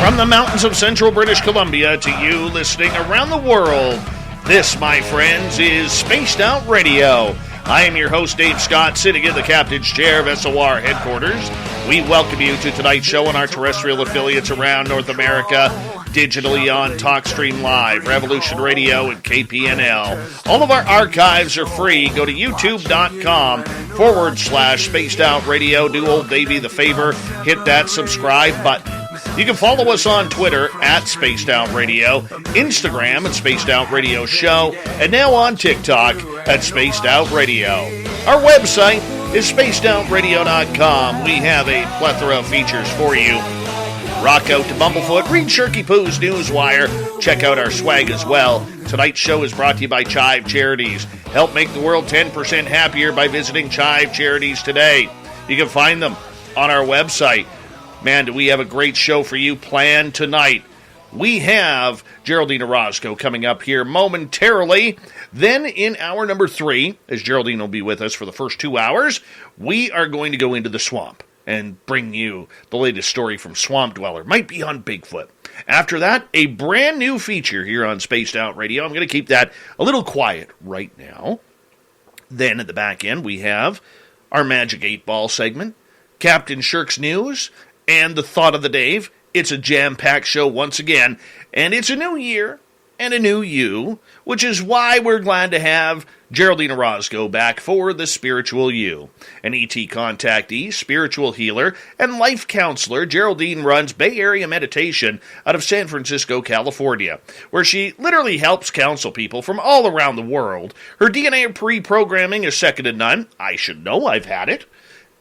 From the mountains of central British Columbia to you listening around the world, this, my friends, is Spaced Out Radio. I am your host, Dave Scott, sitting in the captain's chair of SOR headquarters. We welcome you to tonight's show on our terrestrial affiliates around North America, digitally on TalkStream Live, Revolution Radio, and KPNL. All of our archives are free. Go to youtube.com/Spaced Out Radio. Do old Davey the favor, hit that subscribe button. You can follow us on Twitter at Spaced Out Radio, Instagram at Spaced Out Radio Show, and now on TikTok at Spaced Out Radio. Our website is spacedoutradio.com. We have a plethora of features for you. Rock out to Bumblefoot, read Shirky Poo's Newswire, check out our swag as well. Tonight's show is brought to you by Chive Charities. Help make the world 10% happier by visiting Chive Charities today. You can find them on our website. Man, do we have a great show for you planned tonight. We have Geraldine Orozco coming up here momentarily. Then in hour number 3, as Geraldine will be with us for the first 2 hours, we are going to go into the swamp and bring you the latest story from Swamp Dweller. Might be on Bigfoot. After that, a brand new feature here on Spaced Out Radio. I'm going to keep that a little quiet right now. Then at the back end, we have our Magic 8-Ball segment, Captain Shirk's News, and the Thought of the Dave. It's a jam-packed show once again, and it's a new year and a new you, which is why we're glad to have Geraldine Orozco back for the Spiritual You. An ET contactee, spiritual healer, and life counselor, Geraldine runs Bay Area Meditation out of San Francisco, California, where she literally helps counsel people from all around the world. Her DNA pre-programming is second to none. I should know, I've had it.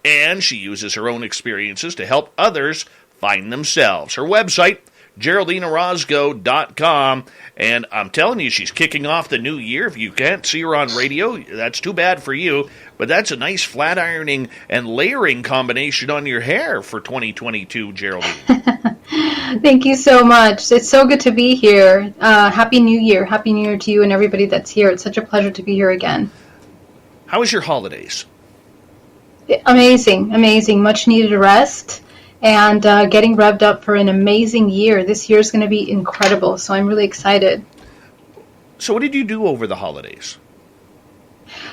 And she uses her own experiences to help others find themselves. Her website, GeraldineOrozco.com. And I'm telling you, she's kicking off the new year. If you can't see her on radio, that's too bad for you. But that's a nice flat ironing and layering combination on your hair for 2022, Geraldine. Thank you so much. It's so good to be here. Happy New Year. Happy New Year to you and everybody that's here. It's such a pleasure to be here again. How was your holidays? Amazing. Much needed rest and getting revved up for an amazing year. This year is going to be incredible, so I'm really excited. So what did you do over the holidays?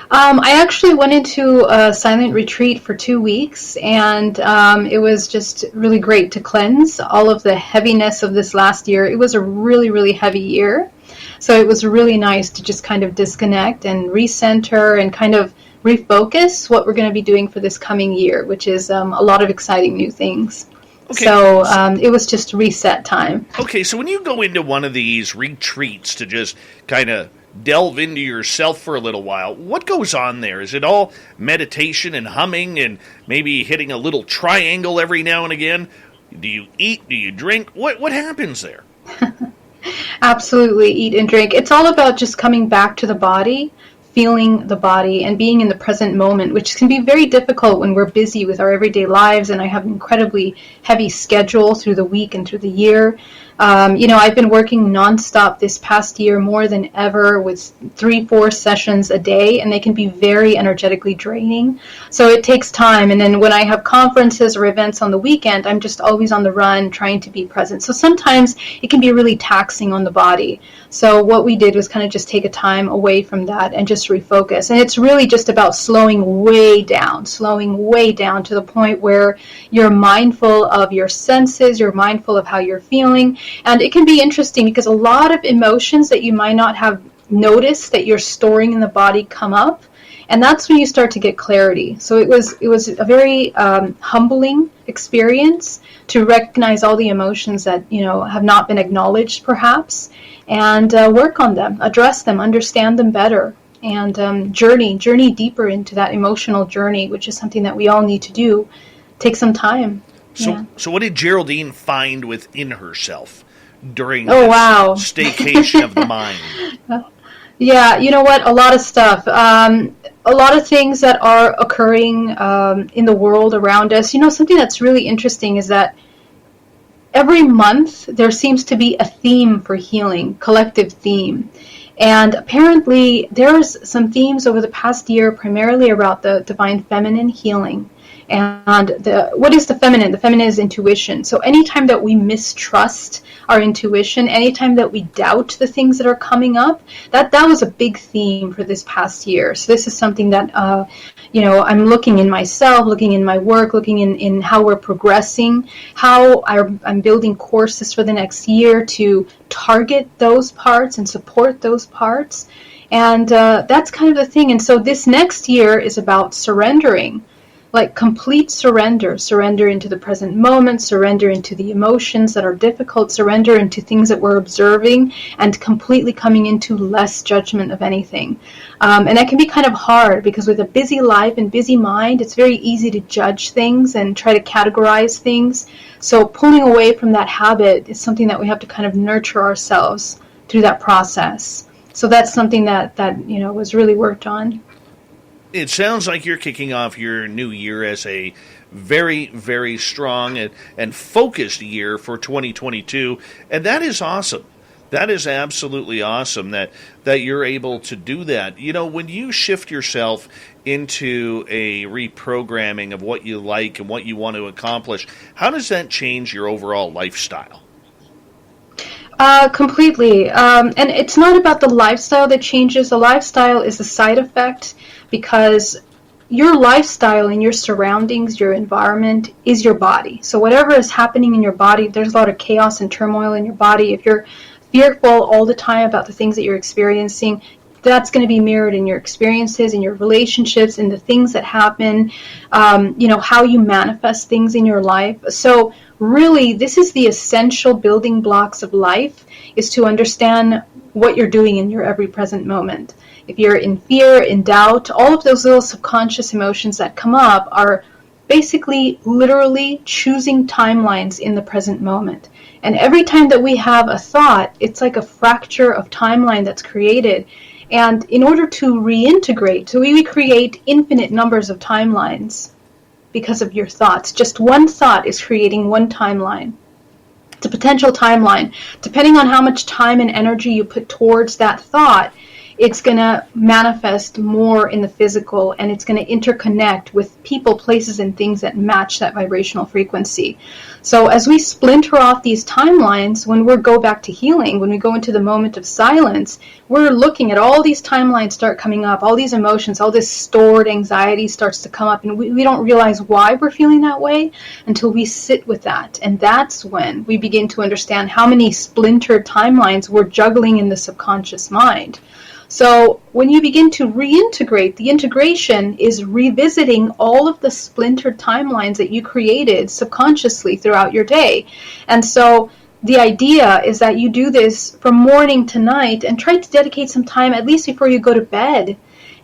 I actually went into a silent retreat for 2 weeks, and it was just really great to cleanse all of the heaviness of this last year. It was a really, really heavy year, so it was really nice to just kind of disconnect and recenter and kind of refocus what we're going to be doing for this coming year, which is a lot of exciting new things. Okay. So it was just reset time. Okay, so when you go into one of these retreats to just kind of delve into yourself for a little while, what goes on there? Is it all meditation and humming and maybe hitting a little triangle every now and again? Do you eat? Do you drink? What happens there? Absolutely, eat and drink. It's all about just coming back to the body, feeling the body, and being in the present moment, which can be very difficult when we're busy with our everyday lives, and I have an incredibly heavy schedule through the week and through the year. I've been working nonstop this past year more than ever with 3-4 sessions a day, and they can be very energetically draining. So it takes time. And then when I have conferences or events on the weekend, I'm just always on the run trying to be present. So sometimes it can be really taxing on the body. So what we did was kind of just take a time away from that and just refocus. And it's really just about slowing way down to the point where you're mindful of your senses, you're mindful of how you're feeling. And it can be interesting because a lot of emotions that you might not have noticed that you're storing in the body come up. And that's when you start to get clarity. So it was a very humbling experience to recognize all the emotions that, have not been acknowledged perhaps, and work on them, address them, understand them better, and journey deeper into that emotional journey, which is something that we all need to do. Take some time. So what did Geraldine find within herself during this staycation of the mind? Yeah, you know what? A lot of stuff. A lot of things that are occurring in the world around us. Something that's really interesting is that every month there seems to be a theme for healing, collective theme. And apparently there's some themes over the past year primarily about the divine feminine healing. And what is the feminine? The feminine is intuition. So anytime that we mistrust our intuition, anytime that we doubt the things that are coming up, that was a big theme for this past year. So this is something that, I'm looking in myself, looking in my work, looking in how we're progressing, how I'm building courses for the next year to target those parts and support those parts. And that's kind of the thing. And so this next year is about surrendering. Like complete surrender into the present moment, surrender into the emotions that are difficult, surrender into things that we're observing, and completely coming into less judgment of anything. And that can be kind of hard because with a busy life and busy mind, it's very easy to judge things and try to categorize things. So pulling away from that habit is something that we have to kind of nurture ourselves through that process. So that's something that was really worked on. It sounds like you're kicking off your new year as a very, very strong and focused year for 2022, and that is awesome. That is absolutely awesome that you're able to do that. When you shift yourself into a reprogramming of what you like and what you want to accomplish, how does that change your overall lifestyle? Completely. And it's not about the lifestyle that changes. The lifestyle is a side effect because your lifestyle and your surroundings, your environment is your body. So whatever is happening in your body, there's a lot of chaos and turmoil in your body. If you're fearful all the time about the things that you're experiencing, that's going to be mirrored in your experiences, in your relationships, in the things that happen, how you manifest things in your life. So really, this is the essential building blocks of life, is to understand what you're doing in your every present moment. If you're in fear, in doubt, all of those little subconscious emotions that come up are basically literally choosing timelines in the present moment. And every time that we have a thought, it's like a fracture of timeline that's created. And in order to reintegrate, so we create infinite numbers of timelines because of your thoughts. Just one thought is creating one timeline. It's a potential timeline. Depending on how much time and energy you put towards that thought, it's going to manifest more in the physical, and it's going to interconnect with people, places, and things that match that vibrational frequency. So as we splinter off these timelines, when we go back to healing, when we go into the moment of silence, we're looking at all these timelines start coming up, all these emotions, all this stored anxiety starts to come up, and we don't realize why we're feeling that way until we sit with that. And that's when we begin to understand how many splintered timelines we're juggling in the subconscious mind. So when you begin to reintegrate, the integration is revisiting all of the splintered timelines that you created subconsciously throughout your day. And so the idea is that you do this from morning to night and try to dedicate some time at least before you go to bed.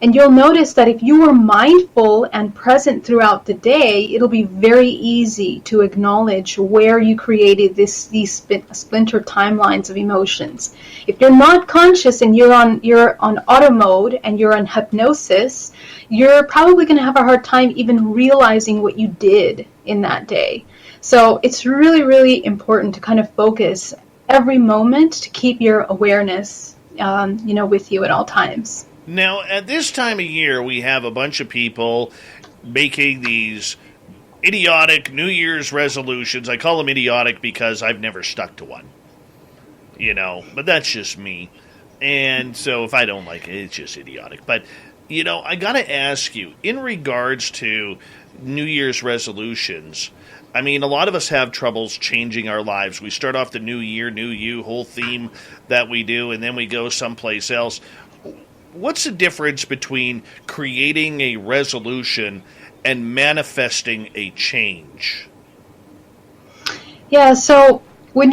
And you'll notice that if you are mindful and present throughout the day, it'll be very easy to acknowledge where you created these splintered timelines of emotions. If you're not conscious and you're on auto mode and you're on hypnosis, you're probably going to have a hard time even realizing what you did in that day. So it's really, really important to kind of focus every moment to keep your awareness, with you at all times. Now, at this time of year, we have a bunch of people making these idiotic New Year's resolutions. I call them idiotic because I've never stuck to one, but that's just me. And so if I don't like it, it's just idiotic. But, I got to ask you, in regards to New Year's resolutions, I mean, a lot of us have troubles changing our lives. We start off the new year, new you, whole theme that we do, and then we go someplace else. What's the difference between creating a resolution and manifesting a change? Yeah, so when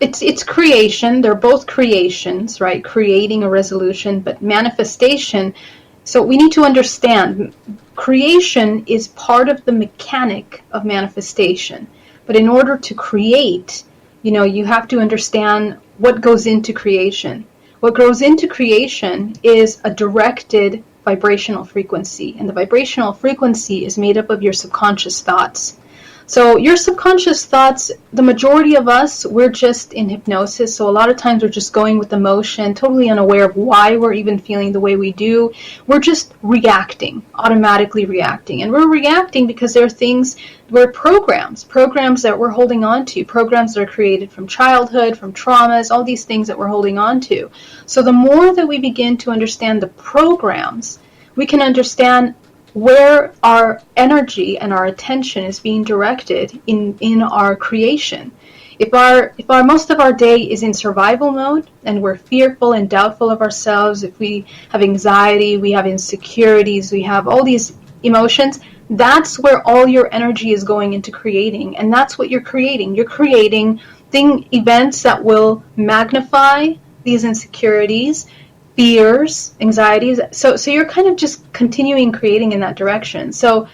it's creation, they're both creations, right? Creating a resolution, but manifestation, so we need to understand creation is part of the mechanic of manifestation. But in order to create, you have to understand what goes into creation. What goes into creation is a directed vibrational frequency, and the vibrational frequency is made up of your subconscious thoughts. So your subconscious thoughts, the majority of us, we're just in hypnosis. So a lot of times we're just going with emotion, totally unaware of why we're even feeling the way we do. We're just reacting, automatically reacting. And we're reacting because there are things, we're programs that we're holding on to, programs that are created from childhood, from traumas, all these things that we're holding on to. So the more that we begin to understand the programs, we can understand where our energy and our attention is being directed in our creation. If our most of our day is in survival mode and we're fearful and doubtful of ourselves, if we have anxiety, we have insecurities, we have all these emotions, that's where all your energy is going into creating, and that's what you're creating. You're creating events that will magnify these insecurities, fears, anxieties. So you're kind of just continuing creating in that direction. So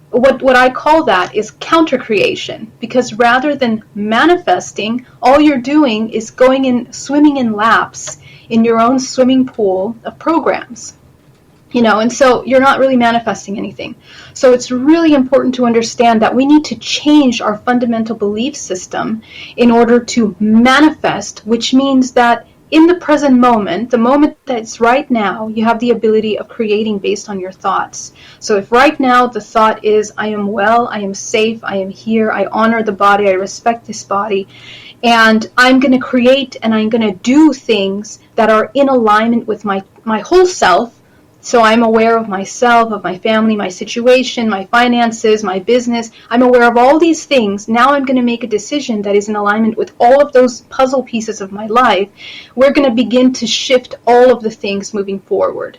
what I call that is counter creation, because rather than manifesting, all you're doing is going in, swimming in laps in your own swimming pool of programs. And so you're not really manifesting anything. So it's really important to understand that we need to change our fundamental belief system in order to manifest, which means that in the present moment, the moment that's right now, you have the ability of creating based on your thoughts. So if right now the thought is, I am well, I am safe, I am here, I honor the body, I respect this body, and I'm going to create and I'm going to do things that are in alignment with my whole self. So I'm aware of myself, of my family, my situation, my finances, my business. I'm aware of all these things. Now I'm going to make a decision that is in alignment with all of those puzzle pieces of my life. We're going to begin to shift all of the things moving forward.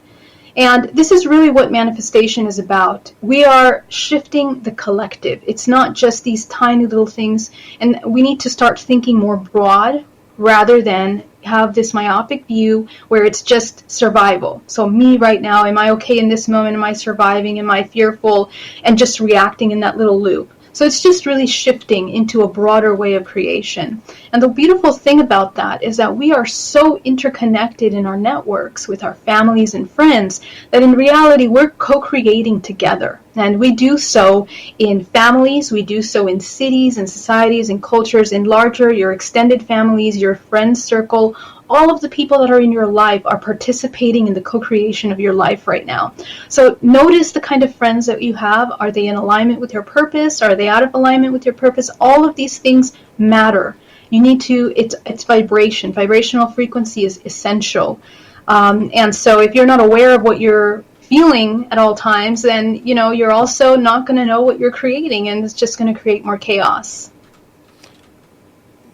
And this is really what manifestation is about. We are shifting the collective. It's not just these tiny little things. And we need to start thinking more broad rather than have this myopic view where it's just survival. So me right now, am I okay in this moment? Am I surviving? Am I fearful? And just reacting in that little loop. So it's just really shifting into a broader way of creation. And the beautiful thing about that is that we are so interconnected in our networks with our families and friends that in reality we're co-creating together. And we do so in families, we do so in cities and societies and cultures, in larger, your extended families, your friend circle. All of the people that are in your life are participating in the co-creation of your life right now. So notice the kind of friends that you have. Are they in alignment with your purpose? Are they out of alignment with your purpose? All of these things matter. You need to, it's vibration. Vibrational frequency is essential. And so if you're not aware of what you're feeling at all times, then, you're also not going to know what you're creating, and it's just going to create more chaos.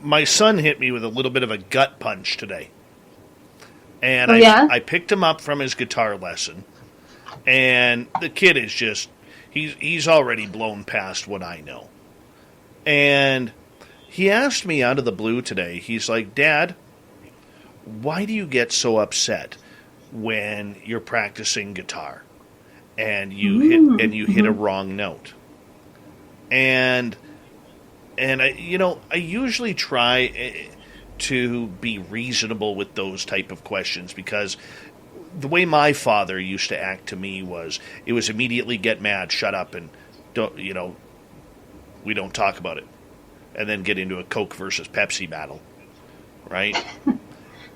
My son hit me with a little bit of a gut punch today. And I picked him up from his guitar lesson. And the kid is just, he's already blown past what I know. And he asked me out of the blue today, he's like, Dad, why do you get so upset when you're practicing guitar and you hit a wrong note? And I usually try to be reasonable with those type of questions, because the way my father used to act to me was, it was immediately get mad, shut up, and we don't talk about it, and then get into a Coke versus Pepsi battle, right?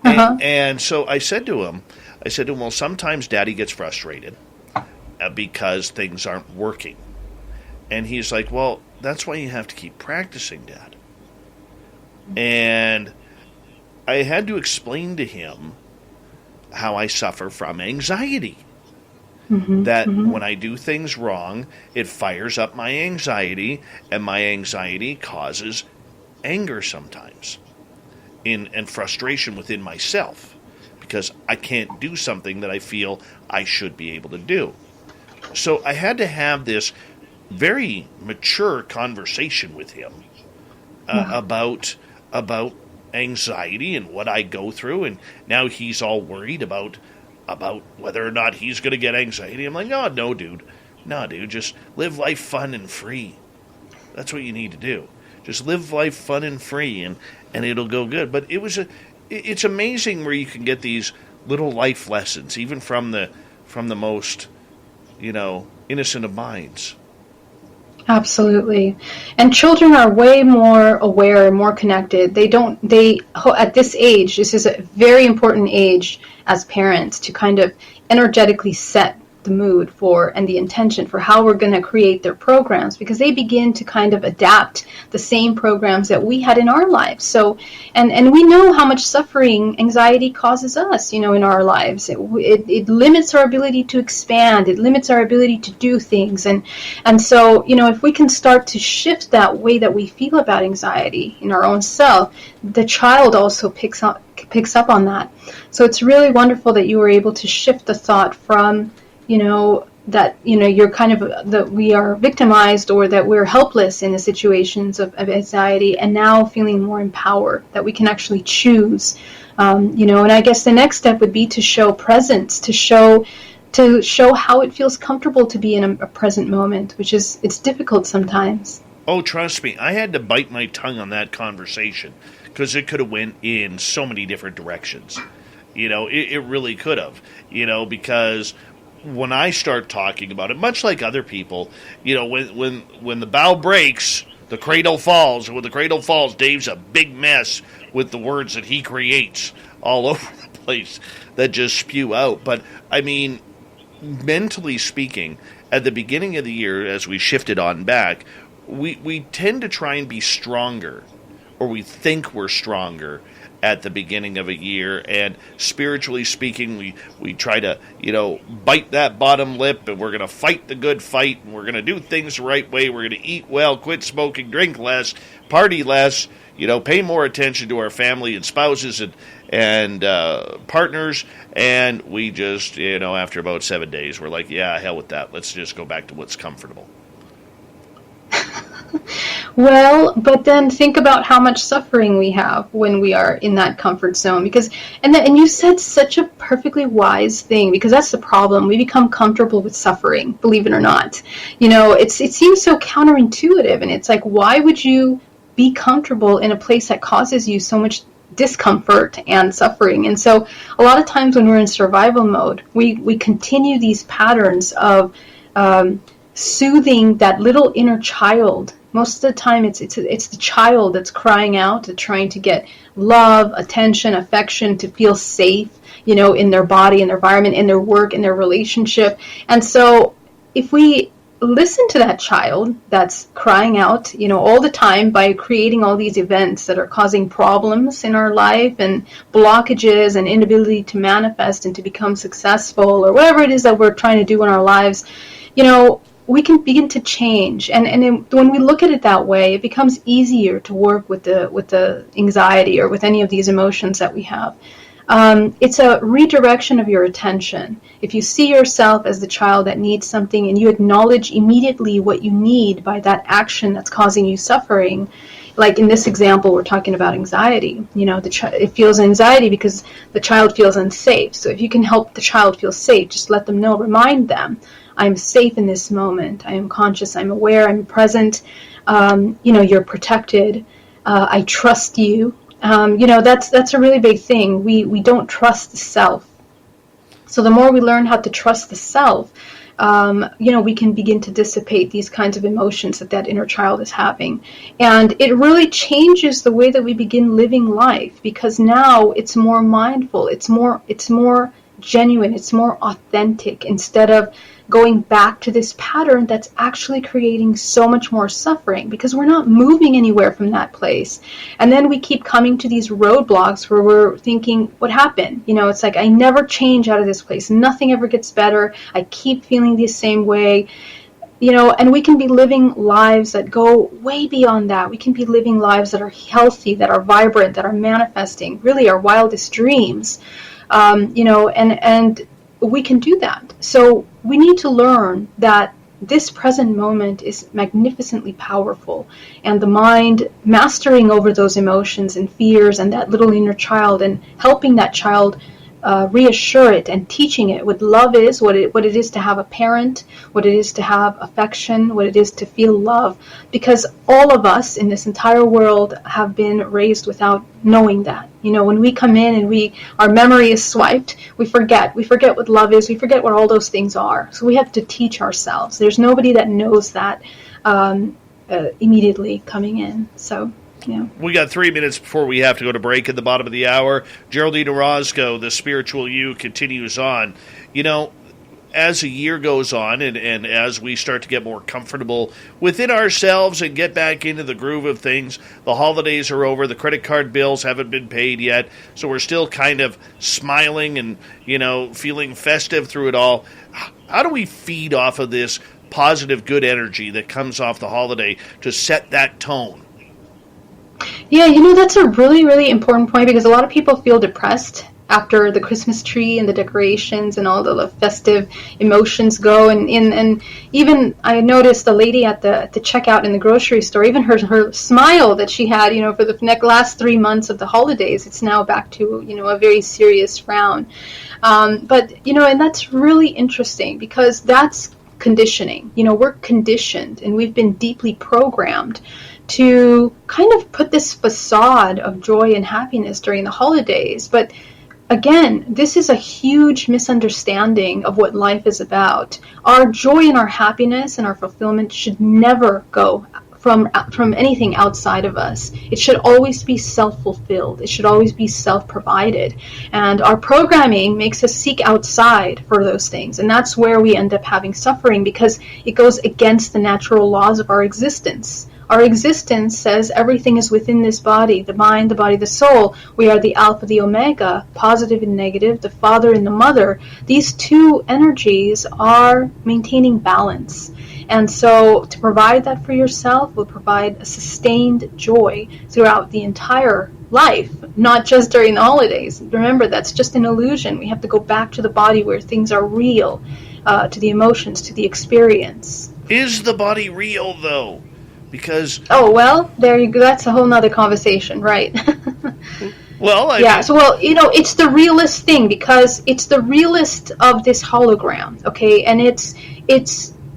and so I said to him, well, sometimes Daddy gets frustrated because things aren't working. And he's like, well, that's why you have to keep practicing, Dad. And I had to explain to him how I suffer from anxiety. When I do things wrong, it fires up my anxiety, and my anxiety causes anger sometimes and frustration within myself, because I can't do something that I feel I should be able to do. So I had to have this very mature conversation with him about anxiety and what I go through, and now he's all worried about whether or not he's going to get anxiety. I'm like, oh, no, dude, just live life fun and free. That's what you need to do. Just live life fun and free, and it'll go good. But it's amazing where you can get these little life lessons, even from the most, innocent of minds. Absolutely. And children are way more aware, more connected. At this age, this is a very important age as parents to kind of energetically set the mood for and the intention for how we're going to create their programs, because they begin to kind of adapt the same programs that we had in our lives. So, and we know how much suffering anxiety causes us, in our lives. It limits our ability to expand. It limits our ability to do things. And so, if we can start to shift that way that we feel about anxiety in our own self, the child also picks up on that. So it's really wonderful that you were able to shift the thought from that you're kind of that we are victimized or that we're helpless in the situations of anxiety, and now feeling more empowered that we can actually choose. And I guess the next step would be to show presence, to show how it feels comfortable to be in a present moment, which is, it's difficult sometimes. Oh, trust me, I had to bite my tongue on that conversation because it could have went in so many different directions. It really could have, because when I start talking about it, much like other people, when the bow breaks, the cradle falls. And when the cradle falls, Dave's a big mess with the words that he creates all over the place that just spew out. But, I mean, mentally speaking, at the beginning of the year, as we shifted on back, we tend to try and be stronger, or we think we're stronger at the beginning of a year, and spiritually speaking, we try to, bite that bottom lip, and we're going to fight the good fight, and we're going to do things the right way, we're going to eat well, quit smoking, drink less, party less, pay more attention to our family and spouses and partners, and we just, after about 7 days, we're like, yeah, hell with that, let's just go back to what's comfortable. Well, but then think about how much suffering we have when we are in that comfort zone. And you said such a perfectly wise thing, because that's the problem. We become comfortable with suffering, believe it or not. It seems so counterintuitive, and it's like, why would you be comfortable in a place that causes you so much discomfort and suffering? And so a lot of times when we're in survival mode, we continue these patterns of soothing that little inner child. Most of the time it's the child that's crying out, that's trying to get love, attention, affection, to feel safe, in their body, in their environment, in their work, in their relationship. And so if we listen to that child that's crying out, all the time, by creating all these events that are causing problems in our life and blockages and inability to manifest and to become successful, or whatever it is that we're trying to do in our lives, we can begin to change. And when we look at it that way, it becomes easier to work with the anxiety or with any of these emotions that we have. It's a redirection of your attention. If you see yourself as the child that needs something, and you acknowledge immediately what you need by that action that's causing you suffering, like in this example, we're talking about anxiety. It feels anxiety because the child feels unsafe. So if you can help the child feel safe, just let them know, remind them, I'm safe in this moment. I am conscious. I'm aware. I'm present. You're protected. I trust you. That's a really big thing. We don't trust the self. So the more we learn how to trust the self, we can begin to dissipate these kinds of emotions that inner child is having. And it really changes the way that we begin living life, because now it's more mindful. It's more genuine. It's more authentic, instead of going back to this pattern that's actually creating so much more suffering, because we're not moving anywhere from that place. And then we keep coming to these roadblocks where we're thinking, what happened? It's like, I never change out of this place. Nothing ever gets better. I keep feeling the same way. And we can be living lives that go way beyond that. We can be living lives that are healthy, that are vibrant, that are manifesting really our wildest dreams. And we can do that. So we need to learn that this present moment is magnificently powerful, and the mind mastering over those emotions and fears and that little inner child, and helping that child reassure it and teaching it what love is, what it is to have a parent, what it is to have affection, what it is to feel love. Because all of us in this entire world have been raised without knowing that. When we come in and our memory is swiped, we forget what love is, we forget what all those things are. So we have to teach ourselves. There's nobody that knows that immediately coming in. So, yeah. We got 3 minutes before we have to go to break at the bottom of the hour. Geraldine Orozco, the spiritual you, continues on. As the year goes on and as we start to get more comfortable within ourselves and get back into the groove of things, the holidays are over, the credit card bills haven't been paid yet, so we're still kind of smiling and, feeling festive through it all. How do we feed off of this positive, good energy that comes off the holiday to set that tone? Yeah, that's a really, really important point, because a lot of people feel depressed after the Christmas tree and the decorations and all the festive emotions go. And even I noticed the lady at the checkout in the grocery store, even her smile that she had, for the last 3 months of the holidays, it's now back to, a very serious frown. But and that's really interesting, because that's conditioning. We're conditioned and we've been deeply programmed to kind of put this facade of joy and happiness during the holidays. But again, this is a huge misunderstanding of what life is about. Our joy and our happiness and our fulfillment should never go from anything outside of us. It should always be self-fulfilled. It should always be self-provided. And our programming makes us seek outside for those things. And that's where we end up having suffering, because it goes against the natural laws of our existence. Our existence says everything is within this body, the mind, the body, the soul. We are the alpha, the omega, positive and negative, the father and the mother. These two energies are maintaining balance. And so to provide that for yourself will provide a sustained joy throughout the entire life, not just during the holidays. Remember, that's just an illusion. We have to go back to the body where things are real, to the emotions, to the experience. Is the body real, though? Because there you go. That's a whole nother conversation, right? Well, it's the realest thing, because it's the realest of this hologram, okay? And it's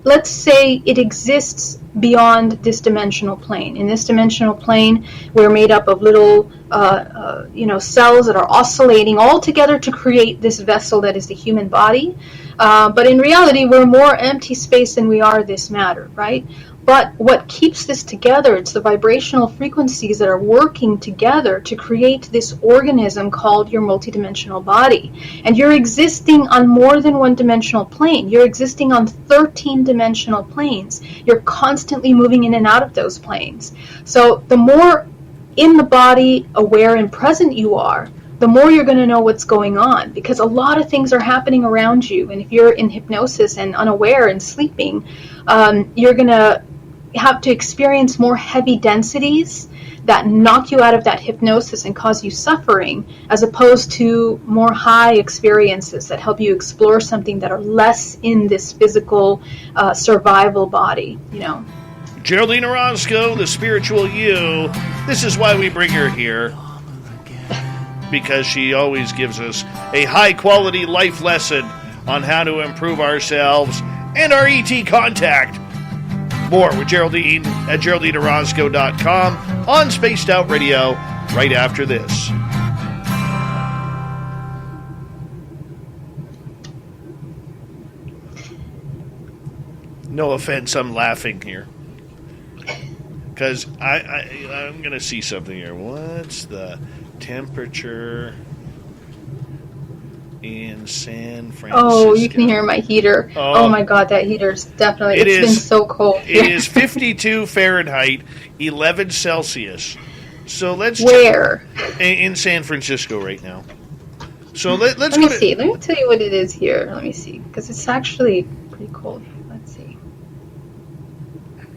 let's say it exists beyond this dimensional plane. In this dimensional plane, we're made up of little cells that are oscillating all together to create this vessel that is the human body. But in reality, we're more empty space than we are this matter, right? But what keeps this together, it's the vibrational frequencies that are working together to create this organism called your multidimensional body. And you're existing on more than one dimensional plane. You're existing on 13 dimensional planes. You're constantly moving in and out of those planes. So the more in the body, aware and present you are, the more you're going to know what's going on, because a lot of things are happening around you. And if you're in hypnosis and unaware and sleeping, you're going to have to experience more heavy densities that knock you out of that hypnosis and cause you suffering, as opposed to more high experiences that help you explore something that are less in this physical survival body, Geraldine Orozco, the spiritual you, this is why we bring her here, because she always gives us a high-quality life lesson on how to improve ourselves and our ET contact. More with Geraldine at GeraldineOrozco.com on Spaced Out Radio right after this. No offense, I'm laughing here, because I'm going to see something here. What's the temperature in San Francisco? Oh, you can hear my heater. Oh my God, that heater's definitely, it's been so cold here. It is 52 Fahrenheit, 11 Celsius. So let's Where? In San Francisco right now. So let's Let me see. Let me tell you what it is here. Let me see, because it's actually pretty cold here. Let's see.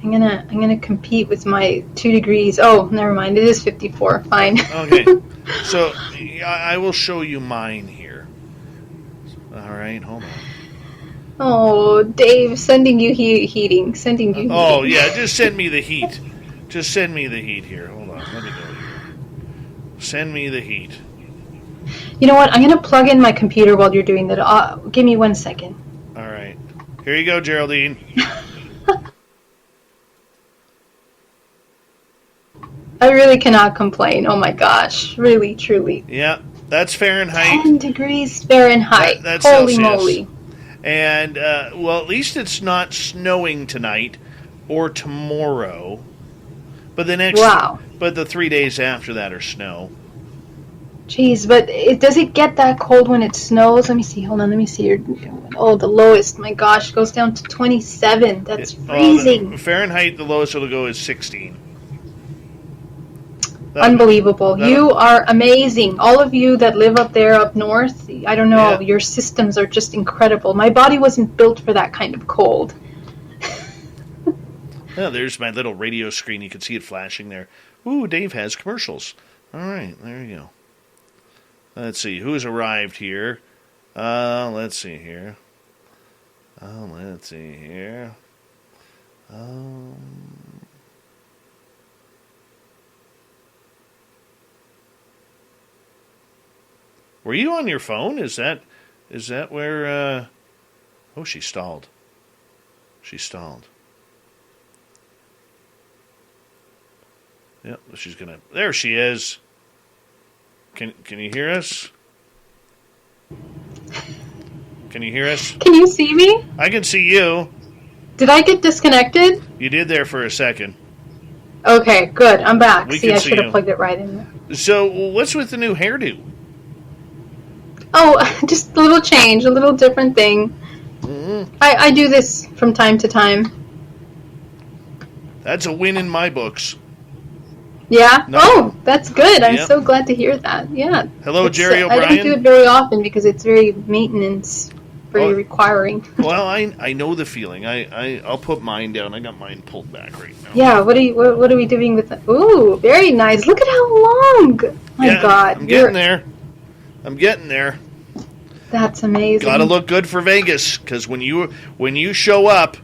I'm gonna compete with my 2 degrees. Oh, never mind. It is 54. Fine. Okay. So I will show you mine here. All right, hold on. Oh, Dave, sending you heating. Sending you heating. Oh, yeah, just send me the heat. Just send me the heat here. Hold on, let me go here. Send me the heat. You know what? I'm going to plug in my computer while you're doing that. Give me 1 second. All right. Here you go, Geraldine. I really cannot complain. Oh, my gosh. Really, truly. Yeah, that's Fahrenheit. 10 degrees Fahrenheit. That's Holy Celsius. moly. And, at least it's not snowing tonight. or tomorrow. But but the 3 days after that are snow. Jeez, but does it get that cold when it snows? Let me see. Hold on. Let me see. The lowest. My gosh, goes down to 27. That's freezing. Fahrenheit, the lowest it'll go is 16. Unbelievable. You are amazing. All of you that live up there up north, I don't know, your systems are just incredible. My body wasn't built for that kind of cold. Oh, there's my little radio screen. You can see it flashing there. Ooh, Dave has commercials. All right, there you go. Let's see, who's arrived here? Let's see here. Were you on your phone? Is that where, oh, she stalled. Yep, she's gonna, there she is. Can you hear us? Can you hear us? Can you see me? I can see you. Did I get disconnected? You did there for a second. Okay, good. I'm back. I should have plugged it right in there. So, what's with the new hairdo? Oh, just a little change, a little different thing. Mm-hmm. I do this from time to time. That's a win in my books. Yeah? No. Oh, that's good. I'm so glad to hear that. Yeah. Hello, Jerry O'Brien. I don't do it very often because it's very very requiring. Well, I know the feeling. I'll put mine down. I got mine pulled back right now. Yeah, what are we doing with that? Ooh, very nice. Look at how long. My God. I'm getting there. That's amazing. Gotta look good for Vegas, because when you show up,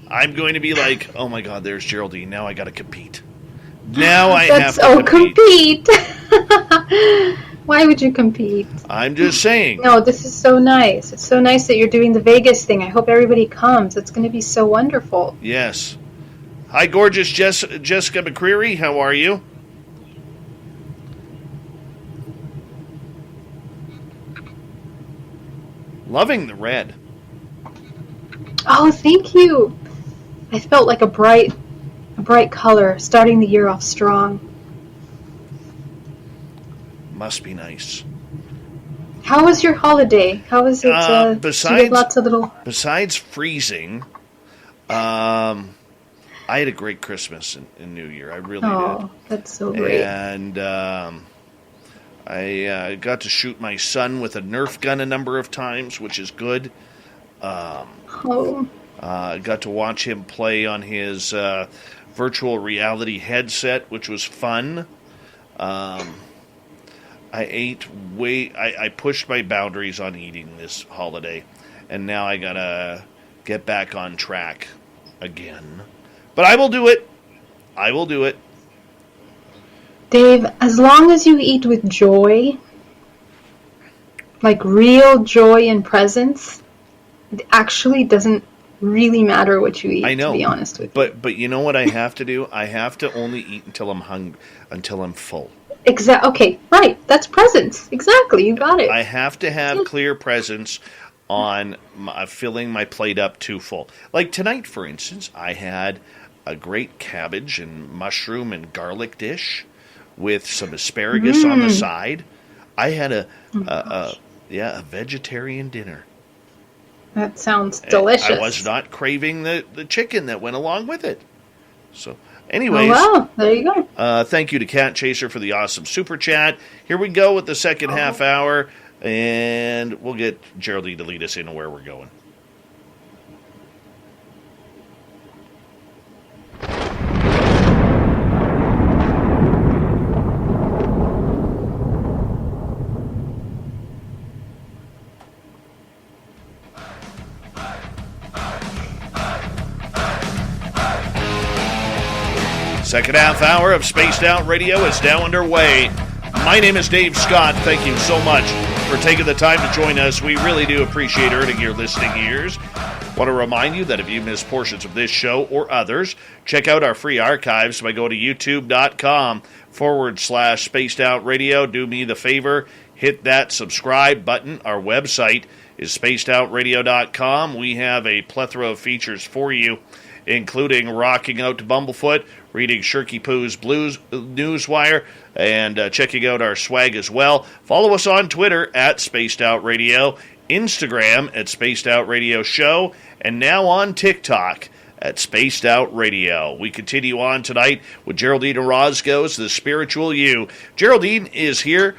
I'm going to be like, oh my God, there's Geraldine. Now I gotta compete. Now I have to compete. Why would you compete? I'm just saying. No, this is so nice. It's so nice that you're doing the Vegas thing. I hope everybody comes. It's going to be so wonderful. Yes. Hi, gorgeous Jessica McCreary. How are you? Loving the red. Oh, thank you. I felt like a bright color, starting the year off strong. Must be nice. How was your holiday? How was it? Besides freezing, I had a great Christmas and New Year. I really did. Oh, that's so great. And I got to shoot my son with a Nerf gun a number of times, which is good. Got to watch him play on his virtual reality headset, which was fun. I pushed my boundaries on eating this holiday, and now I gotta get back on track again. But I will do it. Dave, as long as you eat with joy, like real joy and presence, it actually doesn't really matter what you eat, I know, to be honest with you. But you know what I have to do? I have to only eat until I'm hungry, until I'm full. Okay, right. That's presence. Exactly. You got it. I have to have clear presence on filling my plate up too full. Like tonight, for instance, I had a great cabbage and mushroom and garlic dish with some asparagus on the side. I had a vegetarian dinner. That sounds delicious. I was not craving the chicken that went along with it. So, anyways. Oh, wow. There you go. Thank you to Cat Chaser for the awesome super chat. Here we go with the second half hour, and we'll get Geraldine to lead us into where we're going. Second half hour of Spaced Out Radio is now underway. My name is Dave Scott. Thank you so much for taking the time to join us. We really do appreciate earning your listening ears. Want to remind you that if you missed portions of this show or others, check out our free archives by going to youtube.com/Spaced Out Radio. Do me the favor, hit that subscribe button. Our website is spacedoutradio.com. We have a plethora of features for you, including rocking out to Bumblefoot, reading Shirky Poo's Blues Newswire, and checking out our swag as well. Follow us on Twitter at Spaced Out Radio, Instagram at Spaced Out Radio Show, and now on TikTok at Spaced Out Radio. We continue on tonight with Geraldine Orozco's The Spiritual You. Geraldine is here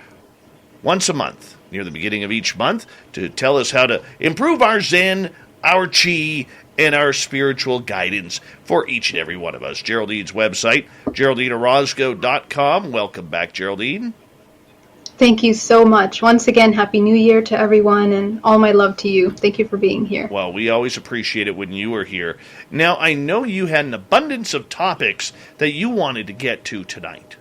once a month, near the beginning of each month, to tell us how to improve our Zen, our Chi, and our spiritual guidance for each and every one of us. Geraldine's website, GeraldineOrozco.com. Welcome back, Geraldine. Thank you so much. Once again, Happy New Year to everyone, and all my love to you. Thank you for being here. Well, we always appreciate it when you are here. Now, I know you had an abundance of topics that you wanted to get to tonight.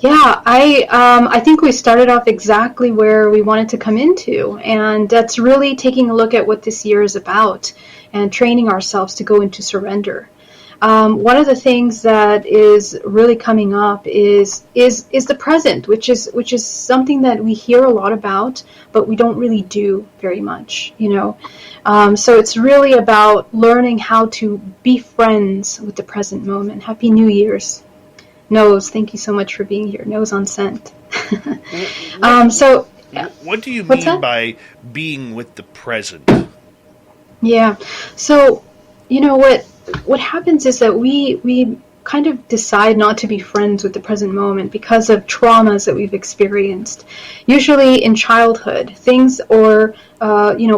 Yeah, I think we started off exactly where we wanted to come into, and that's really taking a look at what this year is about and training ourselves to go into surrender. One of the things that is really coming up is the present, which is something that we hear a lot about, but we don't really do very much, you know. So it's really about learning how to be friends with the present moment. Happy New Year's. Nose, thank you so much for being here. Nose on scent. What do you mean by being with the present? Yeah. So, you know, what happens is that we kind of decide not to be friends with the present moment because of traumas that we've experienced. Usually in childhood, things or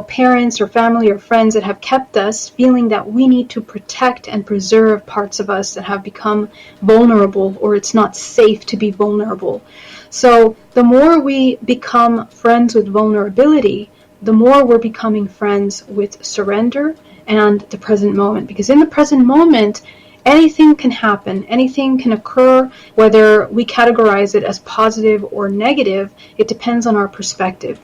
parents or family or friends that have kept us feeling that we need to protect and preserve parts of us that have become vulnerable, or it's not safe to be vulnerable. So the more we become friends with vulnerability, the more we're becoming friends with surrender and the present moment. Because in the present moment, anything can happen, anything can occur, whether we categorize it as positive or negative, it depends on our perspective.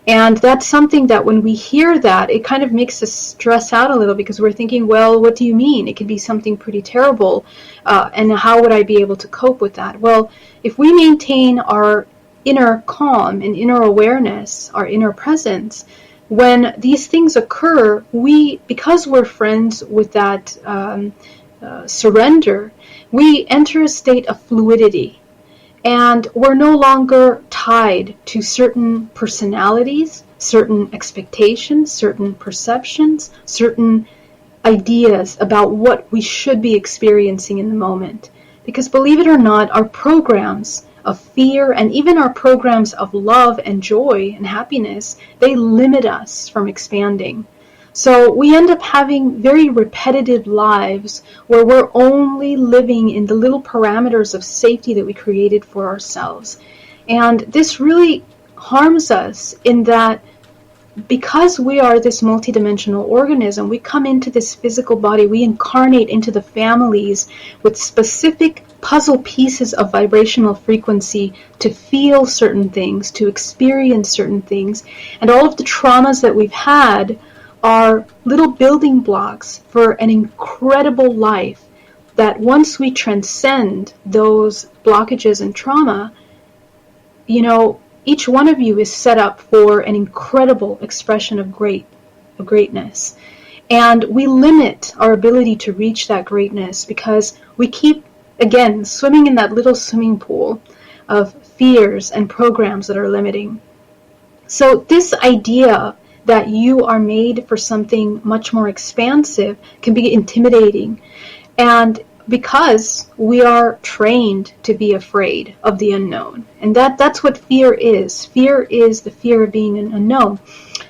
And that's something that when we hear that, it kind of makes us stress out a little because we're thinking, well, what do you mean? It could be something pretty terrible, and how would I be able to cope with that? Well, if we maintain our inner calm and inner awareness, our inner presence, when these things occur, because we're friends with that surrender, we enter a state of fluidity. And we're no longer tied to certain personalities, certain expectations, certain perceptions, certain ideas about what we should be experiencing in the moment. Because believe it or not, our programs of fear and even our programs of love and joy and happiness, they limit us from expanding. So we end up having very repetitive lives where we're only living in the little parameters of safety that we created for ourselves. And this really harms us in that because we are this multidimensional organism, we come into this physical body, we incarnate into the families with specific puzzle pieces of vibrational frequency to feel certain things, to experience certain things. And all of the traumas that we've had are little building blocks for an incredible life that once we transcend those blockages and trauma, you know, each one of you is set up for an incredible expression of greatness. And we limit our ability to reach that greatness because we keep, again, swimming in that little swimming pool of fears and programs that are limiting. So this idea that you are made for something much more expansive can be intimidating. And because we are trained to be afraid of the unknown. And that's what fear is. Fear is the fear of being an unknown.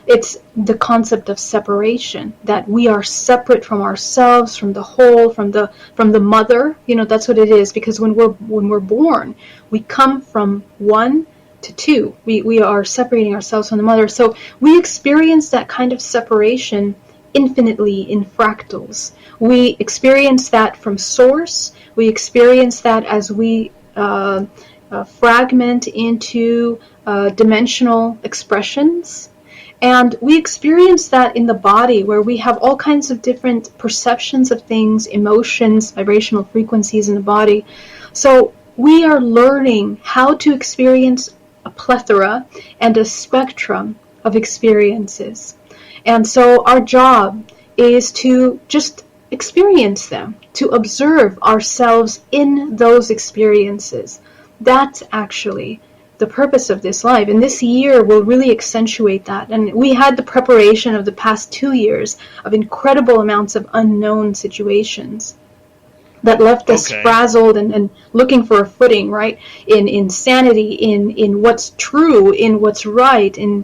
It's the concept of separation, that we are separate from ourselves, from the whole, from the mother. You know, that's what it is, because when we're born, we come from one to two. We are separating ourselves from the mother. So we experience that kind of separation infinitely in fractals. We experience that from source. We experience that as we fragment into dimensional expressions. And we experience that in the body, where we have all kinds of different perceptions of things, emotions, vibrational frequencies in the body. So we are learning how to experience a plethora and a spectrum of experiences. And so our job is to just experience them, to observe ourselves in those experiences. That's actually the purpose of this life. And this year will really accentuate that. And we had the preparation of the past 2 years of incredible amounts of unknown situations that left us frazzled and looking for a footing, right? In insanity, in what's true, in what's right, in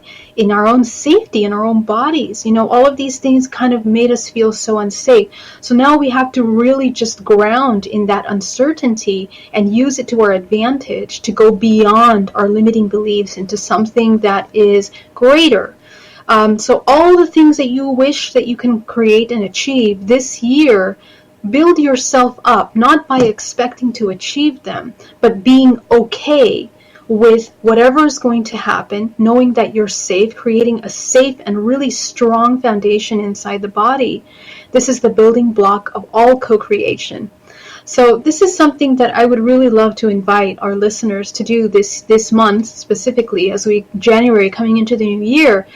our own safety, in our own bodies. All of these things kind of made us feel so unsafe. So now we have to really just ground in that uncertainty and use it to our advantage to go beyond our limiting beliefs into something that is greater. So all the things that you wish that you can create and achieve this year, build yourself up, not by expecting to achieve them, but being okay with whatever is going to happen, knowing that you're safe, creating a safe and really strong foundation inside the body. This is the building block of all co-creation. So this is something that I would really love to invite our listeners to do this month, specifically as January coming into the new year.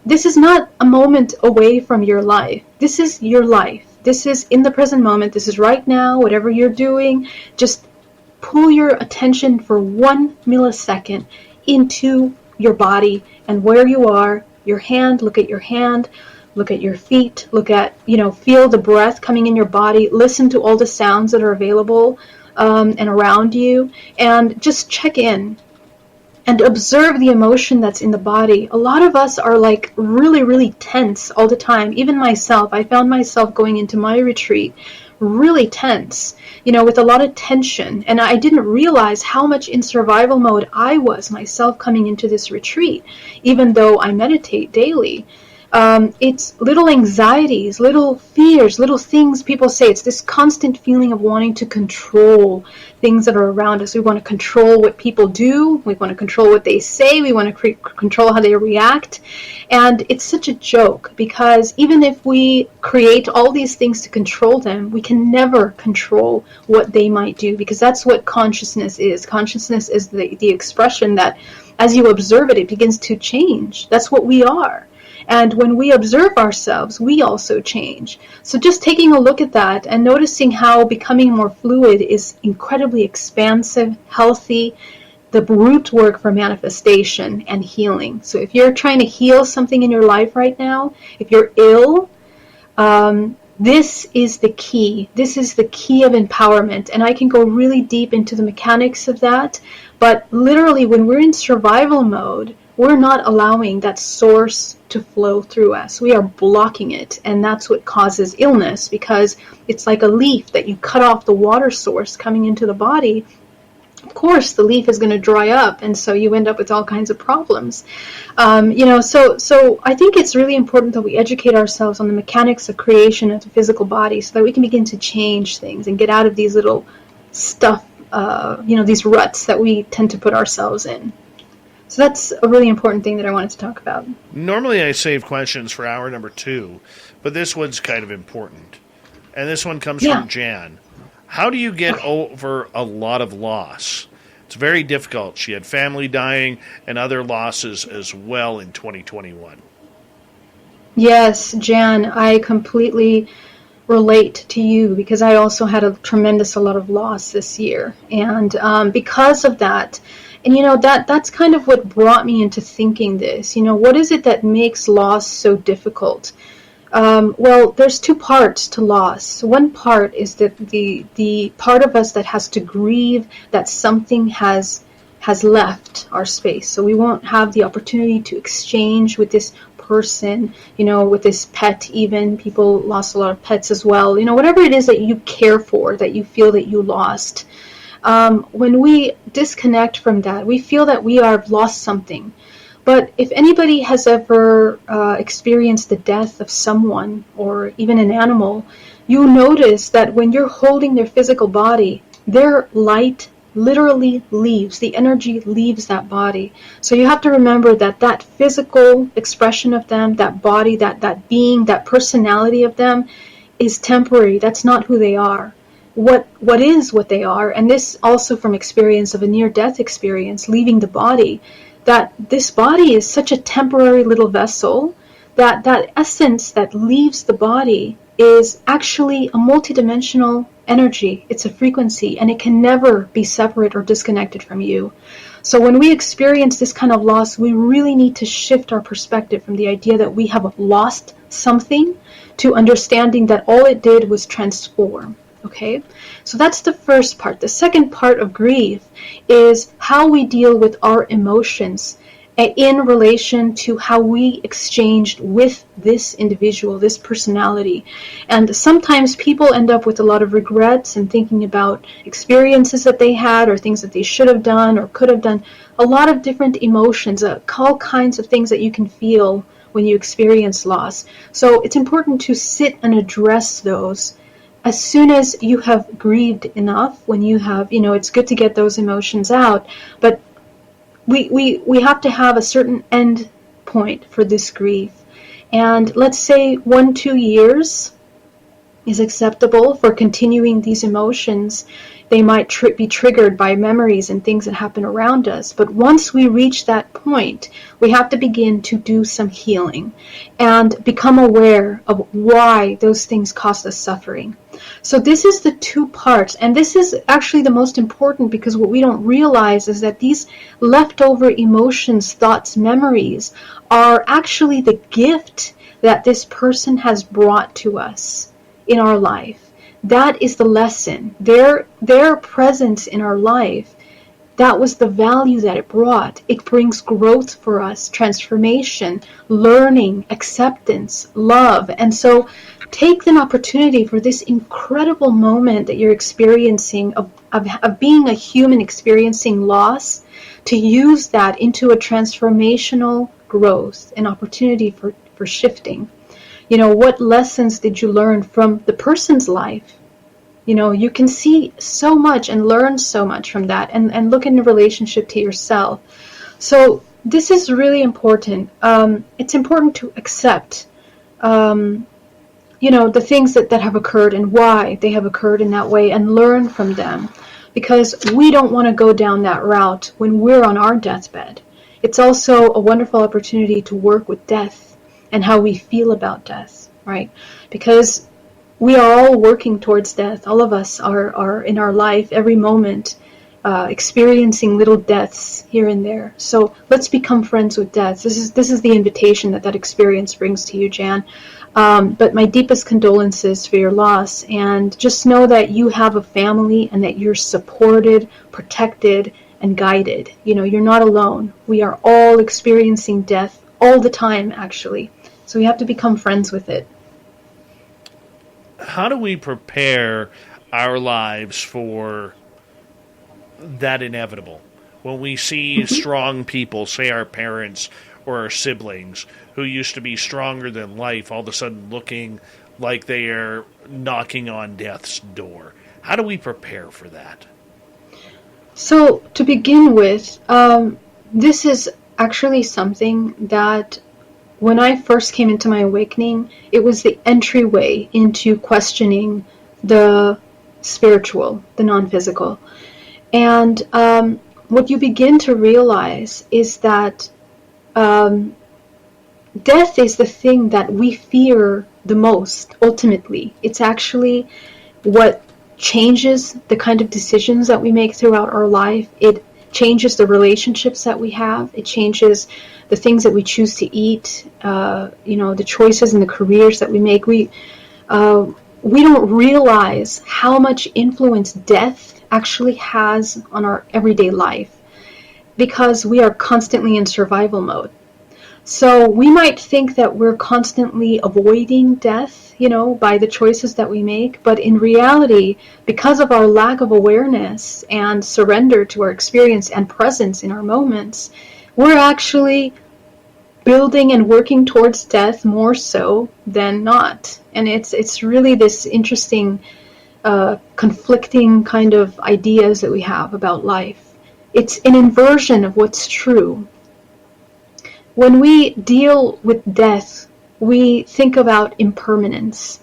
This is not a moment away from your life. This is your life. This is in the present moment. This is right now. Whatever you're doing, just pull your attention for 1 millisecond into your body and where you are, your hand. Look at your hand. Look at your feet. Look at, feel the breath coming in your body. Listen to all the sounds that are available and around you, and just check in and observe the emotion that's in the body. A lot of us are like really, really tense all the time. Even myself, I found myself going into my retreat really tense, with a lot of tension. And I didn't realize how much in survival mode I was myself coming into this retreat, even though I meditate daily. It's little anxieties, little fears, little things people say. It's this constant feeling of wanting to control things that are around us. We want to control what people do. We want to control what they say. We want to control how they react. And it's such a joke, because even if we create all these things to control them, we can never control what they might do, because that's what consciousness is. Consciousness is the expression that, as you observe it, it begins to change. That's what we are. And when we observe ourselves, we also change. So just taking a look at that and noticing how becoming more fluid is incredibly expansive, healthy, the root work for manifestation and healing. So if you're trying to heal something in your life right now, if you're ill, this is the key. This is the key of empowerment. And I can go really deep into the mechanics of that. But literally, when we're in survival mode, we're not allowing that source to flow through us. We are blocking it, and that's what causes illness, because it's like a leaf that you cut off the water source coming into the body. Of course, the leaf is going to dry up, and so you end up with all kinds of problems. So I think it's really important that we educate ourselves on the mechanics of creation of the physical body, so that we can begin to change things and get out of these little stuff, these ruts that we tend to put ourselves in. So that's a really important thing that I wanted to talk about. Normally I save questions for hour number 2, but this one's kind of important. And this one comes from Jan. How do you get over a lot of loss? It's very difficult. She had family dying and other losses as well in 2021. Yes, Jan, I completely relate to you, because I also had a lot of loss this year. And because of that, and that's kind of what brought me into thinking this. What is it that makes loss so difficult? Well, there's 2 parts to loss. One part is that the part of us that has to grieve that something has left our space. So we won't have the opportunity to exchange with this person, with this pet even. People lost a lot of pets as well. Whatever it is that you care for, that you feel that you lost. When we disconnect from that, we feel that we have lost something. But if anybody has ever experienced the death of someone, or even an animal, you notice that when you're holding their physical body, their light literally leaves. The energy leaves that body. So you have to remember that physical expression of them, that body, that being, that personality of them is temporary. That's not who they are. What is what they are, and this also from experience of a near-death experience, leaving the body, that this body is such a temporary little vessel, that that essence that leaves the body is actually a multidimensional energy. It's a frequency, and it can never be separate or disconnected from you. So when we experience this kind of loss, we really need to shift our perspective from the idea that we have lost something to understanding that all it did was transform. Okay, so that's the first part. The second part of grief is how we deal with our emotions in relation to how we exchanged with this individual, this personality. And sometimes people end up with a lot of regrets and thinking about experiences that they had or things that they should have done or could have done. A lot of different emotions, all kinds of things that you can feel when you experience loss. So it's important to sit and address those as soon as you have grieved enough. When you have, it's good to get those emotions out, but we have to have a certain end point for this grief. And let's say 1-2 years is acceptable for continuing these emotions. They might be triggered by memories and things that happen around us. But once we reach that point, we have to begin to do some healing and become aware of why those things cause us suffering. So this is the two parts, and this is actually the most important, because what we don't realize is that these leftover emotions, thoughts, memories are actually the gift that this person has brought to us in our life. That is the lesson. Their presence in our life, that was the value that it brought. It brings growth for us, transformation, learning, acceptance, love. And so take an opportunity for this incredible moment that you're experiencing of being a human experiencing loss, to use that into a transformational growth, an opportunity for shifting. What lessons did you learn from the person's life? You can see so much and learn so much from that, and look in relationship to yourself. So this is really important. It's important to accept, the things that have occurred and why they have occurred in that way, and learn from them, because we don't want to go down that route when we're on our deathbed. It's also a wonderful opportunity to work with death and how we feel about death, right? Because we are all working towards death. All of us are in our life, every moment, experiencing little deaths here and there. So let's become friends with death. This is the invitation that experience brings to you, Jan. But my deepest condolences for your loss, and just know that you have a family and that you're supported, protected, and guided. You're not alone. We are all experiencing death all the time, actually. So we have to become friends with it. How do we prepare our lives for that inevitable? When we see strong people, say our parents or our siblings, who used to be stronger than life, all of a sudden looking like they are knocking on death's door. How do we prepare for that? So to begin with, this is actually something that when I first came into my awakening, it was the entryway into questioning the spiritual, the non-physical. And what you begin to realize is that death is the thing that we fear the most, ultimately. It's actually what changes the kind of decisions that we make throughout our life. It changes the relationships that we have. It changes the things that we choose to eat, the choices and the careers that we make. We don't realize how much influence death actually has on our everyday life, because we are constantly in survival mode. So we might think that we're constantly avoiding death, by the choices that we make. But in reality, because of our lack of awareness and surrender to our experience and presence in our moments, we're actually building and working towards death more so than not. And it's really this interesting, conflicting kind of ideas that we have about life. It's an inversion of what's true. When we deal with death, we think about impermanence.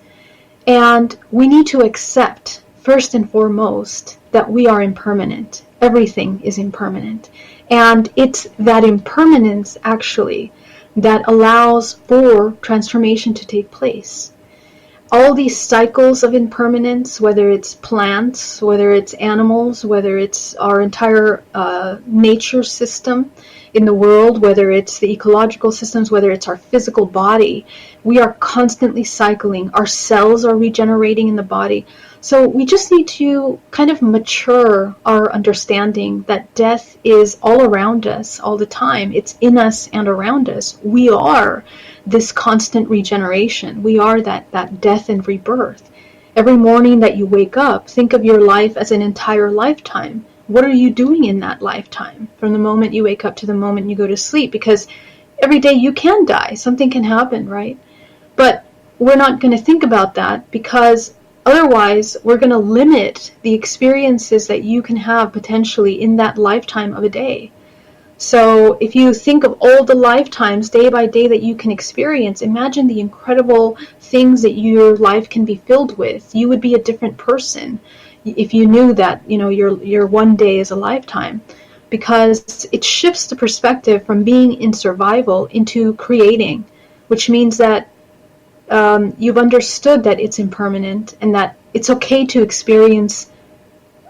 And we need to accept, first and foremost, that we are impermanent. everything is impermanent. And it's that impermanence, actually, that allows for transformation to take place. All these cycles of impermanence, whether it's plants, whether it's animals, whether it's our entire nature system in the world, whether it's the ecological systems, whether it's our physical body, we are constantly cycling. Our cells are regenerating in the body. So we just need to kind of mature our understanding that death is all around us all the time. It's in us and around us. We are this constant regeneration. We are that death and rebirth. Every morning that you wake up, think of your life as an entire lifetime. What are you doing in that lifetime from the moment you wake up to the moment you go to sleep? Because every day you can die. Something can happen, right? But we're not going to think about that, because otherwise we're going to limit the experiences that you can have potentially in that lifetime of a day. So if you think of all the lifetimes day by day that you can experience, imagine the incredible things that your life can be filled with. You would be a different person if you knew that, your one day is a lifetime, because it shifts the perspective from being in survival into creating, which means that you've understood that it's impermanent and that it's okay to experience,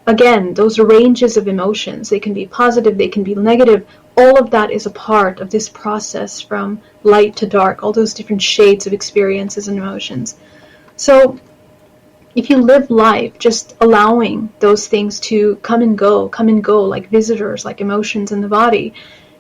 again, those ranges of emotions. They can be positive, they can be negative. All of that is a part of this process from light to dark, all those different shades of experiences and emotions. So if you live life just allowing those things to come and go like visitors, like emotions in the body,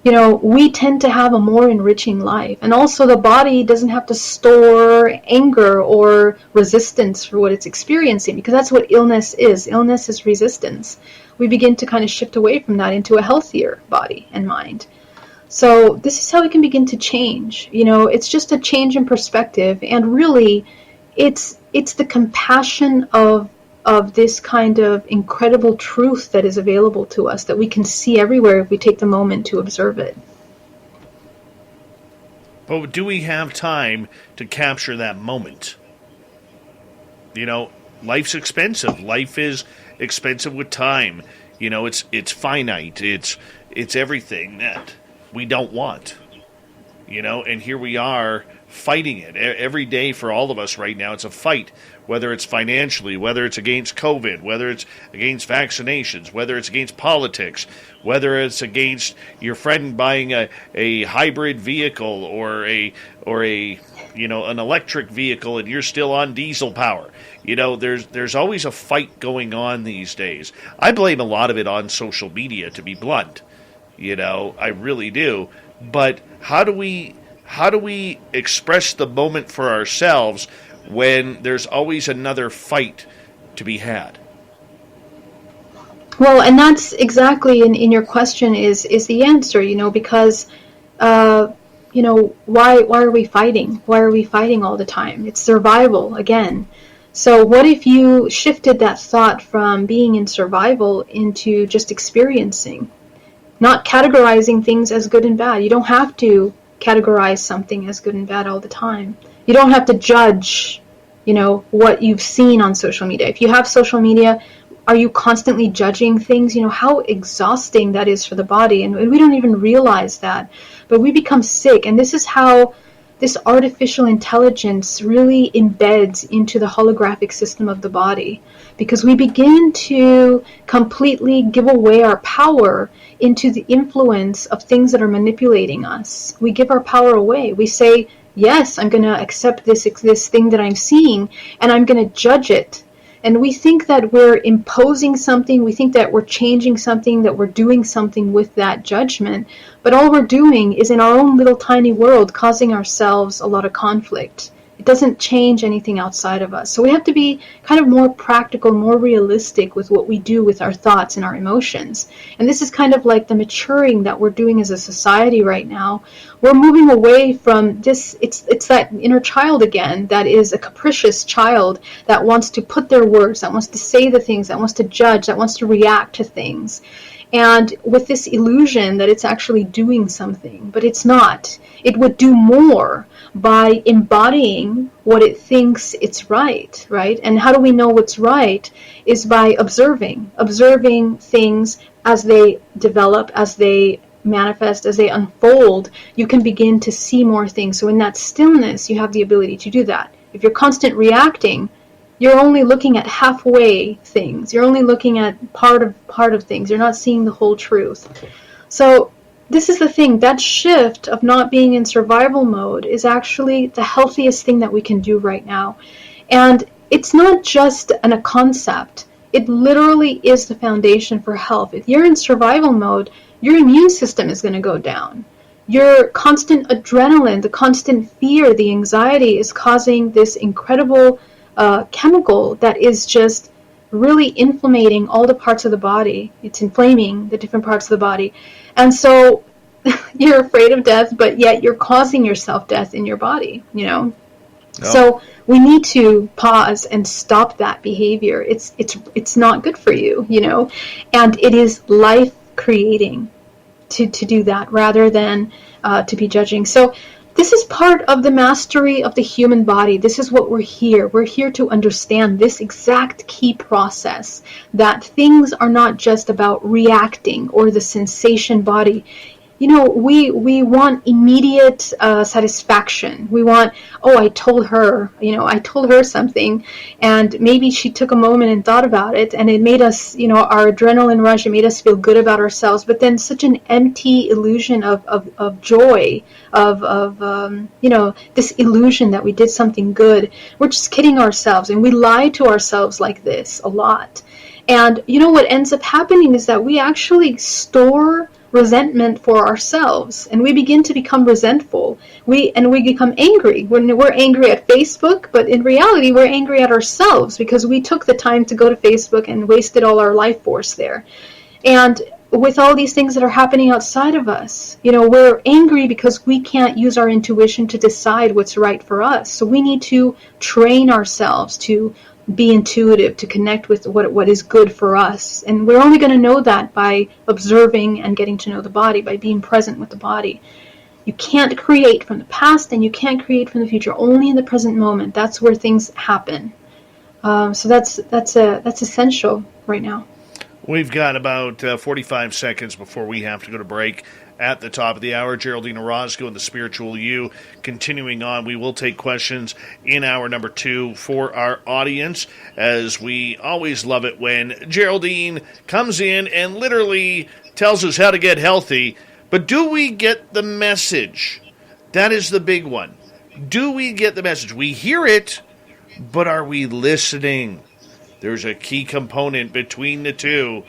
we tend to have a more enriching life. And also the body doesn't have to store anger or resistance for what it's experiencing, because that's what illness is. Illness is resistance. We begin to kind of shift away from that into a healthier body and mind. So this is how we can begin to change. It's just a change in perspective, and really it's the compassion of this kind of incredible truth that is available to us, that we can see everywhere if we take the moment to observe it. But do we have time to capture that moment? Life's expensive. Life is expensive with time. It's finite. It's everything that we don't want. And here we are fighting it every day. For all of us right now, it's a fight, whether it's financially, whether it's against COVID, whether it's against vaccinations, whether it's against politics, whether it's against your friend buying a hybrid vehicle or an electric vehicle, and you're still on diesel power. There's always a fight going on these days. I blame a lot of it on social media, to be blunt. I really do. But how do we express the moment for ourselves when there's always another fight to be had? Well, and that's exactly in your question is the answer, because why are we fighting? Why are we fighting all the time? It's survival again. So what if you shifted that thought from being in survival into just experiencing, not categorizing things as good and bad? You don't have to categorize something as good and bad all the time. You don't have to judge, what you've seen on social media. If you have social media, are you constantly judging things? How exhausting that is for the body, and we don't even realize that. But we become sick, and this is how this artificial intelligence really embeds into the holographic system of the body, because we begin to completely give away our power into the influence of things that are manipulating us. We give our power away. We say, yes, I'm going to accept this thing that I'm seeing, and I'm going to judge it. And we think that we're imposing something, we think that we're changing something, that we're doing something with that judgment. But all we're doing is in our own little tiny world causing ourselves a lot of conflict. It doesn't change anything outside of us. So we have to be kind of more practical, more realistic with what we do with our thoughts and our emotions. And this is kind of like the maturing that we're doing as a society right now. We're moving away from this, it's that inner child again, that is a capricious child that wants to put their words, that wants to say the things, that wants to judge, that wants to react to things. And with this illusion that it's actually doing something, but it's not. It would do more by embodying what it thinks it's right, right? And how do we know what's right? Is by observing things as they develop, as they manifest, as they unfold. You can begin to see more things. So in that stillness, you have the ability to do that. If you're constant reacting, you're only looking at halfway things. You're only looking at part of things. You're not seeing the whole truth. So this is the thing, that shift of not being in survival mode is actually the healthiest thing that we can do right now. And it's not just a concept. It literally is the foundation for health. If you're in survival mode, your immune system is going to go down. Your constant adrenaline, the constant fear, the anxiety is causing this incredible chemical that is just really inflammating all the parts of the body. It's inflaming the different parts of the body. And so you're afraid of death, but yet you're causing yourself death in your body, you know? No. So we need to pause and stop that behavior. It's not good for you, you know? And it is life creating to do that rather than to be judging. So this is part of the mastery of the human body. This is what we're here. We're here to understand this exact key process, that things are not just about reacting or the sensation body. You know, we want immediate satisfaction. We want, oh, I told her something, and maybe she took a moment and thought about it, and it made us, you know, our adrenaline rush, it made us feel good about ourselves, but then such an empty illusion of joy, you know, this illusion that we did something good. We're just kidding ourselves, and we lie to ourselves like this a lot. And, you know, what ends up happening is that we actually store resentment for ourselves, and we begin to become resentful. We become angry. We're angry at Facebook, but in reality we're angry at ourselves because we took the time to go to Facebook and wasted all our life force there. And with all these things that are happening outside of us, you know, we're angry because we can't use our intuition to decide what's right for us. So we need to train ourselves to be intuitive, to connect with what is good for us. And we're only going to know that by observing and getting to know the body, by being present with the body. You can't create from the past and you can't create from the future, only in the present moment. That's where things happen. So that's essential right now. We've got about 45 seconds before we have to go to break. At the top of the hour, Geraldine Orozco and the Spiritual You. Continuing on, we will take questions in hour number 2 for our audience, as we always love it when Geraldine comes in and literally tells us how to get healthy. But do we get the message? That is the big one. Do we get the message? We hear it, but are we listening? There's a key component between the two.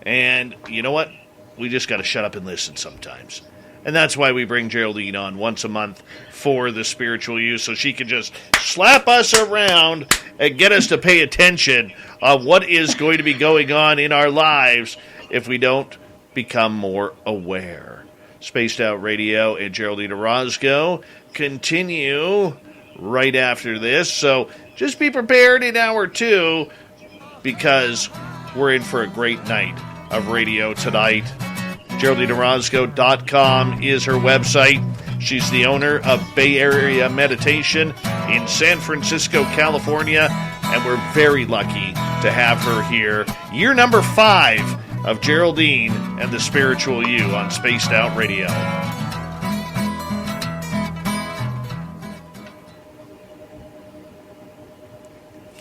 And you know what? We just got to shut up and listen sometimes. And that's why we bring Geraldine on once a month for the Spiritual You, so she can just slap us around and get us to pay attention on what is going to be going on in our lives if we don't become more aware. Spaced Out Radio and Geraldine Orozco continue right after this, so just be prepared in hour 2 because we're in for a great night of radio tonight. GeraldineOrozco.com is her website. She's the owner of Bay Area Meditation in San Francisco, California, and we're very lucky to have her here. Year number 5 of Geraldine and the Spiritual You on Spaced Out Radio.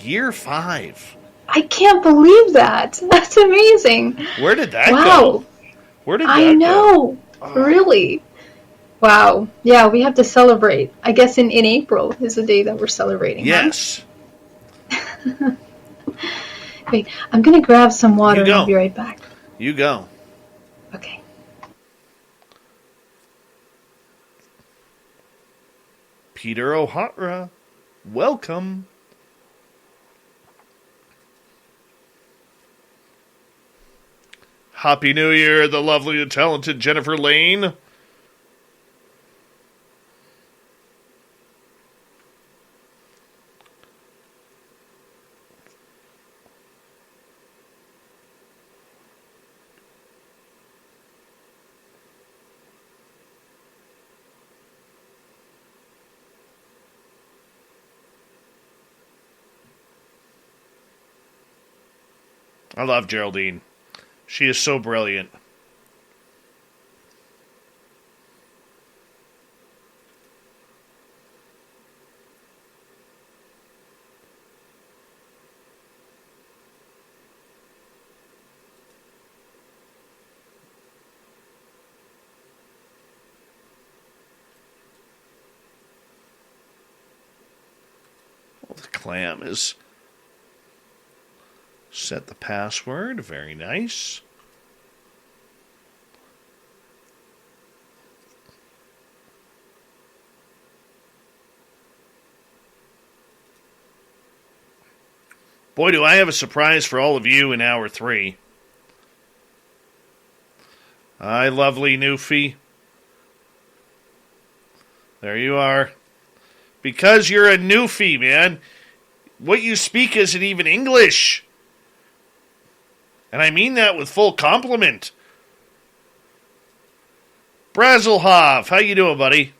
Year 5. I can't believe that. That's amazing. Where did that go? Where did that go? I know. Oh. Really. Wow. Yeah, we have to celebrate. I guess in April is the day that we're celebrating. Yes. Right? Wait, I'm going to grab some water and I'll be right back. You go. Okay. Peter O'Hara, welcome. Happy New Year, the lovely and talented Jennifer Lane. I love Geraldine. She is so brilliant. The clam is set the password. Very nice. Boy, do I have a surprise for all of you in hour 3. Hi, lovely Newfie. There you are. Because you're a Newfie, man. What you speak isn't even English. And I mean that with full compliment. Brazelhoff, how you doing, buddy?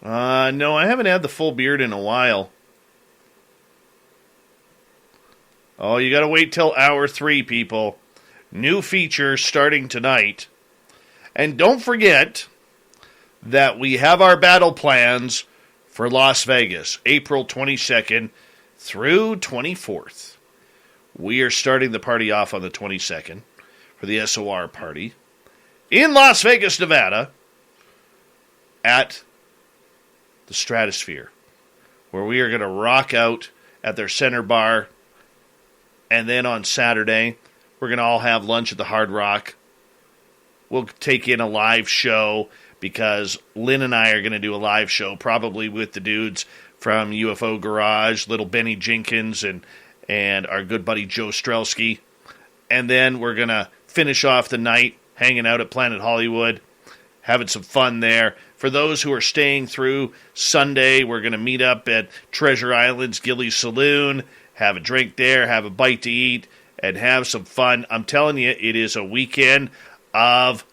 No, I haven't had the full beard in a while. Oh, you gotta wait till hour 3, people. New feature starting tonight. And don't forget that we have our battle plans for Las Vegas, April 22nd through 24th. We are starting the party off on the 22nd for the SOR party in Las Vegas, Nevada, at the Stratosphere, where we are going to rock out at their center bar. And then on Saturday, we're going to all have lunch at the Hard Rock. We'll take in a live show because Lynn and I are going to do a live show, probably with the dudes from UFO Garage, little Benny Jenkins, and our good buddy Joe Strelsky. And then we're going to finish off the night hanging out at Planet Hollywood, having some fun there. For those who are staying through Sunday, we're going to meet up at Treasure Island's Gilly's Saloon, have a drink there, have a bite to eat, and have some fun. I'm telling you, it is a weekend of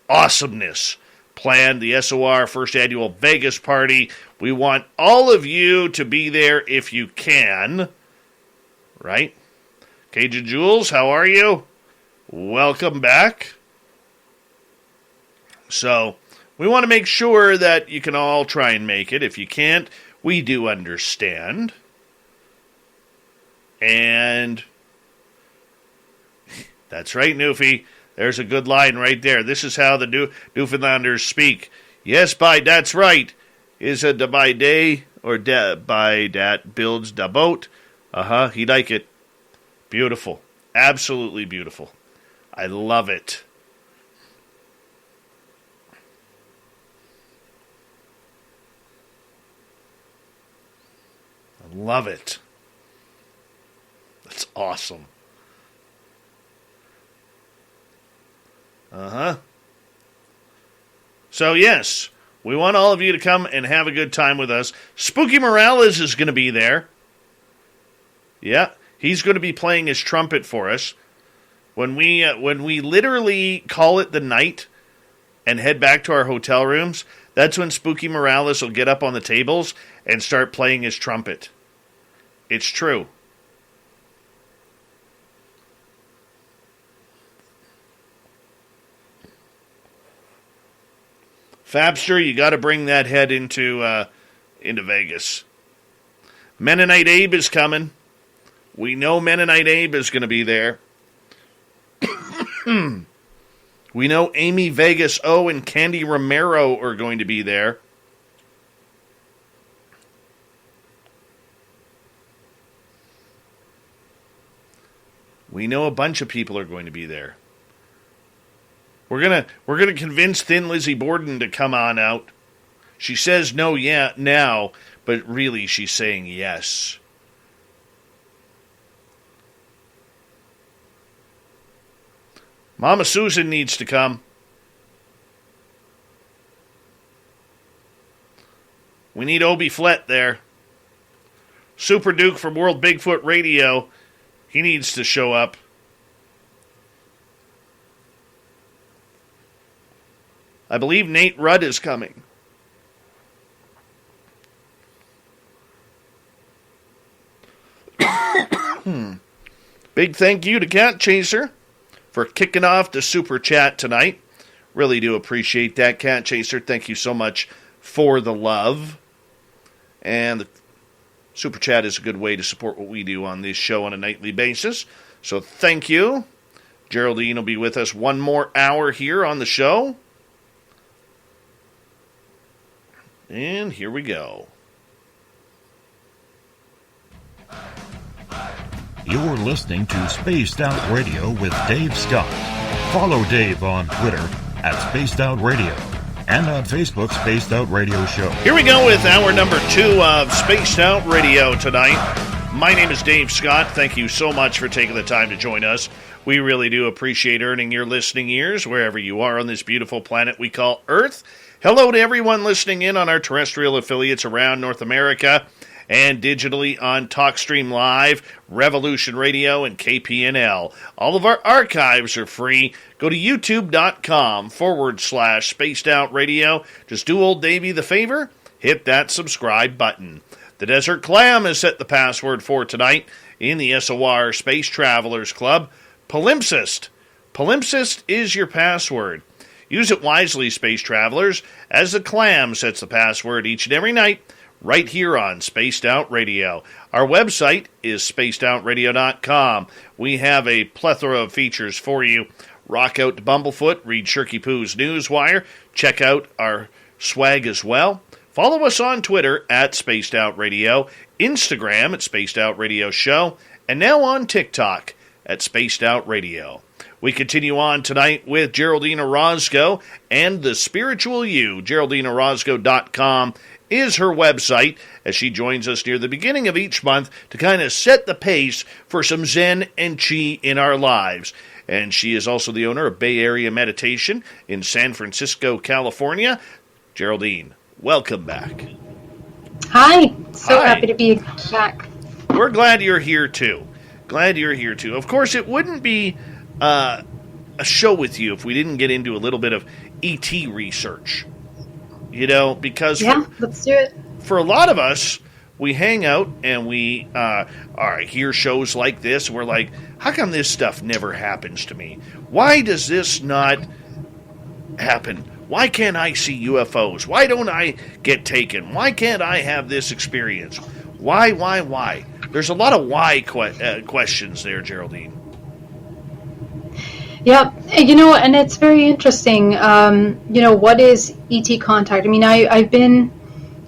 awesomeness. Planned the SOR first annual Vegas party. We want all of you to be there if you can. Right? Cajun Jules, how are you? Welcome back. So, we want to make sure that you can all try and make it. If you can't, we do understand. And that's right, Newfie. There's a good line right there. This is how the Newfoundlanders speak. Yes, by that's right. Is a da by day or da by dat builds da boat. He like it. Beautiful. Absolutely beautiful. I love it. I love it. That's awesome. So, yes, we want all of you to come and have a good time with us. Spooky Morales is going to be there. Yeah, he's going to be playing his trumpet for us. When we literally call it the night and head back to our hotel rooms, that's when Spooky Morales will get up on the tables and start playing his trumpet. It's true. Fabster, you got to bring that head into Vegas. Mennonite Abe is coming. We know Mennonite Abe is going to be there. We know Amy Vegas O and Candy Romero are going to be there. We know a bunch of people are going to be there. We're gonna convince Thin Lizzie Borden to come on out. She says no now, but really she's saying yes. Mama Susan needs to come. We need Obie Flett there. Super Duke from World Bigfoot Radio. He needs to show up. I believe Nate Rudd is coming. Big thank you to Cat Chaser for kicking off the Super Chat tonight. Really do appreciate that, Cat Chaser. Thank you so much for the love. And the Super Chat is a good way to support what we do on this show on a nightly basis. So thank you. Geraldine will be with us one more hour here on the show. And here we go. You're listening to Spaced Out Radio with Dave Scott. Follow Dave on Twitter at Spaced Out Radio and on Facebook, Spaced Out Radio Show. Here we go with hour number 2 of Spaced Out Radio tonight. My name is Dave Scott. Thank you so much for taking the time to join us. We really do appreciate earning your listening ears wherever you are on this beautiful planet we call Earth. Hello to everyone listening in on our terrestrial affiliates around North America and digitally on TalkStream Live, Revolution Radio, and KPNL. All of our archives are free. Go to youtube.com/Spaced Out Radio. Just do old Davey the favor, hit that subscribe button. The Desert Clam has set the password for tonight in the SOR Space Travelers Club. Palimpsest. Palimpsest is your password. Use it wisely, Space Travelers, as the Clam sets the password each and every night right here on Spaced Out Radio. Our website is spacedoutradio.com. We have a plethora of features for you. Rock out to Bumblefoot, read Shirky Poo's Newswire, check out our swag as well. Follow us on Twitter at Spaced Out Radio, Instagram at Spaced Out Radio Show, and now on TikTok at Spaced Out Radio. We continue on tonight with Geraldine Orozco and the Spiritual You. GeraldineOrozco.com is her website, as she joins us near the beginning of each month to kind of set the pace for some Zen and Chi in our lives. And she is also the owner of Bay Area Meditation in San Francisco, California. Geraldine, welcome back. Hi. So Hi. Happy to be back. We're glad you're here, too. Glad you're here, too. Of course, it wouldn't be a show with you if we didn't get into a little bit of ET research. You know, because let's do it. For a lot of us, we hang out and we hear shows like this, and we're like, how come this stuff never happens to me? Why does this not happen? Why can't I see UFOs? Why don't I get taken? Why can't I have this experience? Why? There's a lot of why questions there, Geraldine. Yeah, and it's very interesting. What is ET contact? I mean, I've been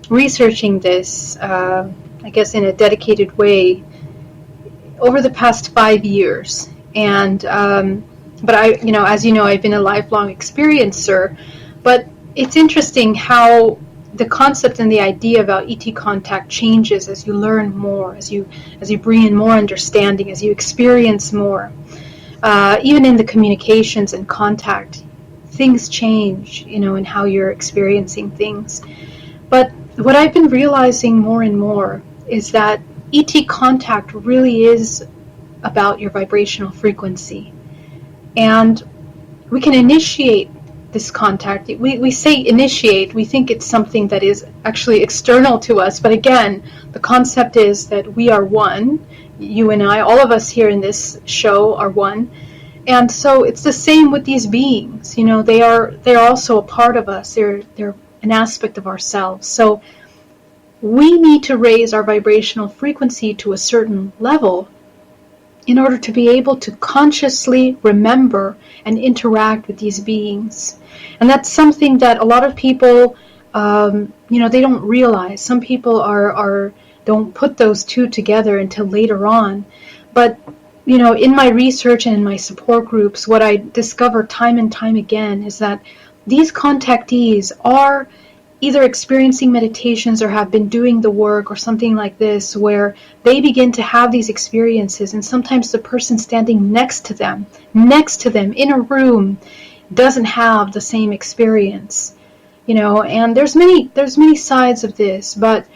researching this, I guess, in a dedicated way over the past 5 years. And, but as you know, I've been a lifelong experiencer. But it's interesting how the concept and the idea about ET contact changes as you learn more, as you bring in more understanding, as you experience more. Even in the communications and contact, things change, in how you're experiencing things. But what I've been realizing more and more is that ET contact really is about your vibrational frequency. And we can initiate this contact. We say initiate, we think it's something that is actually external to us. But again, the concept is that we are one. You and I, all of us here in this show are one. And so it's the same with these beings. They're also a part of us. They're an aspect of ourselves. So we need to raise our vibrational frequency to a certain level in order to be able to consciously remember and interact with these beings. And that's something that a lot of people, they don't realize. Some people don't put those two together until later on. But, in my research and in my support groups, what I discover time and time again is that these contactees are either experiencing meditations or have been doing the work or something like this, where they begin to have these experiences, and sometimes the person standing next to them in a room doesn't have the same experience. And there's many sides of this, but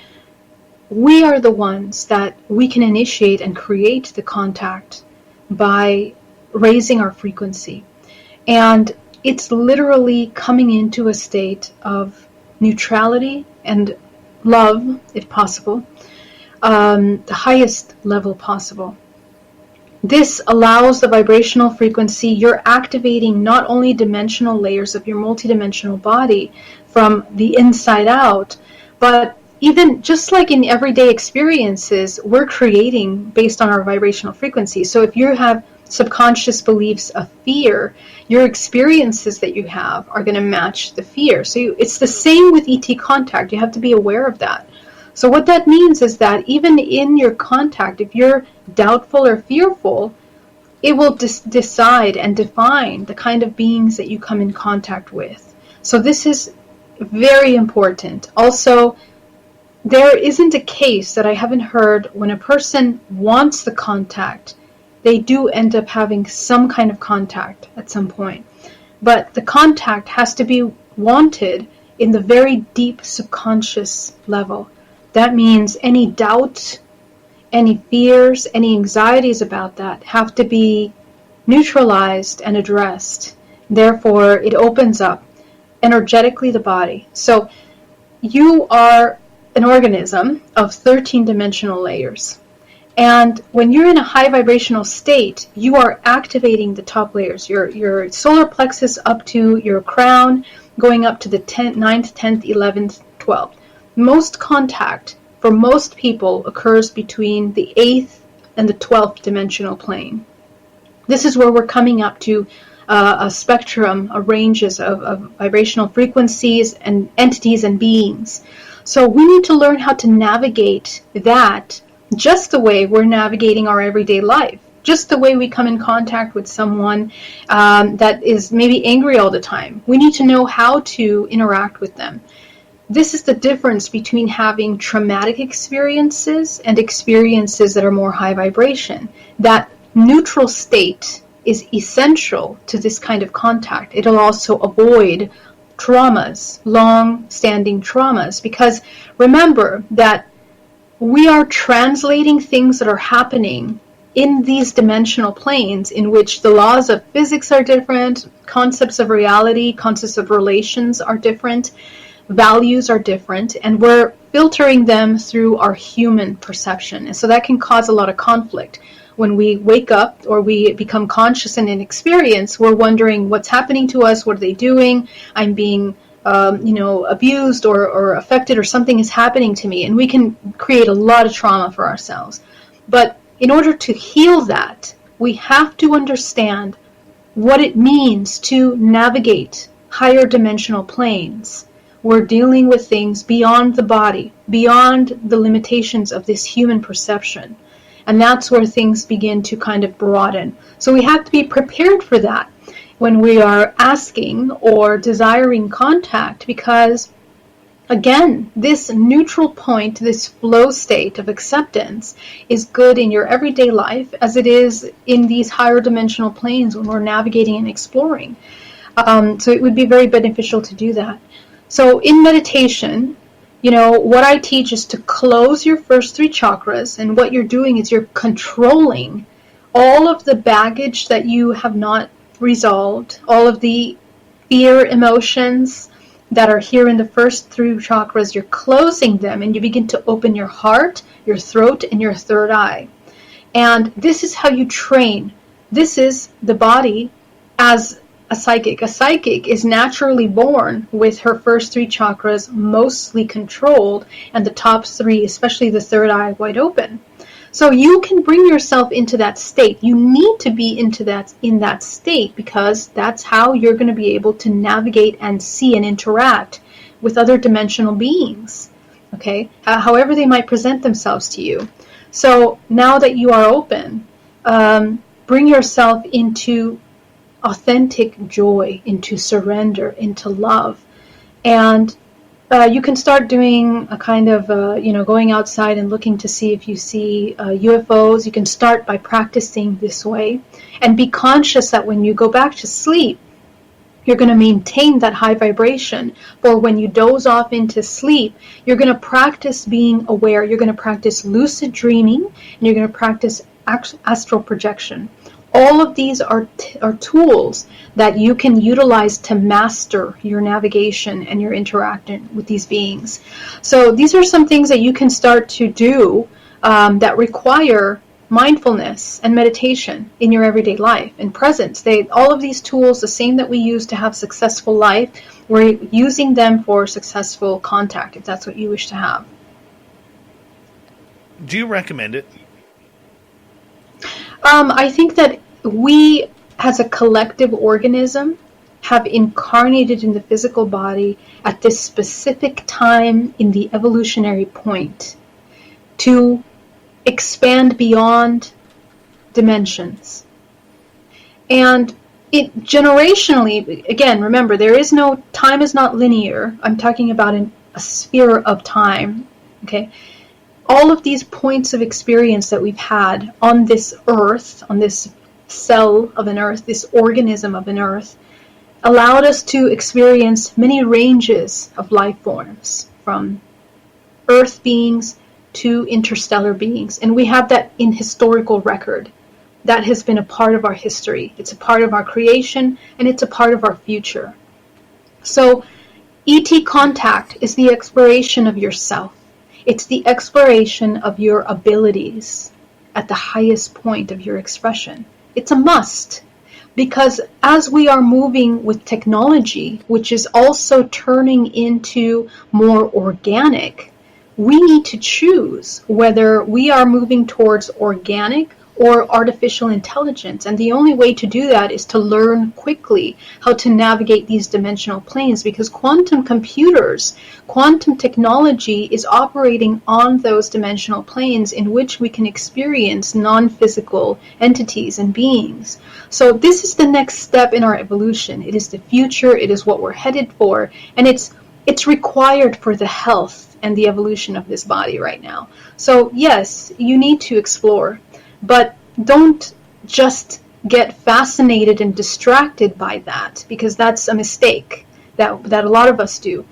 we are the ones that we can initiate and create the contact by raising our frequency. And it's literally coming into a state of neutrality and love, if possible, the highest level possible. This allows the vibrational frequency. You're activating not only dimensional layers of your multidimensional body from the inside out, but even just like in everyday experiences, we're creating based on our vibrational frequency. So if you have subconscious beliefs of fear, your experiences that you have are going to match the fear. So it's the same with ET contact. You have to be aware of that. So what that means is that even in your contact, if you're doubtful or fearful, it will decide and define the kind of beings that you come in contact with. So this is very important. Also, there isn't a case that I haven't heard when a person wants the contact, they do end up having some kind of contact at some point. But the contact has to be wanted in the very deep subconscious level. That means any doubt, any fears, any anxieties about that have to be neutralized and addressed. Therefore, it opens up energetically the body. So you are an organism of 13 dimensional layers. And when you're in a high vibrational state, you are activating the top layers, your solar plexus up to your crown, going up to the 9th, 10th, 11th, 12th. Most contact for most people occurs between the 8th and the 12th dimensional plane. This is where we're coming up to a spectrum, a ranges of vibrational frequencies and entities and beings. So we need to learn how to navigate that just the way we're navigating our everyday life, just the way we come in contact with someone that is maybe angry all the time. We need to know how to interact with them. This is the difference between having traumatic experiences and experiences that are more high vibration. That neutral state is essential to this kind of contact. It'll also avoid traumas, long-standing traumas, because remember that we are translating things that are happening in these dimensional planes in which the laws of physics are different, concepts of reality, concepts of relations are different, values are different, and we're filtering them through our human perception. And so that can cause a lot of conflict. When we wake up or we become conscious in an experience, we're wondering what's happening to us, what are they doing, I'm being abused or affected, or something is happening to me, and we can create a lot of trauma for ourselves. But in order to heal that, we have to understand what it means to navigate higher dimensional planes. We're dealing with things beyond the body, beyond the limitations of this human perception. And that's where things begin to kind of broaden. So we have to be prepared for that when we are asking or desiring contact, because again, this neutral point, this flow state of acceptance is good in your everyday life as it is in these higher dimensional planes when we're navigating and exploring. So it would be very beneficial to do that. So in meditation, what I teach is to close your first 3 chakras, and what you're doing is you're controlling all of the baggage that you have not resolved, all of the fear emotions that are here in the first 3 chakras. You're closing them, and you begin to open your heart, your throat, and your third eye. And this is how you train. This is the body as a psychic. A psychic is naturally born with her first 3 chakras mostly controlled, and the top 3, especially the third eye, wide open. So you can bring yourself into that state. You need to be in that state, because that's how you're going to be able to navigate and see and interact with other dimensional beings, okay? However they might present themselves to you. So now that you are open, bring yourself into authentic joy, into surrender, into love. And you can start doing a kind of, going outside and looking to see if you see UFOs. You can start by practicing this way. And be conscious that when you go back to sleep, you're going to maintain that high vibration. For when you doze off into sleep, you're going to practice being aware. You're going to practice lucid dreaming, and you're going to practice astral projection. All of these are tools that you can utilize to master your navigation and your interaction with these beings. So these are some things that you can start to do that require mindfulness and meditation in your everyday life, and presence. All of these tools, the same that we use to have successful life, we're using them for successful contact, if that's what you wish to have. Do you recommend it? I think that we, as a collective organism, have incarnated in the physical body at this specific time in the evolutionary point to expand beyond dimensions. And it generationally, again, remember, time is not linear. I'm talking about a sphere of time, okay? All of these points of experience that we've had on this earth, on this cell of an earth, this organism of an earth, allowed us to experience many ranges of life forms, from earth beings to interstellar beings. And we have that in historical record. That has been a part of our history. It's a part of our creation, and it's a part of our future. So ET contact is the exploration of yourself. It's the exploration of your abilities at the highest point of your expression. It's a must, because as we are moving with technology, which is also turning into more organic, we need to choose whether we are moving towards organic or artificial intelligence. And the only way to do that is to learn quickly how to navigate these dimensional planes, because quantum computers, quantum technology is operating on those dimensional planes in which we can experience non-physical entities and beings. So this is the next step in our evolution. It is the future. It is what we're headed for. And it's required for the health and the evolution of this body right now. So yes, you need to explore. But don't just get fascinated and distracted by that, because that's a mistake that a lot of us do.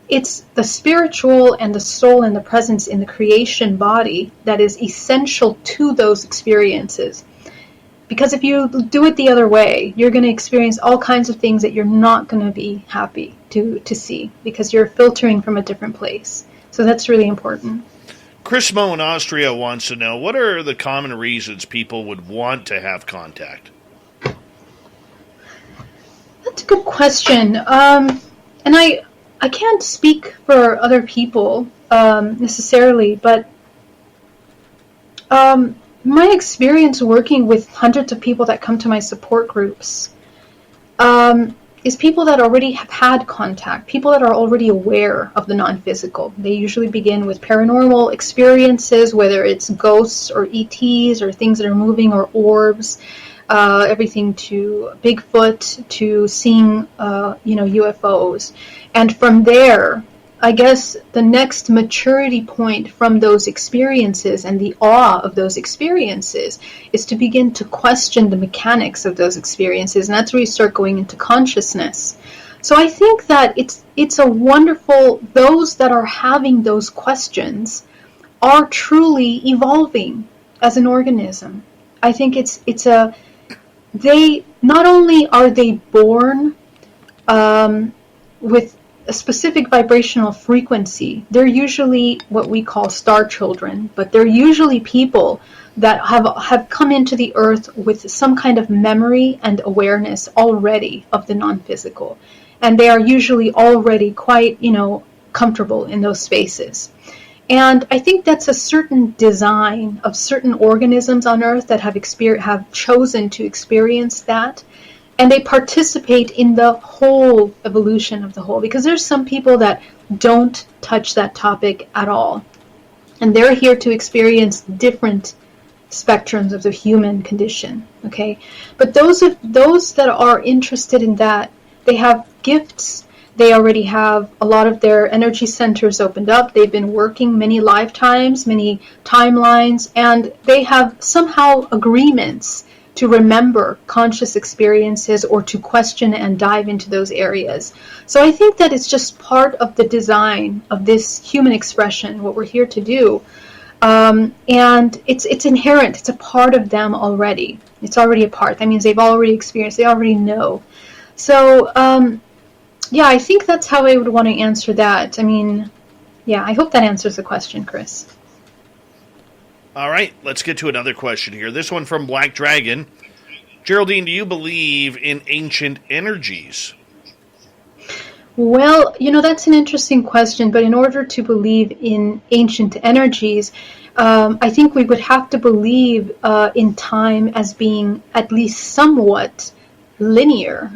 It's the spiritual and the soul and the presence in the creation body that is essential to those experiences. Because if you do it the other way, you're going to experience all kinds of things that you're not going to be happy to see, because you're filtering from a different place. So that's really important. Chris Mo in Austria wants to know, what are the common reasons people would want to have contact? That's a good question. And I can't speak for other people necessarily, but my experience working with hundreds of people that come to my support groups is people that already have had contact, people that are already aware of the non-physical. They usually begin with paranormal experiences, whether it's ghosts or ETs or things that are moving or orbs, everything to Bigfoot, to seeing UFOs. And from there, I guess the next maturity point from those experiences and the awe of those experiences is to begin to question the mechanics of those experiences, and that's where you start going into consciousness. So I think that it's a wonderful, those that are having those questions are truly evolving as an organism. I think they not only are they born with a specific vibrational frequency, they're usually what we call star children, but they're usually people that have come into the earth with some kind of memory and awareness already of the non-physical. And they are usually already quite, comfortable in those spaces. And I think that's a certain design of certain organisms on earth that have chosen to experience that. And they participate in the whole evolution of the whole, because there's some people that don't touch that topic at all. And they're here to experience different spectrums of the human condition, okay? But those that are interested in that, they have gifts. They already have a lot of their energy centers opened up. They've been working many lifetimes, many timelines, and they have somehow agreements to remember conscious experiences or to question and dive into those areas. So I think that it's just part of the design of this human expression, what we're here to do. And it's inherent. It's a part of them already. It's already a part. That means they've already experienced, they already know. So, I think that's how I would want to answer that. I mean, I hope that answers the question, Chris. All right, let's get to another question here. This one from Black Dragon. Geraldine, do you believe in ancient energies? Well, that's an interesting question, but in order to believe in ancient energies, I think we would have to believe in time as being at least somewhat linear,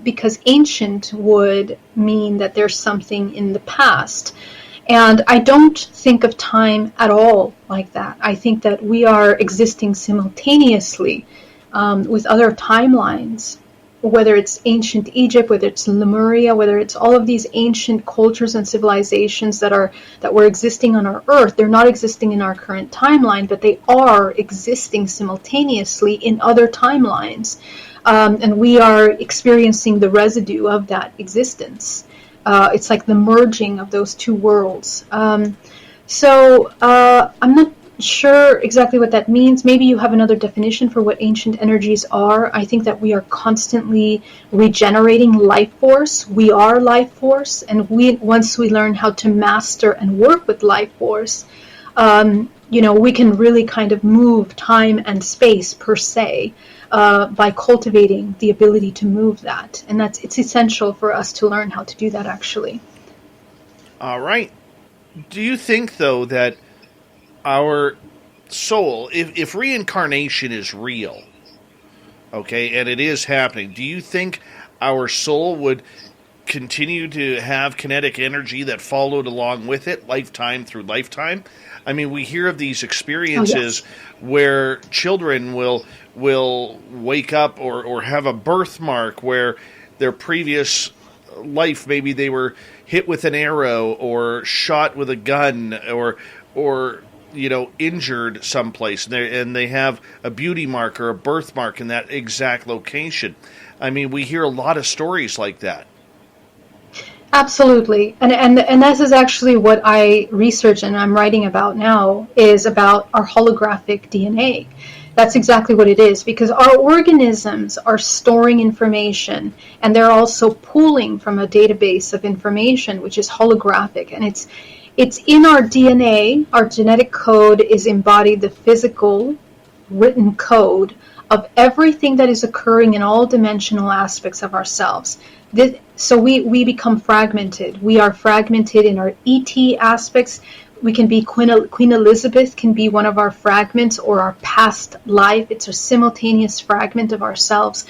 because ancient would mean that there's something in the past. And I don't think of time at all like that. I think that we are existing simultaneously with other timelines, whether it's ancient Egypt, whether it's Lemuria, whether it's all of these ancient cultures and civilizations that were existing on our Earth. They're not existing in our current timeline, but they are existing simultaneously in other timelines. And we are experiencing the residue of that existence. It's like the merging of those two worlds. So I'm not sure exactly what that means. Maybe you have another definition for what ancient energies are. I think that we are constantly regenerating life force. We are life force, and once we learn how to master and work with life force, we can really kind of move time and space per se by cultivating the ability to move that. And it's essential for us to learn how to do that, actually. All right. Do you think, though, that our soul, if reincarnation is real, okay, and it is happening, do you think our soul would continue to have kinetic energy that followed along with it, lifetime through lifetime? I mean, we hear of these experiences where children will wake up or have a birthmark where their previous life, maybe they were hit with an arrow or shot with a gun or injured someplace, and they have a beauty mark or a birthmark in that exact location. I mean, we hear a lot of stories like that. Absolutely. And this is actually what I research and I'm writing about now, is about our holographic DNA. That's exactly what it is, because our organisms are storing information, and they're also pulling from a database of information, which is holographic. And it's in our DNA. Our genetic code is embodied, the physical written code of everything that is occurring in all dimensional aspects of ourselves. So we become fragmented. We are fragmented in our ET aspects. We can be Queen Elizabeth can be one of our fragments, or our past life. It's a simultaneous fragment of ourselves.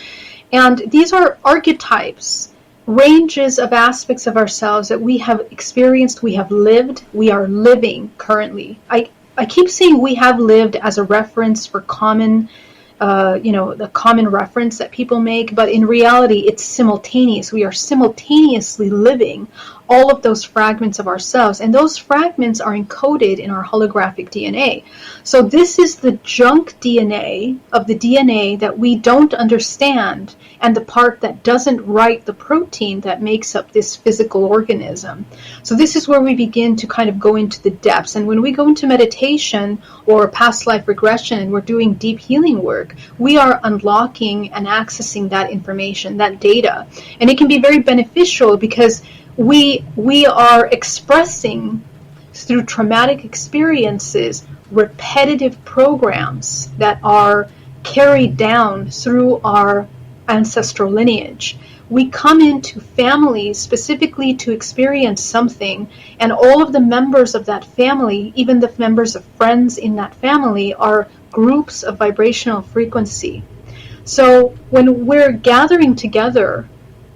And these are archetypes, ranges of aspects of ourselves that we have experienced, we have lived, we are living currently. I keep saying we have lived as a reference for common, the common reference that people make, but in reality, it's simultaneous. We are simultaneously living all of those fragments of ourselves, and those fragments are encoded in our holographic DNA. So this is the junk DNA of the DNA that we don't understand, and the part that doesn't write the protein that makes up this physical organism. So this is where we begin to kind of go into the depths. And when we go into meditation or past life regression and we're doing deep healing work, we are unlocking and accessing that information, that data. And it can be very beneficial because we are expressing through traumatic experiences repetitive programs that are carried down through our ancestral lineage. We come into families specifically to experience something, and all of the members of that family, even the members of friends in that family, are groups of vibrational frequency. So when we're gathering together,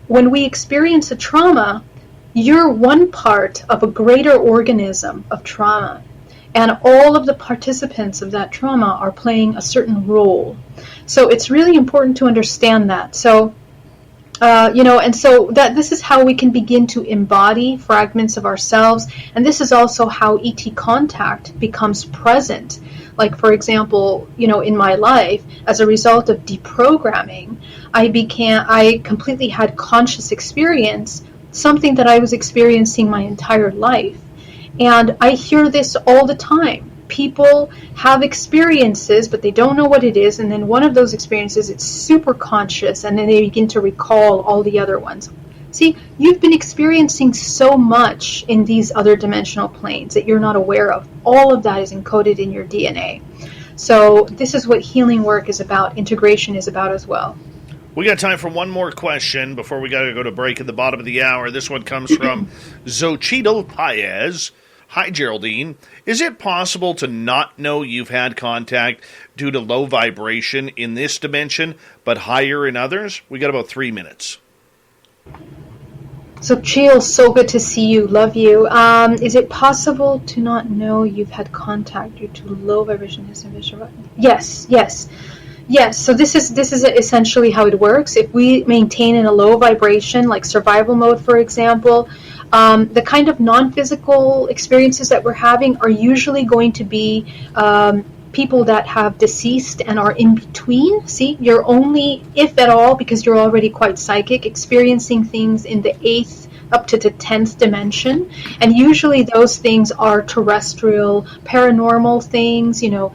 when we experience a trauma, you're one part of a greater organism of trauma, and all of the participants of that trauma are playing a certain role. So it's really important to understand that. So, and so that this is how we can begin to embody fragments of ourselves, and this is also how ET contact becomes present. Like, for example, in my life, as a result of deprogramming, I completely had conscious experience, something that I was experiencing my entire life. And I hear this all the time. People have experiences, but they don't know what it is. And then one of those experiences, it's super conscious, and then they begin to recall all the other ones. See, you've been experiencing so much in these other dimensional planes that you're not aware of. All of that is encoded in your DNA. So this is what healing work is about, integration is about as well. We got time for one more question before we got to go to break at the bottom of the hour. This one comes from Xochitl Paez. Hi, Geraldine. Is it possible to not know you've had contact due to low vibration in this dimension, but higher in others? We got about 3 minutes. So, Chil, so good to see you. Love you. Is it possible to not know you've had contact due to low vibration? Yes. So this is essentially how it works. If we maintain in a low vibration, like survival mode, for example, the kind of non-physical experiences that we're having are usually going to be people that have deceased and are in between. See, you're only, if at all, because you're already quite psychic, experiencing things in the 8th up to the 10th dimension. And usually those things are terrestrial, paranormal things, and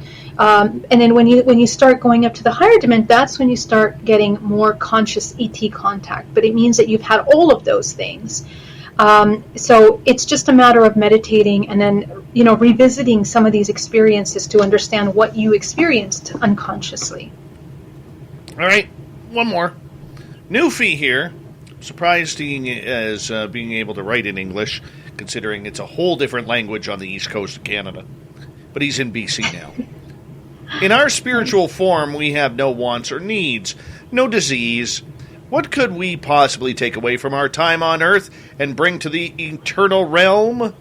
then when you start going up to the higher dimension, that's when you start getting more conscious ET contact. But it means that you've had all of those things. So it's just a matter of meditating and then, revisiting some of these experiences to understand what you experienced unconsciously. All right, one more. Newfie here. Surprised as being able to write in English, considering it's a whole different language on the east coast of Canada. But he's in BC now. In our spiritual form, we have no wants or needs, no disease. What could we possibly take away from our time on Earth and bring to the eternal realm?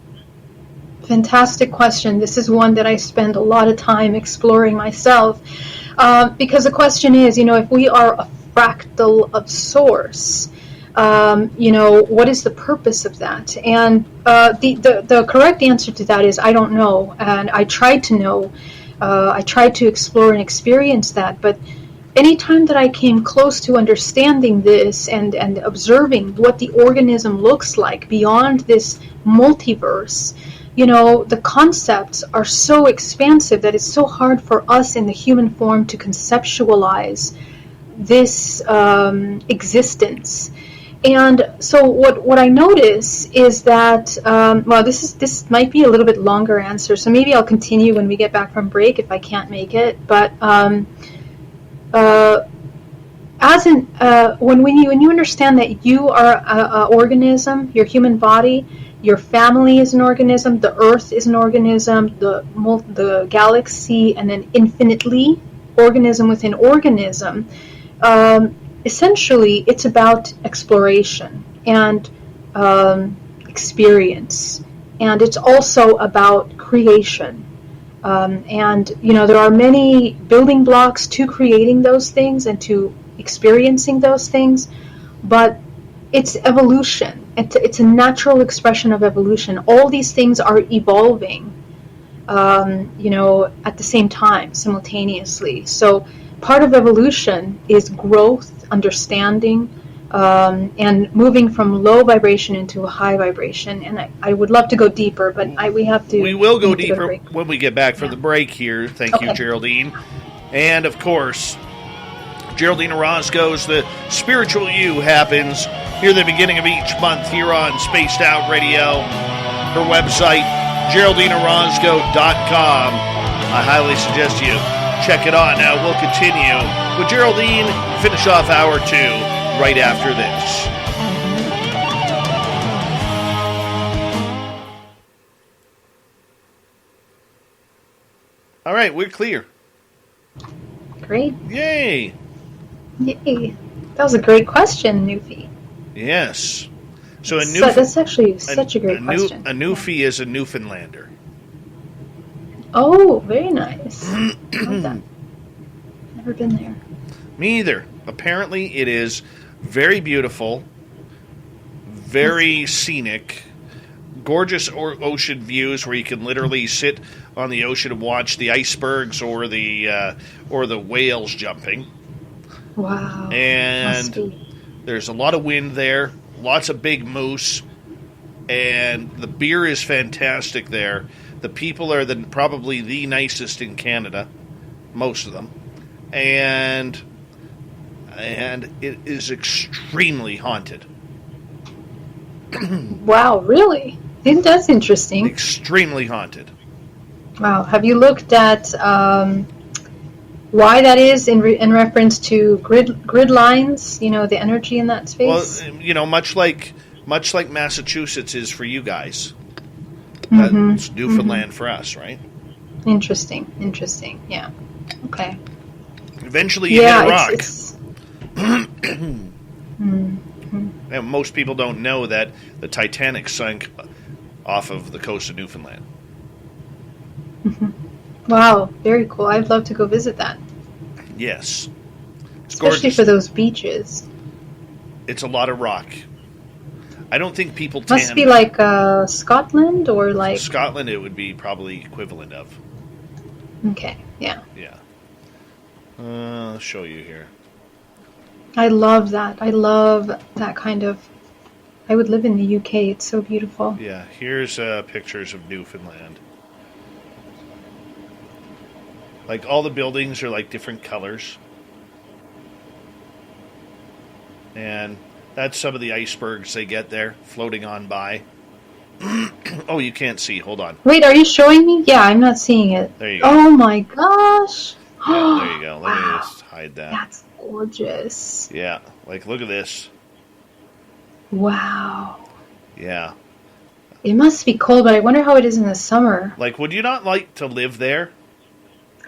Fantastic question. This is one that I spend a lot of time exploring myself. Because the question is, if we are a fractal of source, what is the purpose of that? And the correct answer to that is I don't know. And I tried to know. I tried to explore and experience that. But anytime that I came close to understanding this and observing what the organism looks like beyond this multiverse, the concepts are so expansive that it's so hard for us in the human form to conceptualize this existence. And so what I notice is that, this might be a little bit longer answer, so maybe I'll continue when we get back from break if I can't make it. But when you understand that you are an organism, your human body, your family is an organism, the Earth is an organism, the galaxy, and then infinitely, organism within organism. Essentially, it's about exploration and experience, and it's also about creation. And there are many building blocks to creating those things and to experiencing those things, but it's evolution. It's a natural expression of evolution. All these things are evolving, at the same time, simultaneously. So part of evolution is growth, understanding, and moving from low vibration into a high vibration. And I would love to go deeper, but we have to. We will go deeper when we get back from the break here. Thank you, Geraldine. And, of course, Geraldine Orozco's The Spiritual You happens near the beginning of each month here on Spaced Out Radio. Her website, GeraldineOrozco.com. I highly suggest you check it out. Now we'll continue with Geraldine, finish off hour 2 right after this. All right, we're clear. Great. Yay. That was a great question, Newfie. Yes. So that's actually such a great question. A Newfie is a Newfoundlander. Oh, very nice. I love that. Never been there. Me either. Apparently it is very beautiful, very scenic, gorgeous ocean views where you can literally sit on the ocean and watch the icebergs or the whales jumping. Wow. And there's a lot of wind there, lots of big moose, and the beer is fantastic there. The people are probably the nicest in Canada, most of them, and it is extremely haunted. Wow, really? That's interesting. Extremely haunted. Wow. Have you looked at why that is in reference to grid lines? You know, the energy in that space. Well, you know, much like Massachusetts is for you guys. Mm-hmm. That's Newfoundland for us, right? Interesting. Yeah. Okay. Eventually, you hit a rock. And most people don't know that the Titanic sunk off of the coast of Newfoundland. Wow, very cool. I'd love to go visit that. Yes. It's Especially gorgeous. for those beaches. It's a lot of rock. I don't think people Must be like Scotland or like... Scotland, it would be probably equivalent of. Okay, yeah. Yeah. I'll show you here. I love that. I love that kind of... I would live in the UK. It's so beautiful. Yeah, here's pictures of Newfoundland. Like, all the buildings are like different colors. And that's some of the icebergs they get there, floating on by. Oh, you can't see. Hold on. Wait, are you showing me? Yeah, I'm not seeing it. There you go. Oh my gosh. Yeah, there you go. Let me Wow. just hide that. That's gorgeous. Yeah, like, look at this. Wow. Yeah. It must be cold, but I wonder how it is in the summer. Like, would you not like to live there?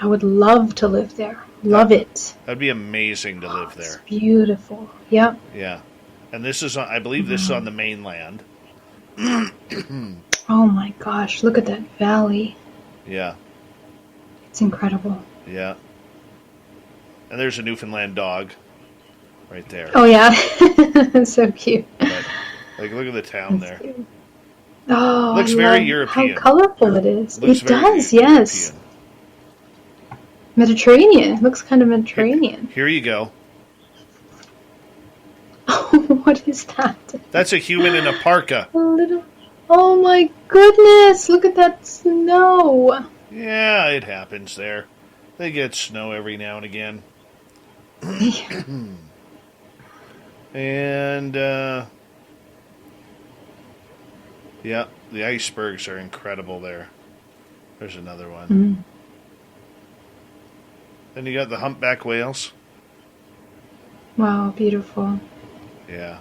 I would love to live there. Love it. That'd be amazing to live It's there. beautiful. Yep. Yeah. And this is, I believe this is on the mainland. Oh my gosh, look at that valley. Yeah. It's incredible. Yeah. And there's a Newfoundland dog right there. Oh yeah. So cute. But, like, look at the town That's there. cute. Oh, Looks I very love European. How colorful it is. Looks It very does, yes. European. Mediterranean. It looks kind of Mediterranean. Here you go. Oh, what is that? That's a human in a parka. A little. Oh my goodness! Look at that snow. Yeah, it happens there. They get snow every now and again. And, yeah, the icebergs are incredible there. There's another one. Mm. Then you got the humpback whales. Wow, beautiful. Yeah.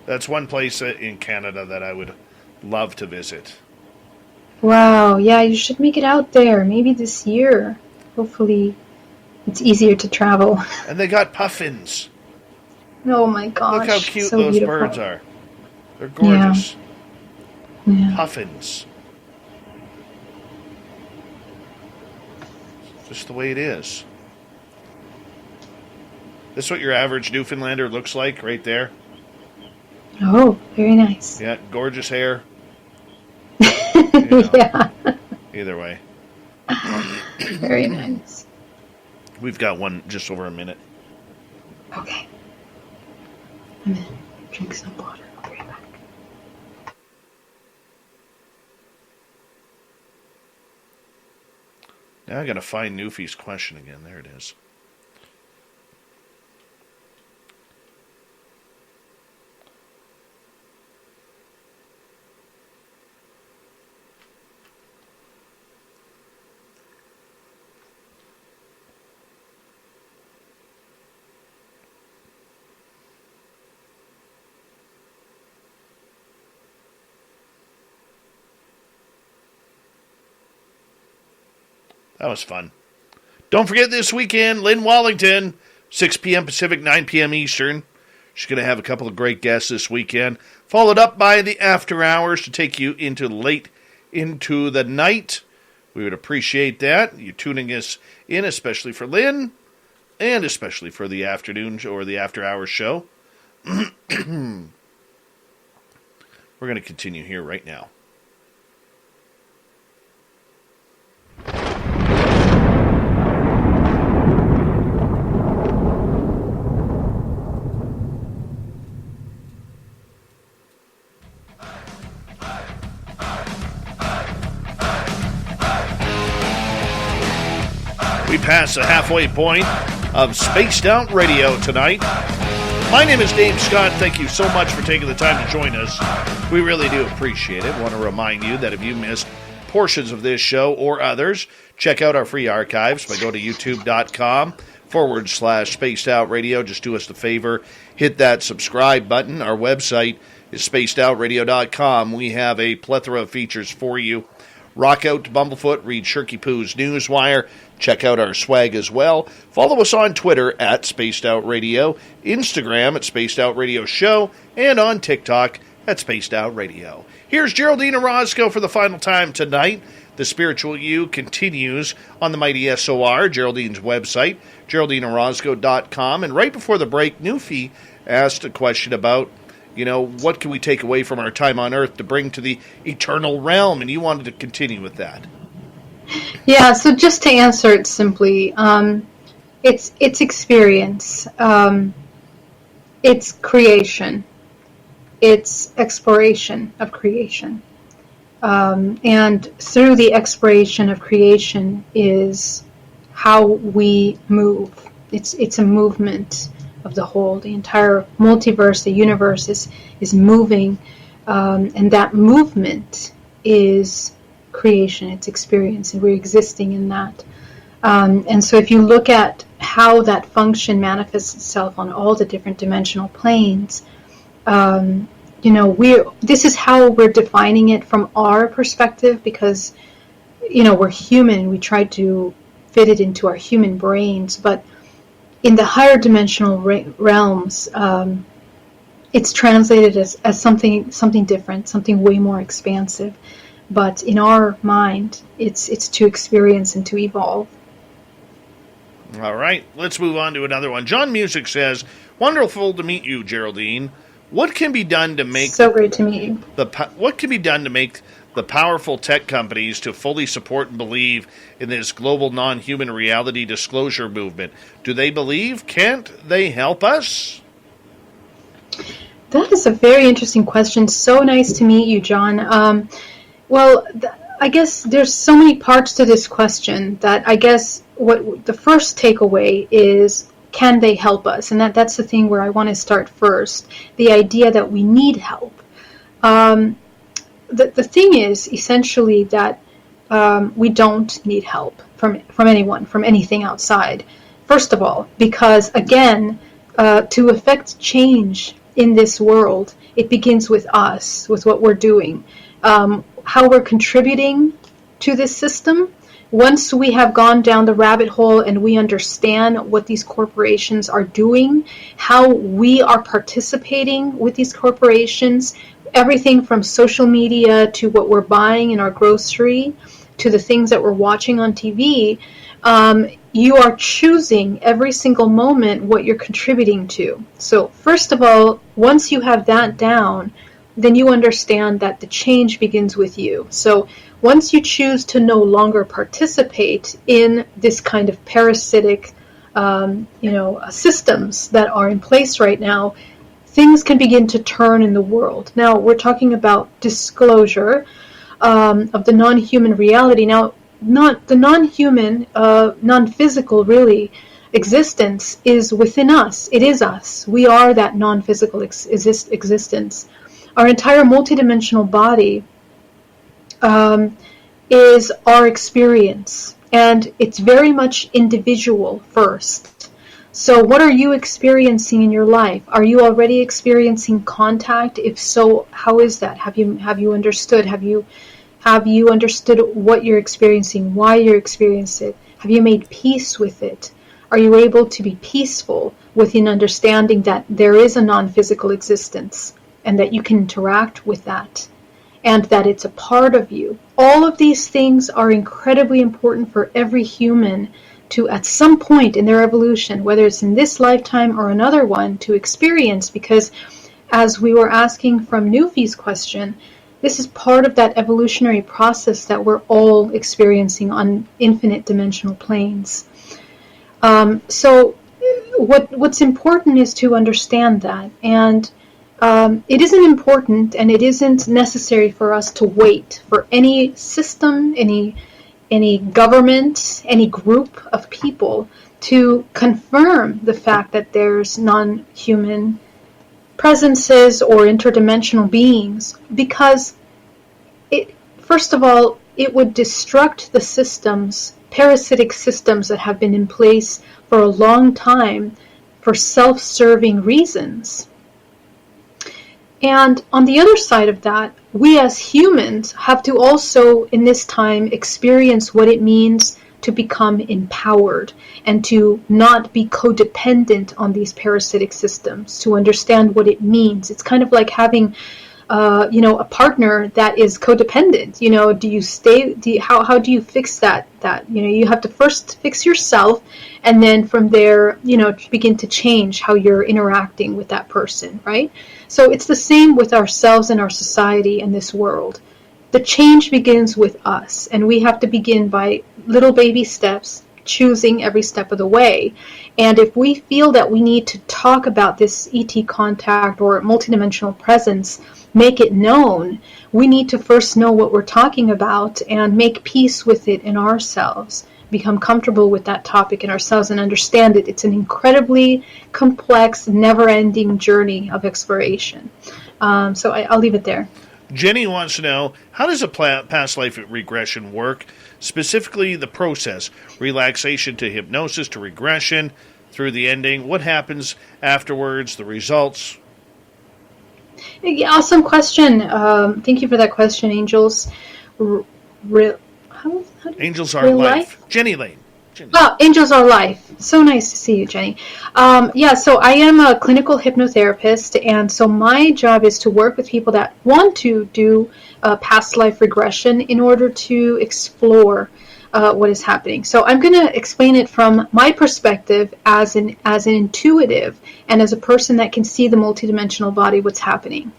That's one place in Canada that I would love to visit. Wow, yeah, you should make it out there. Maybe this year. Hopefully, it's easier to travel. And they got puffins. Oh my gosh. Look how cute so those beautiful. birds are. They're gorgeous. Yeah. Puffins. Just the way it is. This is what your average Newfoundlander looks like right there. Oh, very nice. Yeah, gorgeous hair. You know, Yeah, either way. very nice. We've got one just over a minute. Okay. I'm gonna drink some water. I'll be right back. Now I gotta find Newfie's question again. There it is. That was fun. Don't forget this weekend, Lynn Wallington, 6 p.m. Pacific, 9 p.m. Eastern. She's going to have a couple of great guests this weekend, followed up by the after hours to take you into late into the night. We would appreciate that. You tuning us in, especially for Lynn, and especially for the afternoon or the after hours show. We're going to continue here right now. We passed the halfway point of Spaced Out Radio tonight. My name is Dave Scott. Thank you so much for taking the time to join us. We really do appreciate it. I want to remind you that if you missed portions of this show or others, check out our free archives by going to youtube.com/Spaced Out Radio. Just do us the favor, hit that subscribe button. Our website is spacedoutradio.com. We have a plethora of features for you. Rock out to Bumblefoot, read Shirky Poo's Newswire, check out our swag as well. Follow us on Twitter at Spaced Out Radio, Instagram at Spaced Out Radio Show, and on TikTok at Spaced Out Radio. Here's Geraldine Orozco for the final time tonight. The Spiritual You continues on the mighty SOR, Geraldine's website, GeraldineOrozco.com. And right before the break, Newfie asked a question about, what can we take away from our time on Earth to bring to the eternal realm? And you wanted to continue with that. Yeah, so just to answer it simply, it's experience. It's creation. It's exploration of creation. And through the exploration of creation is how we move. It's a movement of the whole. The entire multiverse, the universe is moving, and that movement is creation. It's experience, and we're existing in that. And so if you look at how that function manifests itself on all the different dimensional planes, this is how we're defining it from our perspective, because we're human. We try to fit it into our human brains, but in the higher dimensional realms, it's translated as something different, something way more expansive. But in our mind, it's to experience and to evolve. All right, let's move on to another one. John Music says, "Wonderful to meet you, Geraldine. What can be done to make so great to meet you? What can be done to make the powerful tech companies to fully support and believe in this global non-human reality disclosure movement? Do they believe? Can't they help us?" That is a very interesting question. So nice to meet you, John. I guess there's so many parts to this question that I guess what the first takeaway is, can they help us? And that's the thing where I want to start first. The idea that we need help. The thing is essentially that we don't need help from anyone, from anything outside. First of all, because again, to effect change in this world, it begins with us, with what we're doing, how we're contributing to this system. Once we have gone down the rabbit hole and we understand what these corporations are doing, how we are participating with these corporations, everything from social media to what we're buying in our grocery to the things that we're watching on TV, you are choosing every single moment what you're contributing to. So first of all, once you have that down, then you understand that the change begins with you. So once you choose to no longer participate in this kind of parasitic, systems that are in place right now, things can begin to turn in the world. Now, we're talking about disclosure of the non-human reality. Now, not the non-human, non-physical, really, existence is within us. It is us. We are that non-physical existence. Our entire multidimensional body is our experience, and it's very much individual first. So what are you experiencing in your life? Are you already experiencing contact? If so, how is that? Have you understood? Have you understood what you're experiencing, why you're experiencing it? Have you made peace with it? Are you able to be peaceful within understanding that there is a non-physical existence and that you can interact with that and that it's a part of you? All of these things are incredibly important for every human to, at some point in their evolution, whether it's in this lifetime or another one, to experience, because as we were asking from Newfie's question, this is part of that evolutionary process that we're all experiencing on infinite dimensional planes. So what's important is to understand that. And it isn't important and it isn't necessary for us to wait for any system, any government, any group of people to confirm the fact that there's non-human presences or interdimensional beings, because first of all, it would destruct the systems, parasitic systems that have been in place for a long time for self-serving reasons. And on the other side of that, we as humans have to also, in this time, experience what it means to become empowered and to not be codependent on these parasitic systems, to understand what it means. It's kind of like having a partner that is codependent. Do you stay? How do you fix that? You have to first fix yourself, and then from there, begin to change how you're interacting with that person, right? So it's the same with ourselves and our society and this world. The change begins with us, and we have to begin by little baby steps, choosing every step of the way. And if we feel that we need to talk about this ET contact or multidimensional presence, make it known, we need to first know what we're talking about and make peace with it in ourselves, become comfortable with that topic in ourselves and understand it. It's an incredibly complex, never-ending journey of exploration. So I'll leave it there. Jenny wants to know, how does a past life regression work? Specifically, the process, relaxation to hypnosis to regression, through the ending. What happens afterwards, the results? Awesome question. Thank you for that question, Angels. Angels Are Life. Jenny Lane. Oh, Angels Are Life. So nice to see you, Jenny. So I am a clinical hypnotherapist, and so my job is to work with people that want to do past life regression in order to explore what is happening. So I'm going to explain it from my perspective as an intuitive and as a person that can see the multidimensional body, what's happening.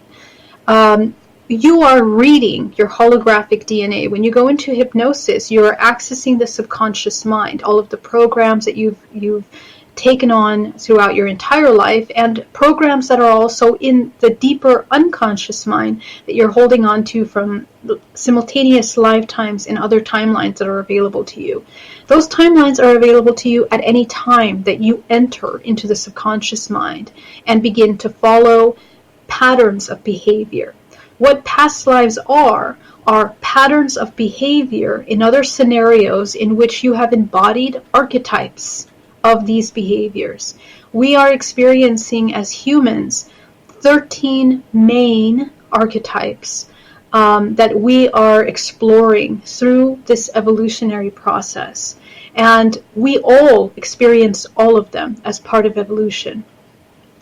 You are reading your holographic DNA. When you go into hypnosis, you are accessing the subconscious mind, all of the programs that you've taken on throughout your entire life, and programs that are also in the deeper unconscious mind that you're holding on to from simultaneous lifetimes in other timelines that are available to you. Those timelines are available to you at any time that you enter into the subconscious mind and begin to follow patterns of behavior. What past lives are patterns of behavior in other scenarios in which you have embodied archetypes of these behaviors. We are experiencing as humans 13 main archetypes that we are exploring through this evolutionary process. And we all experience all of them as part of evolution.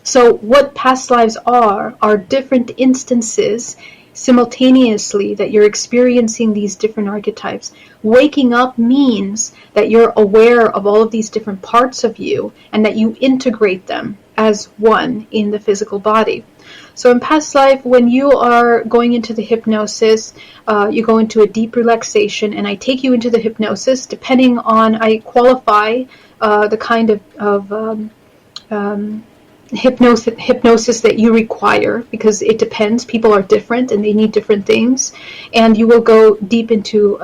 So what past lives are different instances simultaneously that you're experiencing these different archetypes. Waking up means that you're aware of all of these different parts of you and that you integrate them as one in the physical body. So in past life, when you are going into the hypnosis, you go into a deep relaxation, and I take you into the hypnosis depending on, I qualify the kind of hypnosis that you require, because it depends. People are different and they need different things, and you will go deep into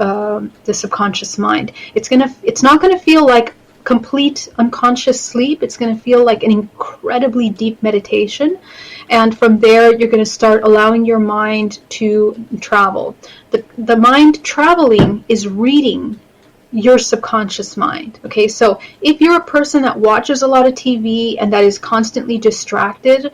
the subconscious mind. It's not gonna feel like complete unconscious sleep. It's gonna feel like an incredibly deep meditation, and from there you're gonna start allowing your mind to travel. The mind traveling is reading your subconscious mind. Okay, so if you're a person that watches a lot of TV and that is constantly distracted,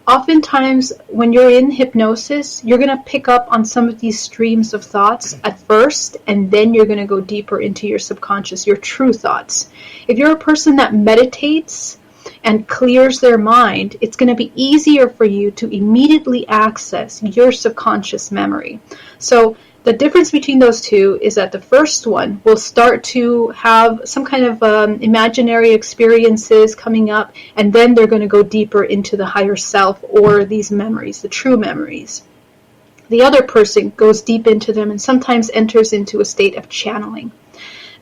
oftentimes when you're in hypnosis, you're going to pick up on some of these streams of thoughts at first, and then you're going to go deeper into your subconscious, your true thoughts. If you're a person that meditates and clears their mind, it's going to be easier for you to immediately access your subconscious memory. So the difference between those two is that the first one will start to have some kind of imaginary experiences coming up, and then they're going to go deeper into the higher self or these memories, the true memories. The other person goes deep into them and sometimes enters into a state of channeling.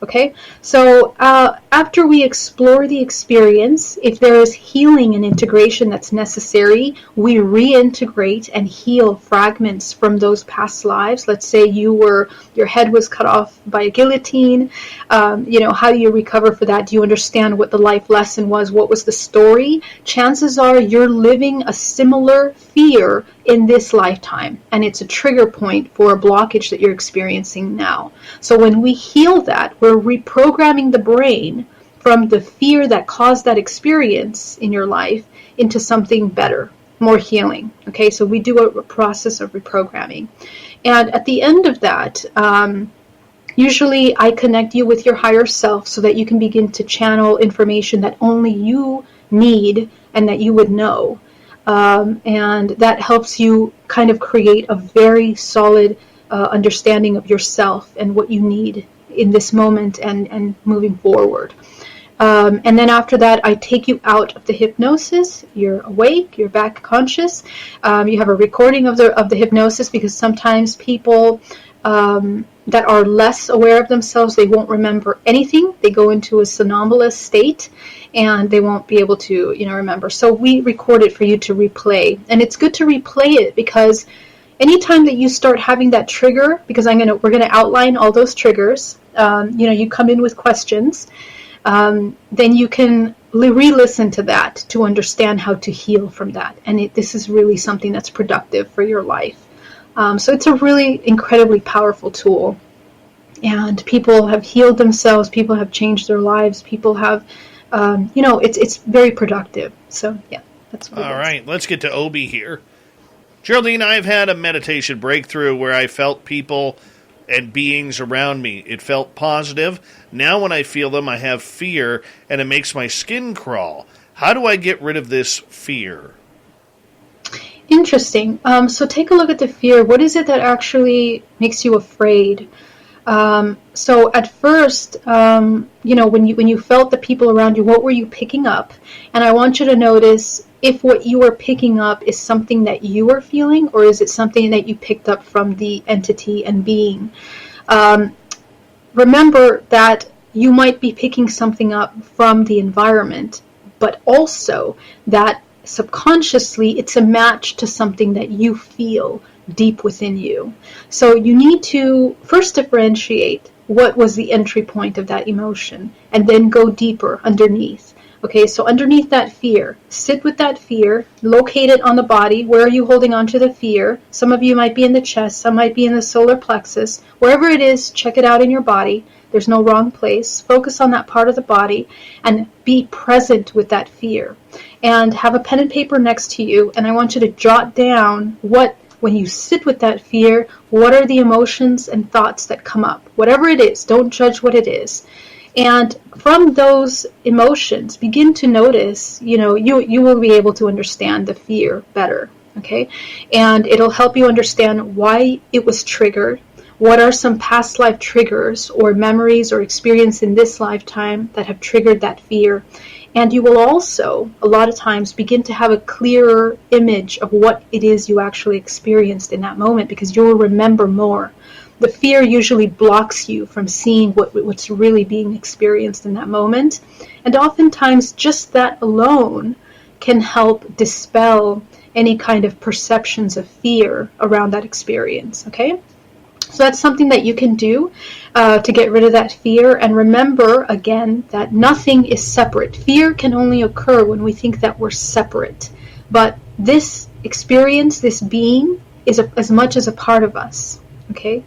Okay, so after we explore the experience, if there is healing and integration that's necessary, we reintegrate and heal fragments from those past lives. Let's say your head was cut off by a guillotine. How do you recover for that? Do you understand what the life lesson was? What was the story? Chances are you're living a similar fear in this lifetime, and it's a trigger point for a blockage that you're experiencing now. So when we heal that, we're reprogramming the brain from the fear that caused that experience in your life into something better, more healing. Okay, so we do a process of reprogramming. And at the end of that, usually I connect you with your higher self so that you can begin to channel information that only you need and that you would know. And that helps you kind of create a very solid understanding of yourself and what you need in this moment and moving forward. And then after that, I take you out of the hypnosis. You're awake, you're back conscious. You have a recording of the hypnosis, because sometimes people that are less aware of themselves, they won't remember anything. They go into a somnambulous state and they won't be able to, remember. So we record it for you to replay. And it's good to replay it, because anytime that you start having that trigger, because we're gonna outline all those triggers. You come in with questions, then you can re-listen to that to understand how to heal from that. And this is really something that's productive for your life. So it's a really incredibly powerful tool. And people have healed themselves. People have changed their lives. People have, it's very productive. So, yeah, that's what it is. All right, let's get to Obi here. Geraldine, I've had a meditation breakthrough where I felt people and beings around me. It felt positive. Now when I feel them, I have fear, and it makes my skin crawl. How do I get rid of this fear? Interesting. So take a look at the fear. What is it that actually makes you afraid? So at first, when you felt the people around you, what were you picking up? And I want you to notice if what you are picking up is something that you are feeling, or is it something that you picked up from the entity and being. Remember that you might be picking something up from the environment, but also that subconsciously it's a match to something that you feel deep within you. So you need to first differentiate what was the entry point of that emotion, and then go deeper underneath. Okay, so underneath that fear, sit with that fear, locate it on the body. Where are you holding on to the fear? Some of you might be in the chest, some might be in the solar plexus. Wherever it is, check it out in your body. There's no wrong place. Focus on that part of the body and be present with that fear. And have a pen and paper next to you, and I want you to jot down when you sit with that fear, what are the emotions and thoughts that come up? Whatever it is, don't judge what it is. And from those emotions, begin to notice, you will be able to understand the fear better, okay? And it'll help you understand why it was triggered. What are some past life triggers or memories or experience in this lifetime that have triggered that fear? And you will also, a lot of times, begin to have a clearer image of what it is you actually experienced in that moment, because you will remember more. The fear usually blocks you from seeing what's really being experienced in that moment. And oftentimes, just that alone can help dispel any kind of perceptions of fear around that experience, okay? So that's something that you can do to get rid of that fear. And remember, again, that nothing is separate. Fear can only occur when we think that we're separate. But this experience, this being, is as much as a part of us, okay,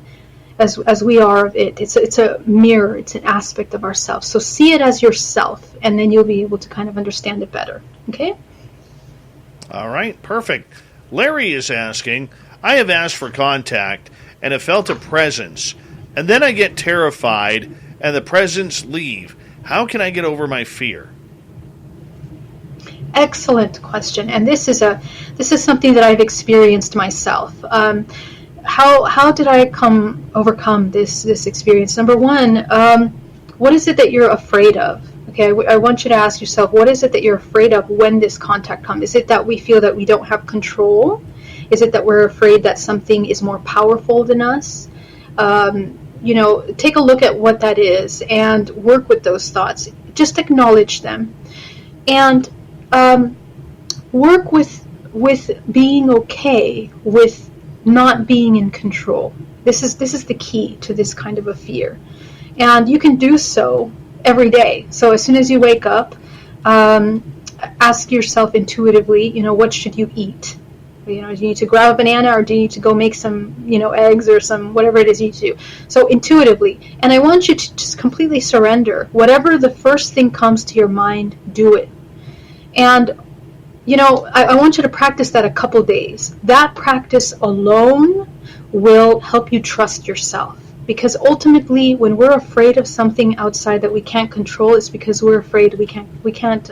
as we are of it. It's a mirror. It's an aspect of ourselves. So see it as yourself, and then you'll be able to kind of understand it better, okay? All right, perfect. Larry is asking, I have asked for contact and have felt a presence, and then I get terrified and the presence leave. How can I get over my fear? Excellent question, and this is something that I've experienced myself. How did I overcome this experience? Number one, what is it that you're afraid of? Okay, I want you to ask yourself, what is it that you're afraid of when this contact comes? Is it that we feel that we don't have control? Is it that we're afraid that something is more powerful than us? take a look at what that is and work with those thoughts. Just acknowledge them, and work with being okay with not being in control. This is the key to this kind of a fear, and you can do so every day. So as soon as you wake up, ask yourself intuitively, what should you eat? Do you need to grab a banana, or do you need to go make some, eggs or some whatever it is you do? So intuitively. And I want you to just completely surrender. Whatever the first thing comes to your mind, do it. And, I want you to practice that a couple days. That practice alone will help you trust yourself. Because ultimately, when we're afraid of something outside that we can't control, it's because we're afraid we can't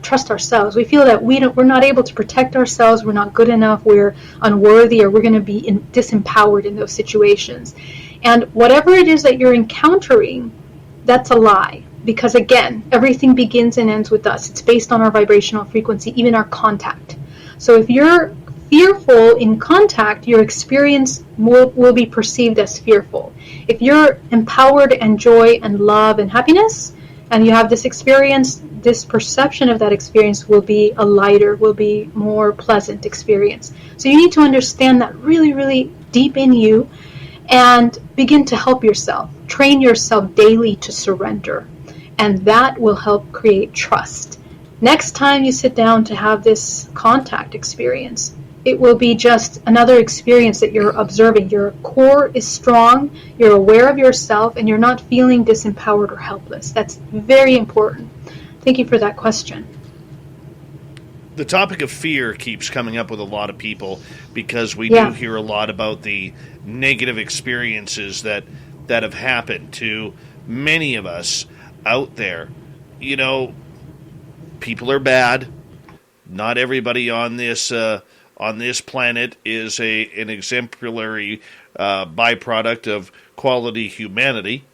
trust ourselves. We feel that we're not able to protect ourselves, we're not good enough, we're unworthy, or we're going to be disempowered in those situations. And whatever it is that you're encountering, that's a lie. Because again, everything begins and ends with us. It's based on our vibrational frequency, even our contact. So if you're fearful in contact, your experience will be perceived as fearful. If you're empowered and joy and love and happiness, and you have this experience, this perception of that experience will be a lighter, will be more pleasant experience. So you need to understand that really, really deep in you and begin to help yourself. Train yourself daily to surrender. And that will help create trust. Next time you sit down to have this contact experience, it will be just another experience that you're observing. Your core is strong, you're aware of yourself, and you're not feeling disempowered or helpless. That's very important. Thank you for that question. The topic of fear keeps coming up with a lot of people because we do hear a lot about the negative experiences that have happened to many of us out there. People are bad. Not everybody on this planet is an exemplary byproduct of quality humanity.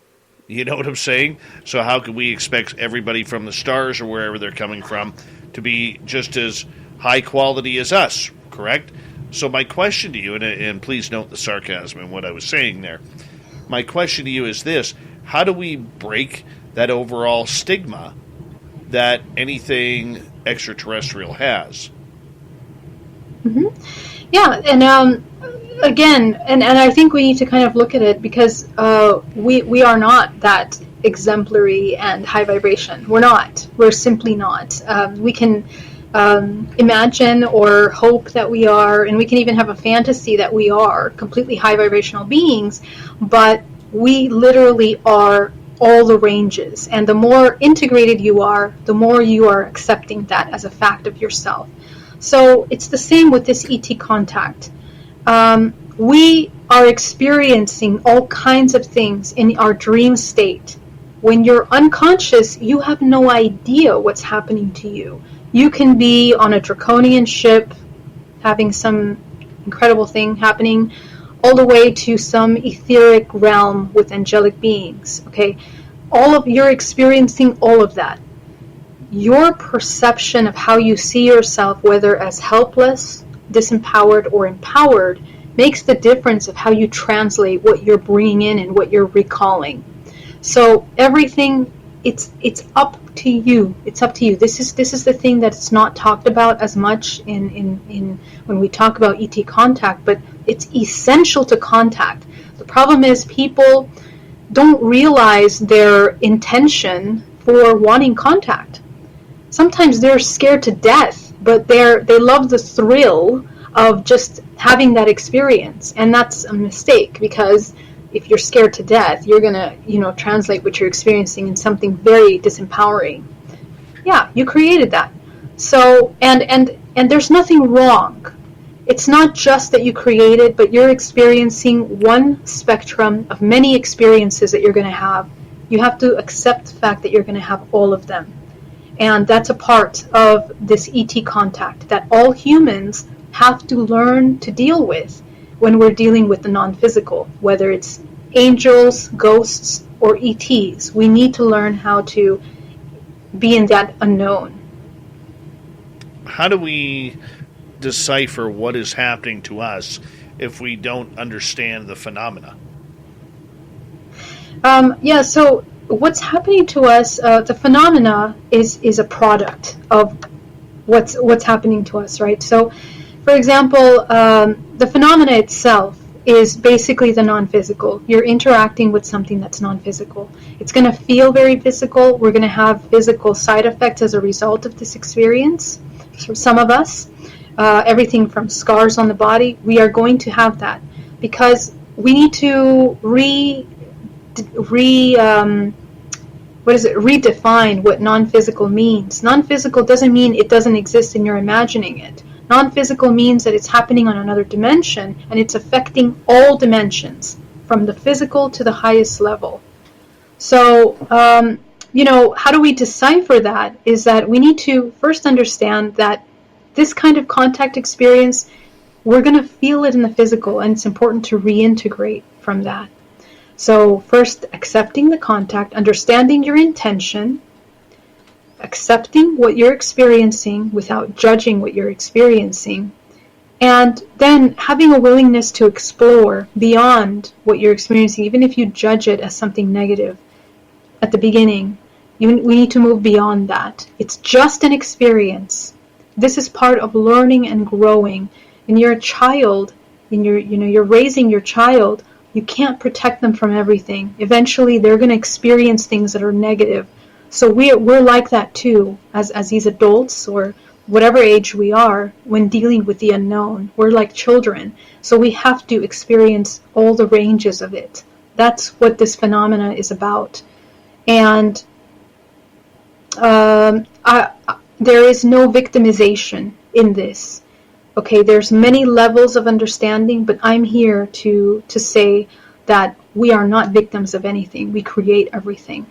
You know what I'm saying? So how can we expect everybody from the stars or wherever they're coming from to be just as high quality as us, correct? So my question to you, and please note the sarcasm in what I was saying there, my question to you is this: how do we break that overall stigma that anything extraterrestrial has? Mm-hmm. Yeah, and again, and I think we need to kind of look at it because we are not that exemplary and high vibration. We're not. We're simply not. We can imagine or hope that we are, and we can even have a fantasy that we are completely high vibrational beings, but we literally are all the ranges. And the more integrated you are, the more you are accepting that as a fact of yourself. So it's the same with this ET contact. We are experiencing all kinds of things in our dream state. When you're unconscious, you have no idea what's happening to you. You can be on a draconian ship, having some incredible thing happening, all the way to some etheric realm with angelic beings. Okay, you're experiencing all of that. Your perception of how you see yourself, whether as helpless, disempowered, or empowered, makes the difference of how you translate what you're bringing in and what you're recalling. So everything, it's up to you. It's up to you. This is the thing that's not talked about as much in when we talk about ET contact, but it's essential to contact. The problem is people don't realize their intention for wanting contact. Sometimes they're scared to death, but they love the thrill of just having that experience, and that's a mistake, because if you're scared to death, you're gonna translate what you're experiencing in something very disempowering. Yeah, you created that. So and there's nothing wrong. It's not just that you created, but you're experiencing one spectrum of many experiences that you're going to have. You have to accept the fact that you're going to have all of them. And that's a part of this ET contact that all humans have to learn to deal with when we're dealing with the non-physical, whether it's angels, ghosts, or ETs. We need to learn how to be in that unknown. How do we decipher what is happening to us if we don't understand the phenomena? So what's happening to us, the phenomena is a product of what's happening to us, right? So, for example, the phenomena itself is basically the non-physical. You're interacting with something that's non-physical. It's going to feel very physical. We're going to have physical side effects as a result of this experience. For some of us, everything from scars on the body, we are going to have that because we need to redefine what non-physical means. Non-physical doesn't mean it doesn't exist and you're imagining it. Non-physical means that it's happening on another dimension and it's affecting all dimensions from the physical to the highest level. So, how do we decipher that? Is that we need to first understand that this kind of contact experience, we're going to feel it in the physical, and it's important to reintegrate from that. So first, accepting the contact, understanding your intention, accepting what you're experiencing without judging what you're experiencing, and then having a willingness to explore beyond what you're experiencing, even if you judge it as something negative at the beginning. We need to move beyond that. It's just an experience. This is part of learning and growing. And you're a child, and you're raising your child. You can't protect them from everything. Eventually, they're going to experience things that are negative. So we're like that too, as these adults or whatever age we are when dealing with the unknown. We're like children. So we have to experience all the ranges of it. That's what this phenomena is about. And there is no victimization in this. Okay, there's many levels of understanding, but I'm here to say that we are not victims of anything. We create everything.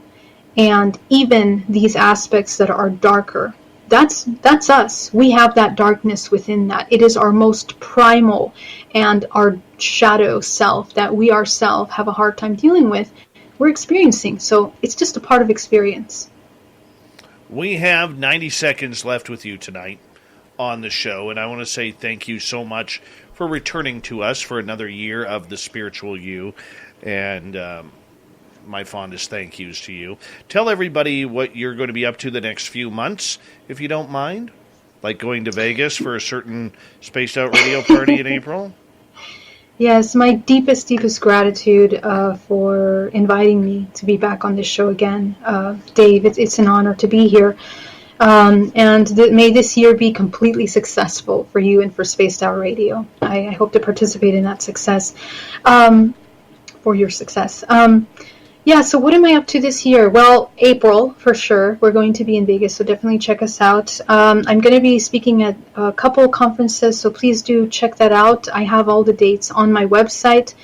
And even these aspects that are darker, that's us. We have that darkness within that. It is our most primal and our shadow self that we ourselves have a hard time dealing with. We're experiencing. So it's just a part of experience. We have 90 seconds left with you tonight on the show, and I want to say thank you so much for returning to us for another year of the Spiritual You, and my fondest thank yous to you. Tell everybody what you're going to be up to the next few months, if you don't mind, like going to Vegas for a certain Spaced Out Radio party in April. Yes, my deepest gratitude for inviting me to be back on this show again. Dave, it's an honor to be here. And may this year be completely successful for you and for Spaced Out Radio. I hope to participate in that success, for your success. So what am I up to this year? Well, April, for sure. We're going to be in Vegas, so definitely check us out. I'm going to be speaking at a couple conferences, so please do check that out. I have all the dates on my website.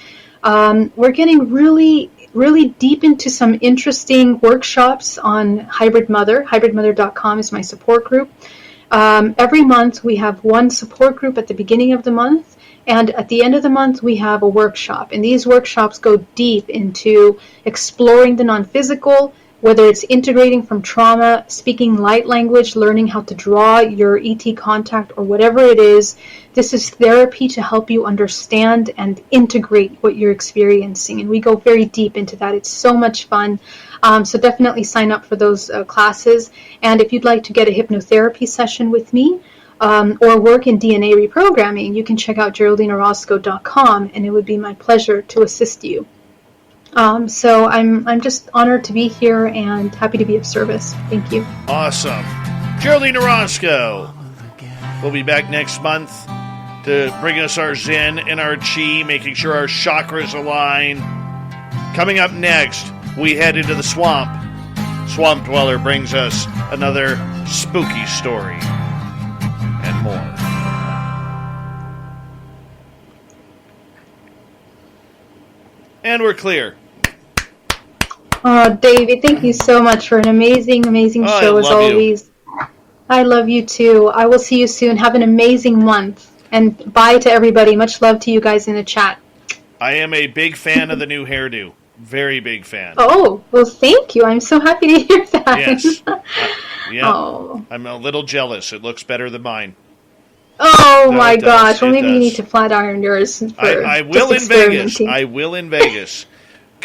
We're getting really deep into some interesting workshops on Hybrid Mother. Hybridmother.com is my support group. Every month we have one support group at the beginning of the month, and at the end of the month we have a workshop. And these workshops go deep into exploring the non-physical, whether it's integrating from trauma, speaking light language, learning how to draw your ET contact, or whatever it is. This is therapy to help you understand and integrate what you're experiencing. And we go very deep into that. It's so much fun. So definitely sign up for those classes. And if you'd like to get a hypnotherapy session with me, or work in DNA reprogramming, you can check out GeraldineOrozco.com, and it would be my pleasure to assist you. So I'm just honored to be here and happy to be of service. Thank you. Awesome. Geraldine Orozco. We'll be back next month to bring us our Zen and our Chi, making sure our chakras align. Coming up next, we head into the swamp. Swamp Dweller brings us another spooky story and more. And we're clear. Oh, David, thank you so much for an amazing show as always. I love you too. I will see you soon. Have an amazing month. And bye to everybody. Much love to you guys in the chat. I am a big fan of the new hairdo. Very big fan. Oh, well, thank you. I'm so happy to hear that. Yes. Yeah. Oh. I'm a little jealous. It looks better than mine. Oh, No, my it does. gosh. Well, It maybe you does. need to flat iron yours. For I will just in Vegas. experimenting. I will in Vegas.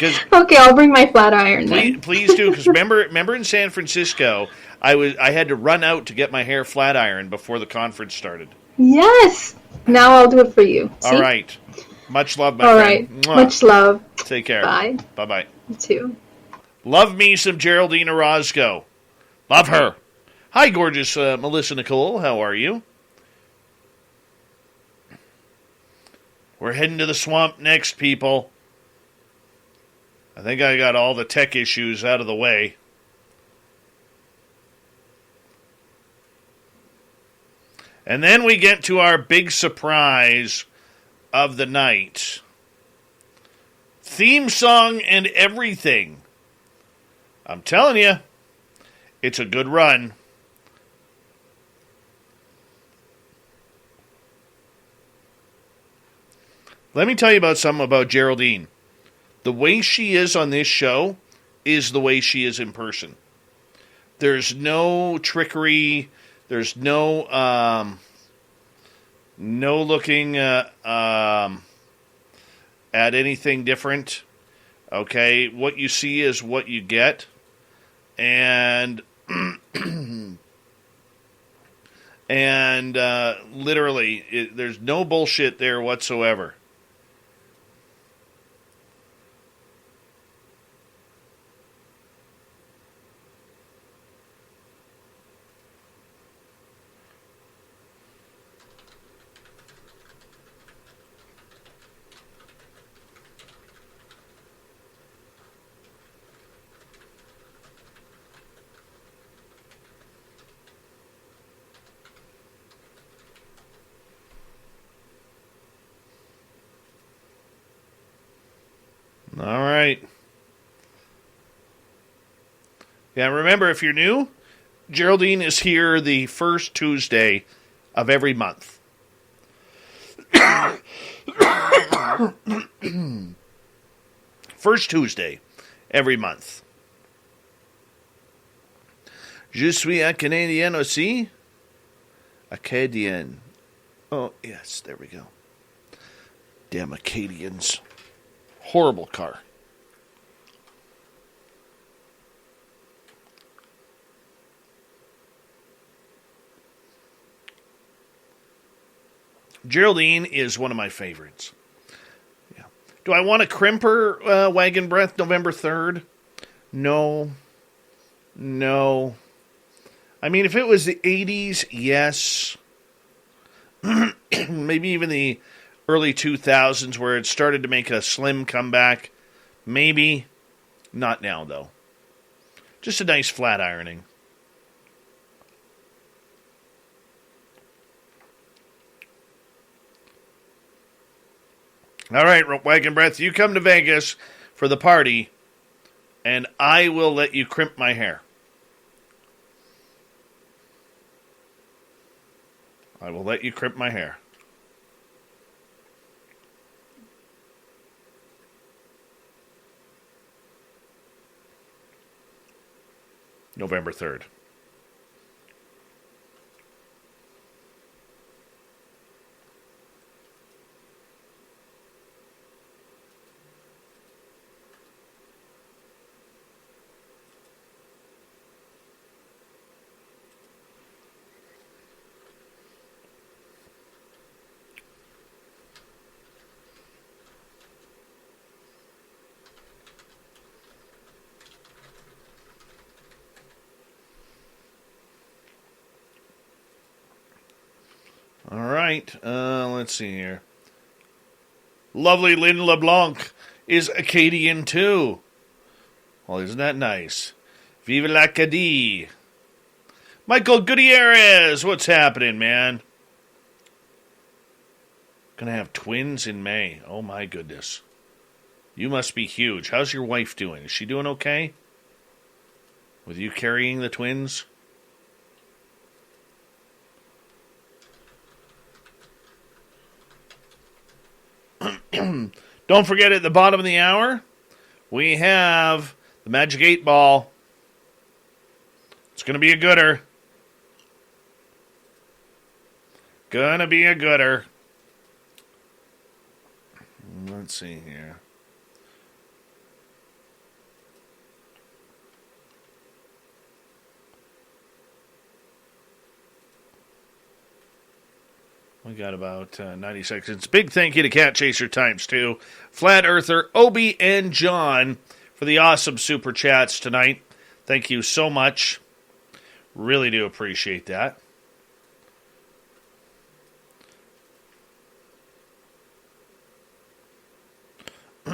Okay, I'll bring my flat iron then. Please do, because remember in San Francisco, I had to run out to get my hair flat ironed before the conference started. Yes! Now I'll do it for you. See? All right. Much love, my All friend. right. Much love. Take care. Bye. Bye-bye. You too. Love me some Geraldine Orozco. Love her. Hi, gorgeous Melissa Nicole. How are you? We're heading to the swamp next, people. I think I got all the tech issues out of the way. And then we get to our big surprise of the night. Theme song and everything. I'm telling you, it's a good run. Let me tell you about something about Geraldine. The way she is on this show is the way she is in person. There's no trickery. There's no looking at anything different. Okay, what you see is what you get, and literally, there's no bullshit there whatsoever. All right. Yeah, remember, if you're new, Geraldine is here the first Tuesday of every month. First Tuesday every month. Je suis un Canadien aussi. Acadian. Oh, yes, there we go. Damn Acadians. Horrible car. Geraldine is one of my favorites. Yeah. Do I want to crimp her wagon breath November 3rd? No. No. I mean, if it was the 80s, yes. Maybe even the early 2000s where it started to make a slim comeback. Maybe. Not now, though. Just a nice flat ironing. All right, Wagon Breath, you come to Vegas for the party, and I will let you crimp my hair. I will let you crimp my hair. November 3rd. All right, let's see here. Lovely Lynn LeBlanc is Acadian too. Well, isn't that nice? Vive l'Acadie. Michael Gutierrez, what's happening, man? Gonna have twins in May. Oh my goodness. You must be huge. How's your wife doing? Is she doing okay? With you carrying the twins? Don't forget, at the bottom of the hour, we have the Magic 8 Ball. It's going to be a gooder. Gonna be a gooder. Let's see here. We got about 90 seconds. Big thank you to Cat Chaser ×2, Flat Earther, Obi, and John for the awesome super chats tonight. Thank you so much. Really do appreciate that. We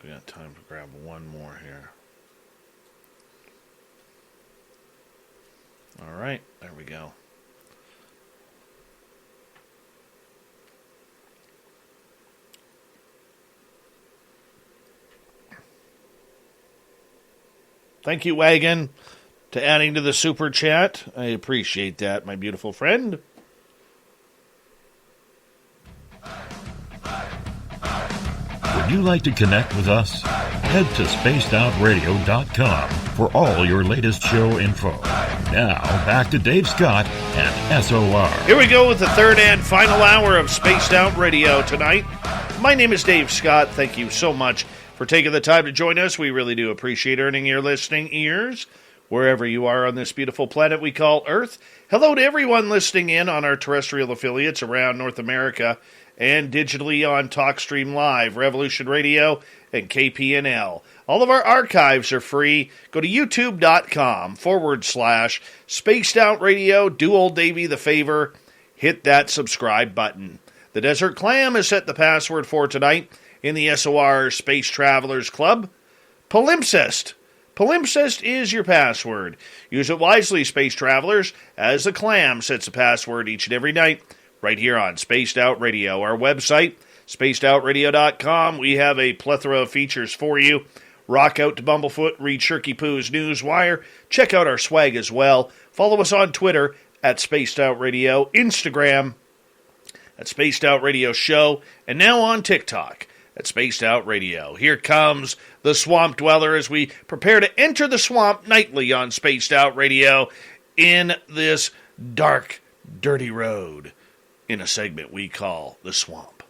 got time to grab one more here. All right, there we go. Thank you, Wagon, to adding to the super chat. I appreciate that, my beautiful friend. Would you like to connect with us? Head to spacedoutradio.com for all your latest show info. Now, back to Dave Scott and SOR. Here we go with the third and final hour of Spaced Out Radio tonight. My name is Dave Scott. Thank you so much for taking the time to join us. We really do appreciate earning your listening ears wherever you are on this beautiful planet we call Earth. Hello to everyone listening in on our terrestrial affiliates around North America and digitally on TalkStream Live, Revolution Radio, and KPNL. All of our archives are free. Go to youtube.com/Spaced Out Radio. Do old Davey the favor. Hit that subscribe button. The Desert Clam has set the password for tonight in the SOR Space Travelers Club. Palimpsest. Palimpsest is your password. Use it wisely, Space Travelers, as the Clam sets a password each and every night right here on Spaced Out Radio. Our website, spacedoutradio.com. We have a plethora of features for you. Rock out to Bumblefoot, read Shirky Poo's Newswire. Check out our swag as well. Follow us on Twitter at Spaced Out Radio, Instagram at Spaced Out Radio Show, and now on TikTok at Spaced Out Radio. Here comes the Swamp Dweller as we prepare to enter the swamp nightly on Spaced Out Radio in this dark, dirty road in a segment we call The Swamp.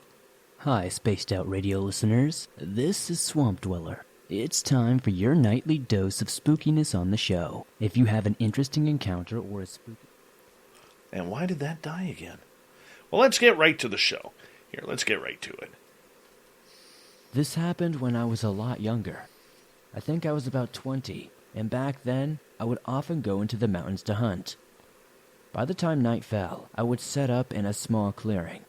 Hi, Spaced Out Radio listeners. This is Swamp Dweller. It's time for your nightly dose of spookiness on the show. If you have an interesting encounter or a spooky... And why did that die again? Well, let's get right to the show. Here, let's get right to it. This happened when I was a lot younger. I think I was about 20, and back then, I would often go into the mountains to hunt. By the time night fell, I would set up in a small clearing.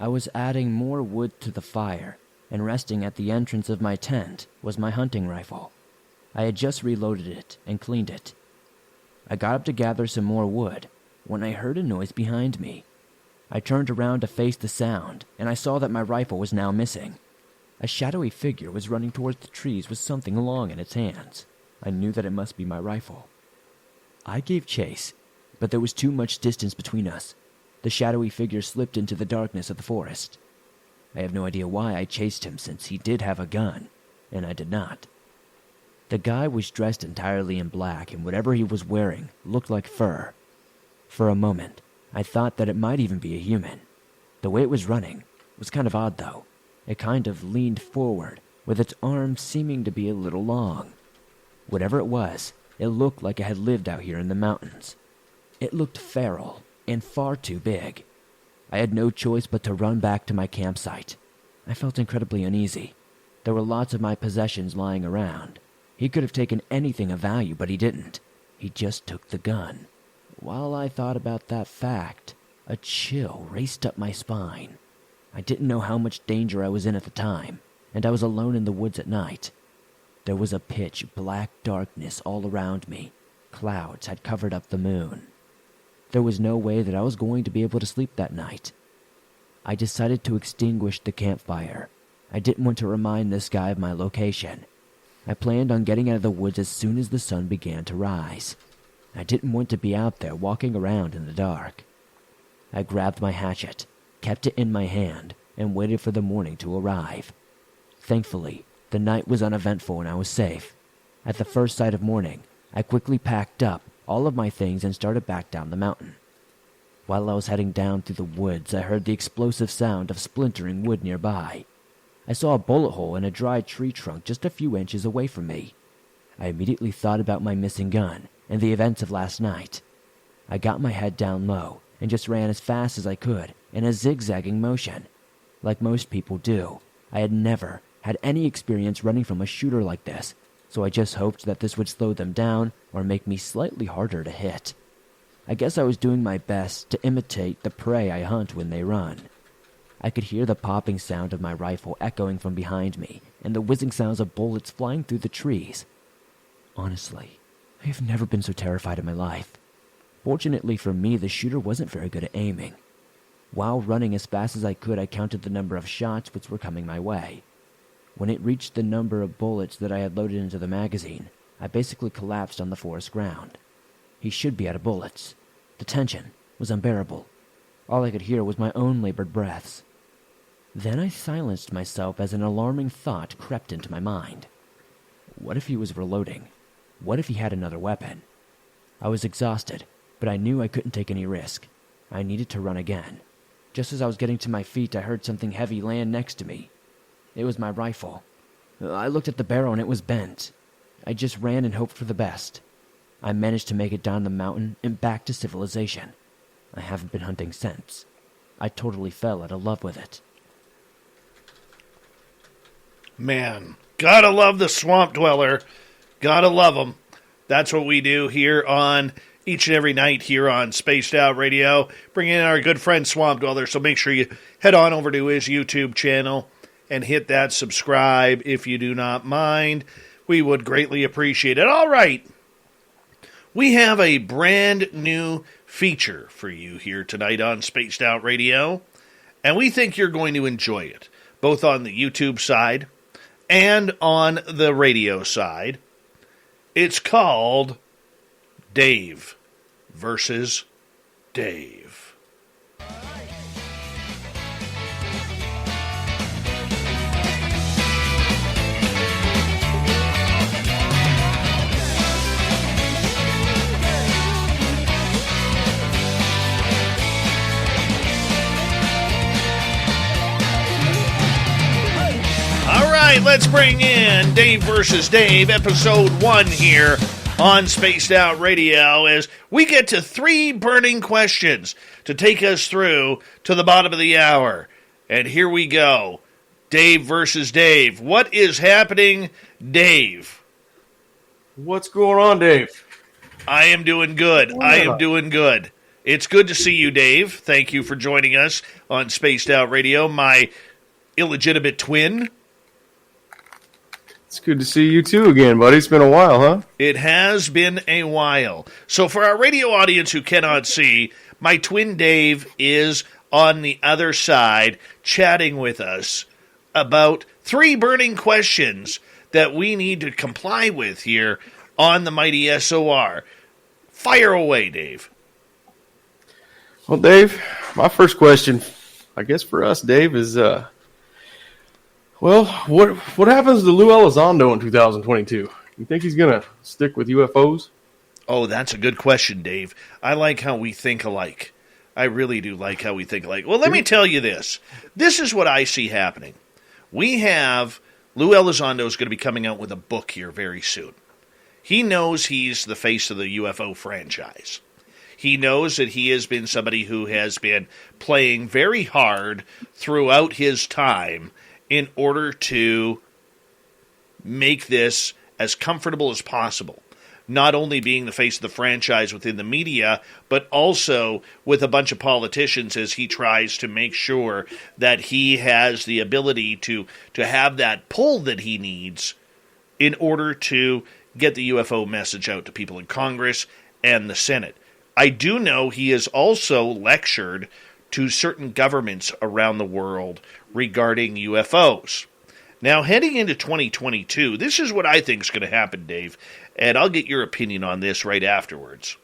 I was adding more wood to the fire, and resting at the entrance of my tent was my hunting rifle. I had just reloaded it and cleaned it. I got up to gather some more wood when I heard a noise behind me. I turned around to face the sound, and I saw that my rifle was now missing. A shadowy figure was running towards the trees with something long in its hands. I knew that it must be my rifle. I gave chase, but there was too much distance between us. The shadowy figure slipped into the darkness of the forest. I have no idea why I chased him since he did have a gun, and I did not. The guy was dressed entirely in black, and whatever he was wearing looked like fur. For a moment, I thought that it might even be a human. The way it was running was kind of odd, though. It kind of leaned forward, with its arms seeming to be a little long. Whatever it was, it looked like it had lived out here in the mountains. It looked feral and far too big. I had no choice but to run back to my campsite. I felt incredibly uneasy. There were lots of my possessions lying around. He could have taken anything of value, but he didn't. He just took the gun. While I thought about that fact, a chill raced up my spine. I didn't know how much danger I was in at the time, and I was alone in the woods at night. There was a pitch black darkness all around me. Clouds had covered up the moon. There was no way that I was going to be able to sleep that night. I decided to extinguish the campfire. I didn't want to remind this guy of my location. I planned on getting out of the woods as soon as the sun began to rise. I didn't want to be out there walking around in the dark. I grabbed my hatchet, kept it in my hand, and waited for the morning to arrive. Thankfully, the night was uneventful and I was safe. At the first sight of morning, I quickly packed up all of my things and started back down the mountain. While I was heading down through the woods, I heard the explosive sound of splintering wood nearby. I saw a bullet hole in a dry tree trunk just a few inches away from me. I immediately thought about my missing gun and the events of last night. I got my head down low and just ran as fast as I could in a zigzagging motion. Like most people do, I had never had any experience running from a shooter like this, so I just hoped that this would slow them down or make me slightly harder to hit. I guess I was doing my best to imitate the prey I hunt when they run. I could hear the popping sound of my rifle echoing from behind me and the whizzing sounds of bullets flying through the trees. Honestly, I have never been so terrified in my life. Fortunately for me, the shooter wasn't very good at aiming. While running as fast as I could, I counted the number of shots which were coming my way. When it reached the number of bullets that I had loaded into the magazine, I basically collapsed on the forest ground. He should be out of bullets. The tension was unbearable. All I could hear was my own labored breaths. Then I silenced myself as an alarming thought crept into my mind. What if he was reloading? What if he had another weapon? I was exhausted, but I knew I couldn't take any risk. I needed to run again. Just as I was getting to my feet, I heard something heavy land next to me. It was my rifle. I looked at the barrel and it was bent. I just ran and hoped for the best. I managed to make it down the mountain and back to civilization. I haven't been hunting since. I totally fell out of love with it. Man, gotta love the Swamp Dweller. Gotta love him. That's what we do here on each and every night here on Spaced Out Radio. Bringing in our good friend Swamp Dweller, so make sure you head on over to his YouTube channel and hit that subscribe if you do not mind. We would greatly appreciate it. All right. We have a brand new feature for you here tonight on Spaced Out Radio, and we think you're going to enjoy it, both on the YouTube side and on the radio side. It's called Dave versus Dave. Let's bring in Dave versus Dave, episode 1 here on Spaced Out Radio, as we get to 3 burning questions to take us through to the bottom of the hour. And here we go. Dave versus Dave. What is happening, Dave? What's going on, Dave? I am doing good. It's good to see you, Dave. Thank you for joining us on Spaced Out Radio, my illegitimate twin. It's good to see you too again, buddy. It's been a while, huh? It has been a while. So for our radio audience who cannot see, my twin Dave is on the other side chatting with us about 3 burning questions that we need to comply with here on the mighty SOR. Fire away, Dave. Well, Dave, my first question, I guess for us, Dave, is well, what happens to Lou Elizondo in 2022? You think he's going to stick with UFOs? Oh, that's a good question, Dave. I like how we think alike. I really do like how we think alike. Well, let me tell you this. This is what I see happening. We have Lou Elizondo is going to be coming out with a book here very soon. He knows he's the face of the UFO franchise. He knows that he has been somebody who has been playing very hard throughout his time in order to make this as comfortable as possible. Not only being the face of the franchise within the media, but also with a bunch of politicians as he tries to make sure that he has the ability to have that pull that he needs in order to get the UFO message out to people in Congress and the Senate. I do know he has also lectured to certain governments around the world regarding UFOs. Now, heading into 2022, this is what I think is going to happen, Dave, and I'll get your opinion on this right afterwards.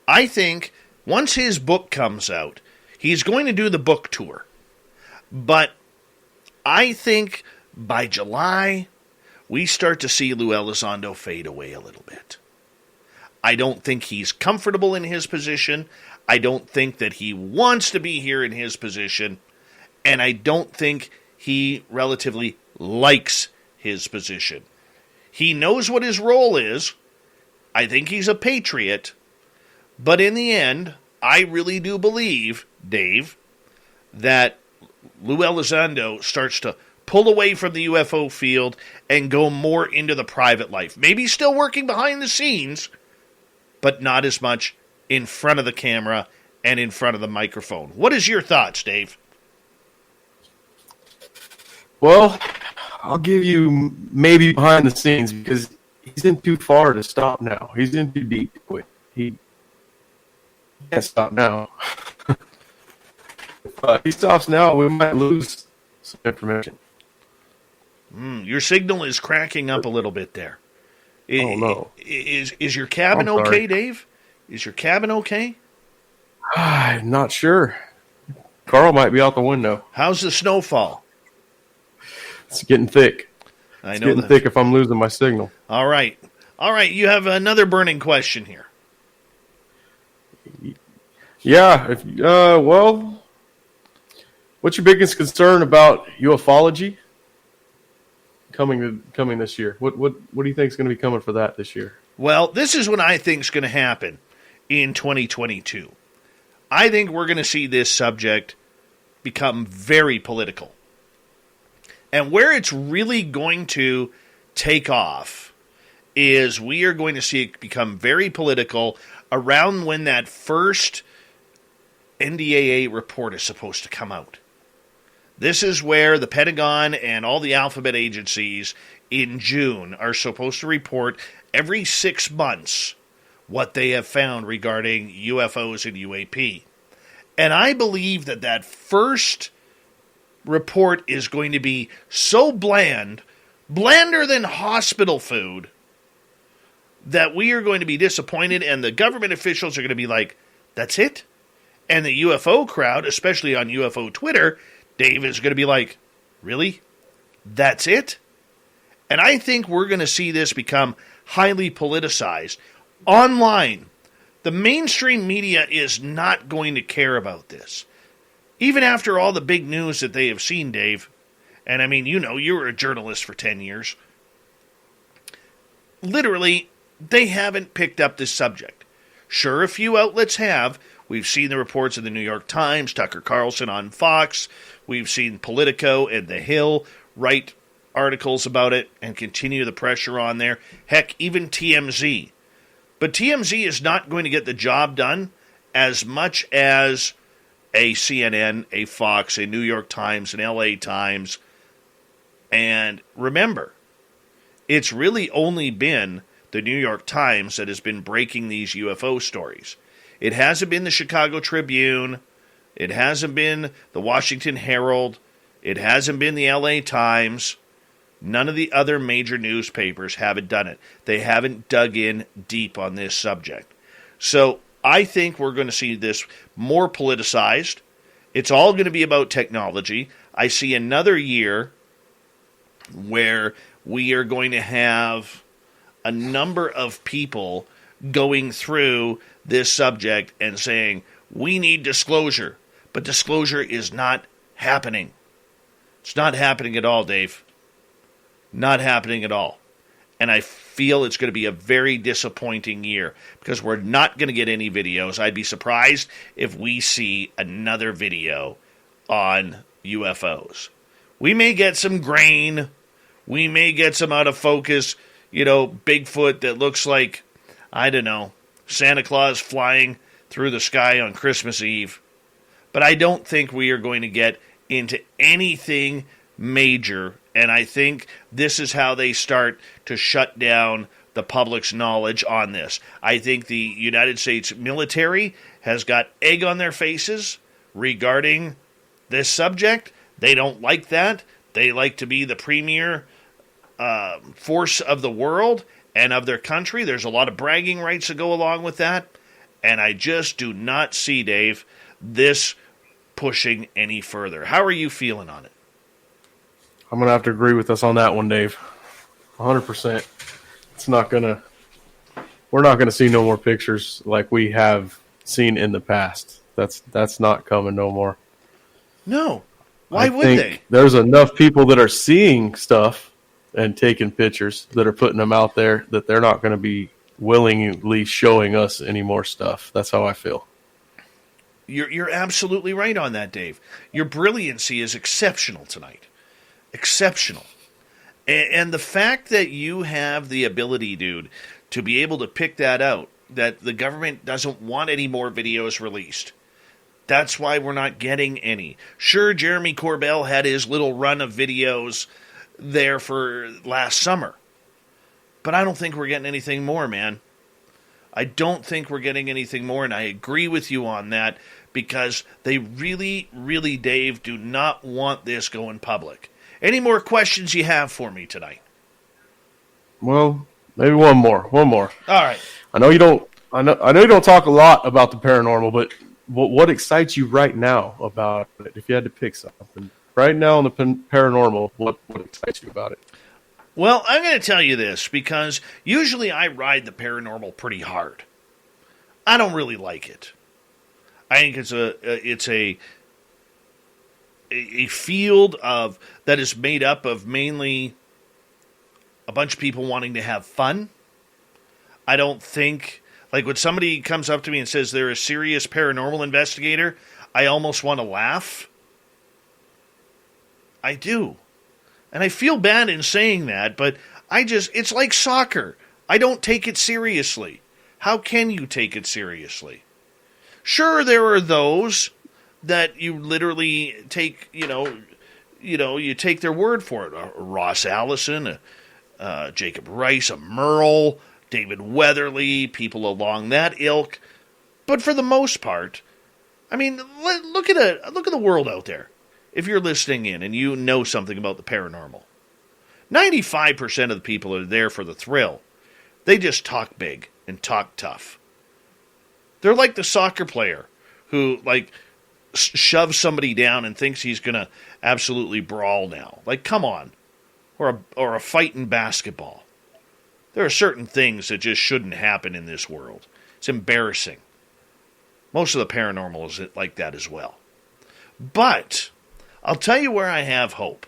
I think once his book comes out, he's going to do the book tour. But I think by July, we start to see Lou Elizondo fade away a little bit. I don't think he's comfortable in his position. I don't think that he wants to be here in his position. And I don't think he relatively likes his position. He knows what his role is. I think he's a patriot. But in the end, I really do believe, Dave, that Lou Elizondo starts to pull away from the UFO field and go more into the private life. Maybe still working behind the scenes, but not as much in front of the camera and in front of the microphone. What is your thoughts, Dave? Well, I'll give you maybe behind the scenes because he's in too far to stop now. He's in too deep to quit. He can't stop now. If he stops now, we might lose some information. Your signal is cracking up a little bit there. Oh, no. Is your cabin okay, Dave? Is your cabin okay? I'm not sure. Carl might be out the window. How's the snowfall? It's getting thick. It's getting thick if I'm losing my signal. All right. You have another burning question here. Yeah. Well, what's your biggest concern about ufology coming this year? What do you think is going to be coming for that this year? Well, this is what I think is going to happen in 2022. I think we're going to see this subject become very political. And where it's really going to take off is we are going to see it become very political around when that first NDAA report is supposed to come out. This is where the Pentagon and all the alphabet agencies in June are supposed to report every 6 months what they have found regarding UFOs and UAP. And I believe that first report is going to be so bland, blander than hospital food, that we are going to be disappointed and the government officials are going to be like, that's it? And the UFO crowd, especially on UFO Twitter, Dave, is going to be like, really? That's it? And I think we're going to see this become highly politicized. Online, the mainstream media is not going to care about this. Even after all the big news that they have seen, Dave, and I mean, you were a journalist for 10 years. Literally, they haven't picked up this subject. Sure, a few outlets have. We've seen the reports of the New York Times, Tucker Carlson on Fox. We've seen Politico and The Hill write articles about it and continue the pressure on there. Heck, even TMZ. But TMZ is not going to get the job done as much as a CNN, a Fox, a New York Times, an LA Times. And remember, it's really only been the New York Times that has been breaking these UFO stories. It hasn't been the Chicago Tribune. It hasn't been the Washington Herald. It hasn't been the LA Times. None of the other major newspapers haven't done it. They haven't dug in deep on this subject. So I think we're going to see this more politicized. It's all going to be about technology. I see another year where we are going to have a number of people going through this subject and saying, we need disclosure. But disclosure is not happening. It's not happening at all, Dave. Not happening at all. And I feel it's going to be a very disappointing year because we're not going to get any videos. I'd be surprised if we see another video on UFOs. We may get some grain. We may get some out of focus, Bigfoot that looks like, I don't know, Santa Claus flying through the sky on Christmas Eve. But I don't think we are going to get into anything major, and I think this is how they start to shut down the public's knowledge on this. I think the United States military has got egg on their faces regarding this subject. They don't like that. They like to be the premier force of the world and of their country. There's a lot of bragging rights that go along with that. And I just do not see, Dave, this pushing any further. How are you feeling on it? I'm going to have to agree with us on that one, Dave. 100%. We're not going to see no more pictures like we have seen in the past. That's not coming no more. No. Why would they? There's enough people that are seeing stuff and taking pictures that are putting them out there that they're not going to be willingly showing us any more stuff. That's how I feel. You're absolutely right on that, Dave. Your brilliancy is exceptional tonight. Exceptional. And the fact that you have the ability, dude, to be able to pick that out, that the government doesn't want any more videos released. That's why we're not getting any. Sure, Jeremy Corbell had his little run of videos there for last summer. But I don't think we're getting anything more, man. I don't think we're getting anything more, and I agree with you on that, because they really, really, Dave, do not want this going public. Any more questions you have for me tonight? Well, maybe one more. All right. I know you don't talk a lot about the paranormal, but what excites you right now about it? If you had to pick something right now on the paranormal, what excites you about it? Well, I'm going to tell you this, because usually I ride the paranormal pretty hard. I don't really like it. I think it's a field that is made up of mainly a bunch of people wanting to have fun. I don't think, like when somebody comes up to me and says they're a serious paranormal investigator, I almost want to laugh. I do. And I feel bad in saying that, but it's like soccer. I don't take it seriously. How can you take it seriously? Sure, there are those that you literally take, you take their word for it. Ross Allison, Jacob Rice, a Merle, David Weatherly, people along that ilk. But for the most part, I mean, look at the world out there. If you're listening in and you know something about the paranormal, 95% of the people are there for the thrill. They just talk big and talk tough. They're like the soccer player who, shoves somebody down and thinks he's going to absolutely brawl now. Like, come on. Or a fight in basketball. There are certain things that just shouldn't happen in this world. It's embarrassing. Most of the paranormal is like that as well. But I'll tell you where I have hope.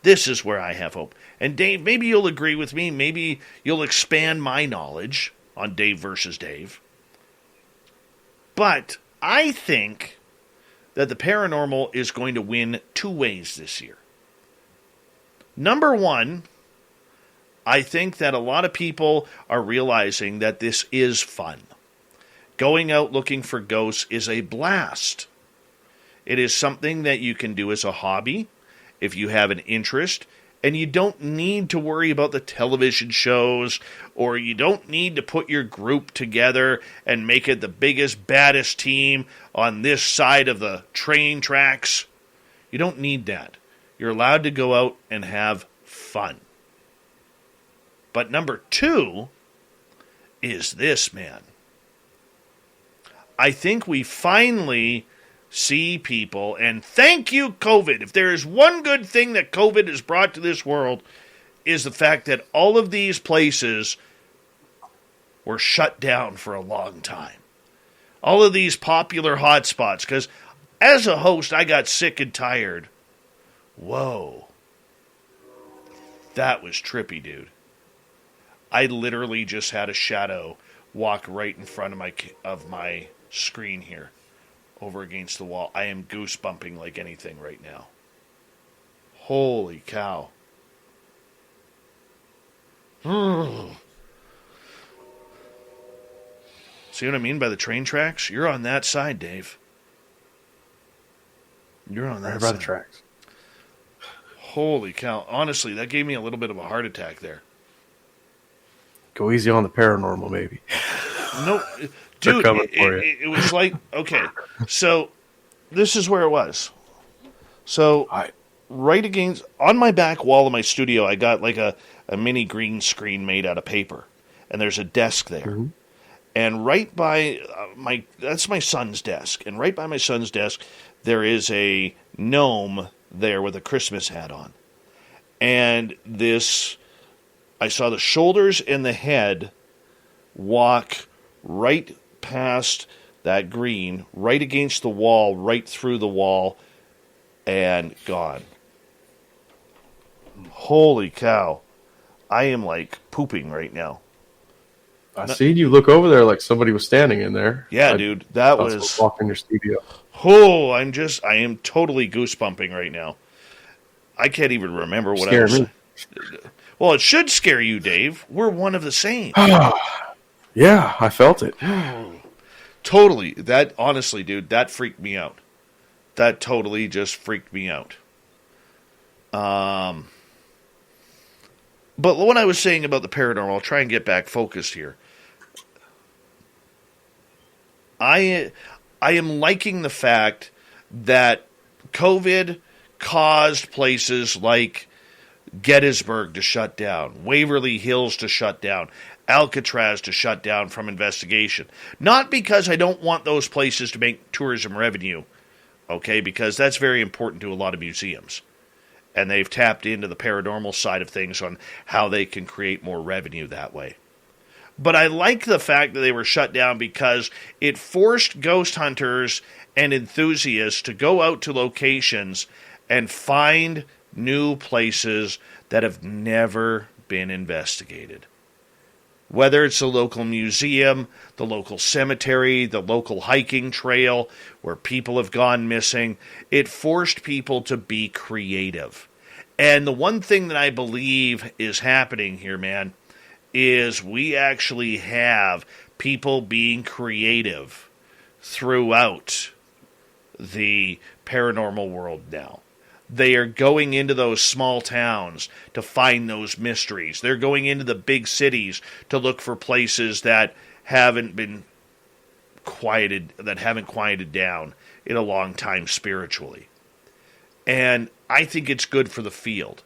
This is where I have hope. And Dave, maybe you'll agree with me. Maybe you'll expand my knowledge on Dave versus Dave. But I think that the paranormal is going to win two ways this year. Number one, I think that a lot of people are realizing that this is fun. Going out looking for ghosts is a blast. It is something that you can do as a hobby if you have an interest, and you don't need to worry about the television shows, or you don't need to put your group together and make it the biggest, baddest team on this side of the train tracks. You don't need that. You're allowed to go out and have fun. But number two is this, man. I think we finally see people, and thank you, COVID. If there is one good thing that COVID has brought to this world, is the fact that all of these places were shut down for a long time. All of these popular hotspots, because as a host, I got sick and tired. Whoa. That was trippy, dude. I literally just had a shadow walk right in front of my screen here. Over against the wall. I am goosebumping like anything right now. Holy cow. See what I mean by the train tracks? You're on that side, Dave. You're on that right side. By the tracks. Holy cow. Honestly, that gave me a little bit of a heart attack there. Go easy on the paranormal, maybe. No, dude, it was like, okay, so this is where it was. So, right against, on my back wall of my studio, I got like a mini green screen made out of paper. And there's a desk there. Mm-hmm. And right by that's my son's desk. And right by my son's desk, there is a gnome there with a Christmas hat on. And I saw the shoulders and the head walk right past that green, right against the wall, right through the wall, and gone. Holy cow. I am like pooping right now. I seen you look over there like somebody was standing in there. Yeah, dude, that was walk in your studio. Oh, I am totally goosebumping right now. I can't even remember what I was saying. Well, it should scare you, Dave. We're one of the same. Yeah, I felt it. Totally. That, honestly, dude, that freaked me out. That totally just freaked me out. But what I was saying about the paranormal, I'll try and get back focused here. I am liking the fact that COVID caused places like Gettysburg to shut down, Waverly Hills to shut down, Alcatraz to shut down from investigation. Not because I don't want those places to make tourism revenue, okay, because that's very important to a lot of museums. And they've tapped into the paranormal side of things on how they can create more revenue that way. But I like the fact that they were shut down because it forced ghost hunters and enthusiasts to go out to locations and find new places that have never been investigated. Whether it's the local museum, the local cemetery, the local hiking trail where people have gone missing, it forced people to be creative. And the one thing that I believe is happening here, man, is we actually have people being creative throughout the paranormal world now. They are going into those small towns to find those mysteries. They're going into the big cities to look for places that haven't quieted down in a long time spiritually. And I think it's good for the field.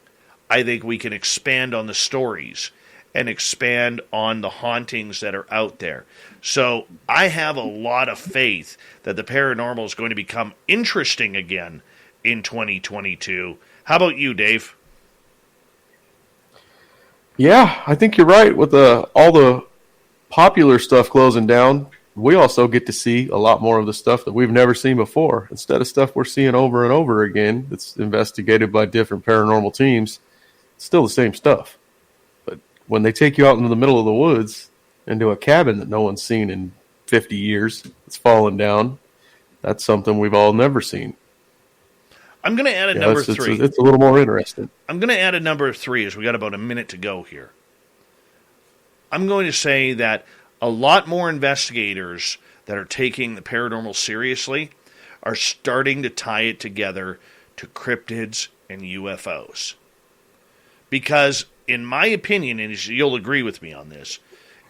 I think we can expand on the stories and expand on the hauntings that are out there. So I have a lot of faith that the paranormal is going to become interesting again in 2022. How about you, Dave? Yeah, I think you're right. With all the popular stuff closing down, we also get to see a lot more of the stuff that we've never seen before. Instead of stuff we're seeing over and over again that's investigated by different paranormal teams, it's still the same stuff. But when they take you out into the middle of the woods, into a cabin that no one's seen in 50 years, it's fallen down, that's something we've all never seen. I'm going to add a number 3. It's a little more interesting. I'm going to add a number 3 as we got about a minute to go here. I'm going to say that a lot more investigators that are taking the paranormal seriously are starting to tie it together to cryptids and UFOs. Because, in my opinion, and you'll agree with me on this,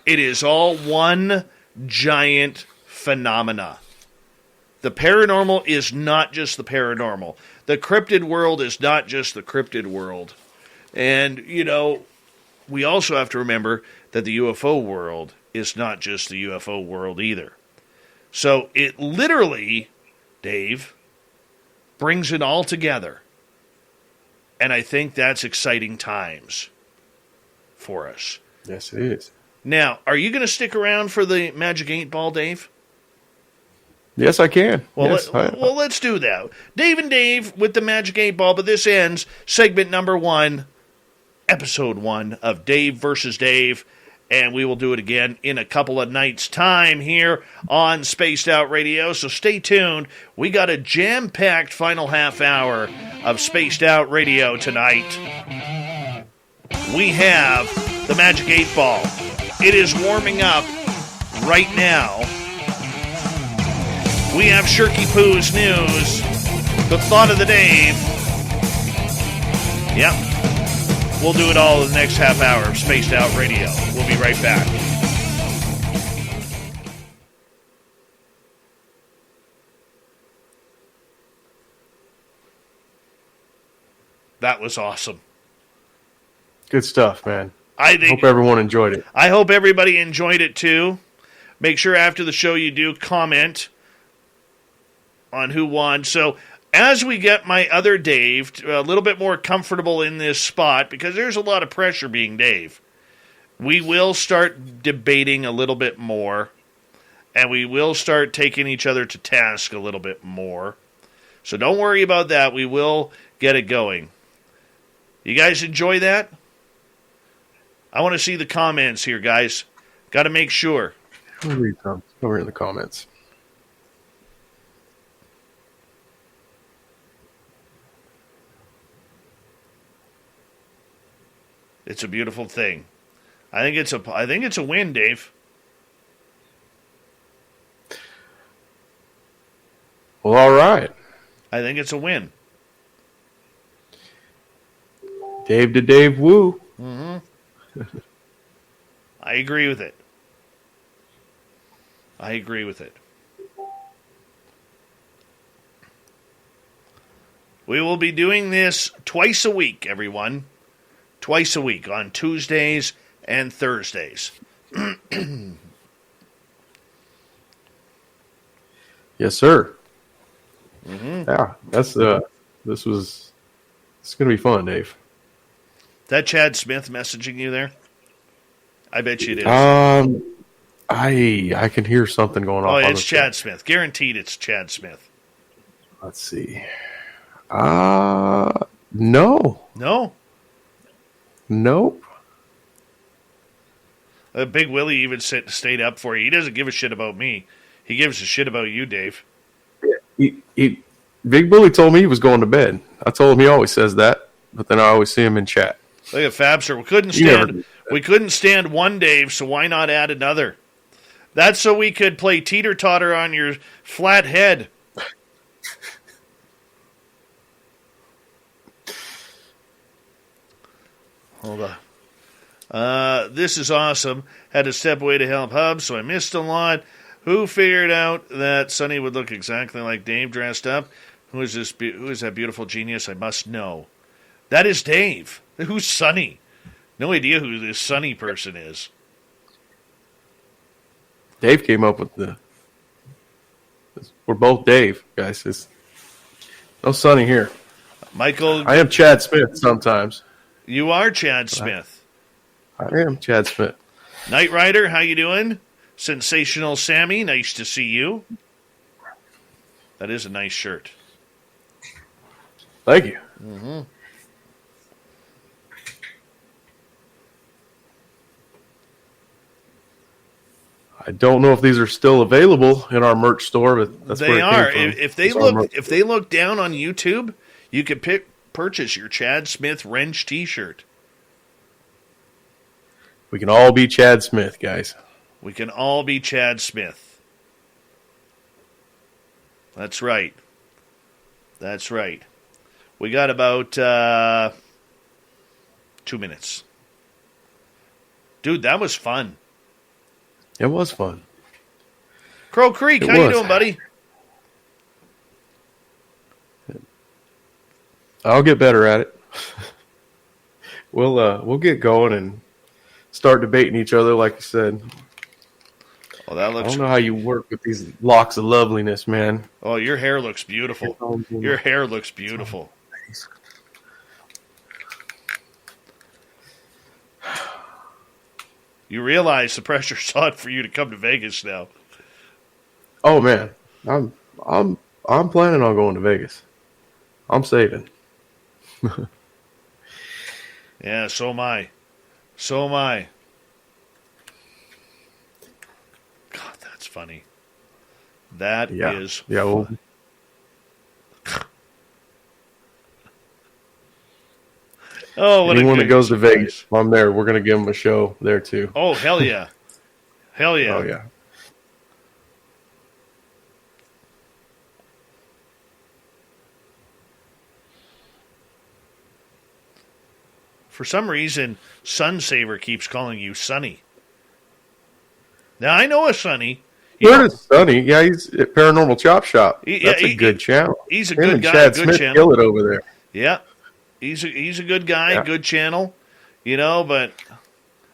it is all one giant phenomena. The paranormal is not just the paranormal. The cryptid world is not just the cryptid world. And, we also have to remember that the UFO world is not just the UFO world either. So it literally, Dave, brings it all together. And I think that's exciting times for us. Yes, it is. Now, are you going to stick around for the Magic 8 Ball, Dave? Yes, I can. Well, yes, let's do that. Dave and Dave with the Magic 8 Ball, but this ends segment number 1, episode 1 of Dave versus Dave, and we will do it again in a couple of nights' time here on Spaced Out Radio, so stay tuned. We got a jam-packed final half hour of Spaced Out Radio tonight. We have the Magic 8 Ball. It is warming up right now. We have Shirky Poo's news, the thought of the Dave. Yep. We'll do it all in the next half hour of Spaced Out Radio. We'll be right back. That was awesome. Good stuff, man. I hope everyone enjoyed it. I hope everybody enjoyed it too. Make sure after the show you do comment on who won. So as we get my other Dave a little bit more comfortable in this spot, because there's a lot of pressure being Dave, we will start debating a little bit more, and we will start taking each other to task a little bit more. So don't worry about that. We will get it going. You guys enjoy that? I want to see the comments here, guys. Got to make sure. I'll read some over in the comments. It's a beautiful thing. I think it's a win, Dave. Well, all right. I think it's a win. Dave to Dave woo. I agree with it. I agree with it. We will be doing this twice a week, everyone. Twice a week on Tuesdays and Thursdays. Yes, sir. Yeah, it's going to be fun, Dave. Is that Chad Smith messaging you there? I bet you it is. I can hear something going on. Oh, it's Chad Smith. Guaranteed it's Chad Smith. Let's see. No. No? Nope. Big Willie even stayed up for you. He doesn't give a shit about me. He gives a shit about you, Dave. Big Bully told me he was going to bed. I told him he always says that, but then I always see him in chat. Look at Fabster. We couldn't stand one Dave, so why not add another? That's so we could play teeter-totter on your flat head. Hold on. This is awesome. Had to step away to help Hub, so I missed a lot. Who figured out that Sonny would look exactly like Dave dressed up? Who is that beautiful genius? I must know. That is Dave. Who's Sonny? No idea who this Sonny person is. Dave came up with we're both Dave, guys. There's no Sonny here. Michael. I am Chad Smith sometimes. You are Chad Smith. I am Chad Smith. Knight Rider, how you doing? Sensational Sammy, nice to see you. That is a nice shirt. Thank you. I don't know if these are still available in our merch store, but that's they where it are. came from. If they look down on YouTube, you can purchase your Chad Smith wrench T-shirt. We can all be Chad Smith, guys. We can all be Chad Smith. That's right. That's right. We got about 2 minutes. Dude, that was fun. It was fun. Crow Creek, how you doing, buddy? I'll get better at it. We'll get going and start debating each other, like you said. Oh, that looks. I don't know how you work with these locks of loveliness, man. Oh, your hair looks beautiful. Your hair looks beautiful. You realize the pressure's on for you to come to Vegas now. Oh man, I'm planning on going to Vegas. I'm saving. Yeah, so am I. So am I. God, that's funny. That is. Yeah. Well, oh, what anyone that goes to surprise. Vegas, I'm there. We're gonna give them a show there too. Oh, hell yeah. Hell yeah. Oh yeah. For some reason, Sunsaver keeps calling you Sonny. Now, I know a Sonny. Where is Sonny? Yeah, he's at Paranormal Chop Shop. That's a good channel. He's a Him good and guy. Chad Good Smith channel. kill it over there. Yeah. He's a good guy, Yeah. good channel. You know, but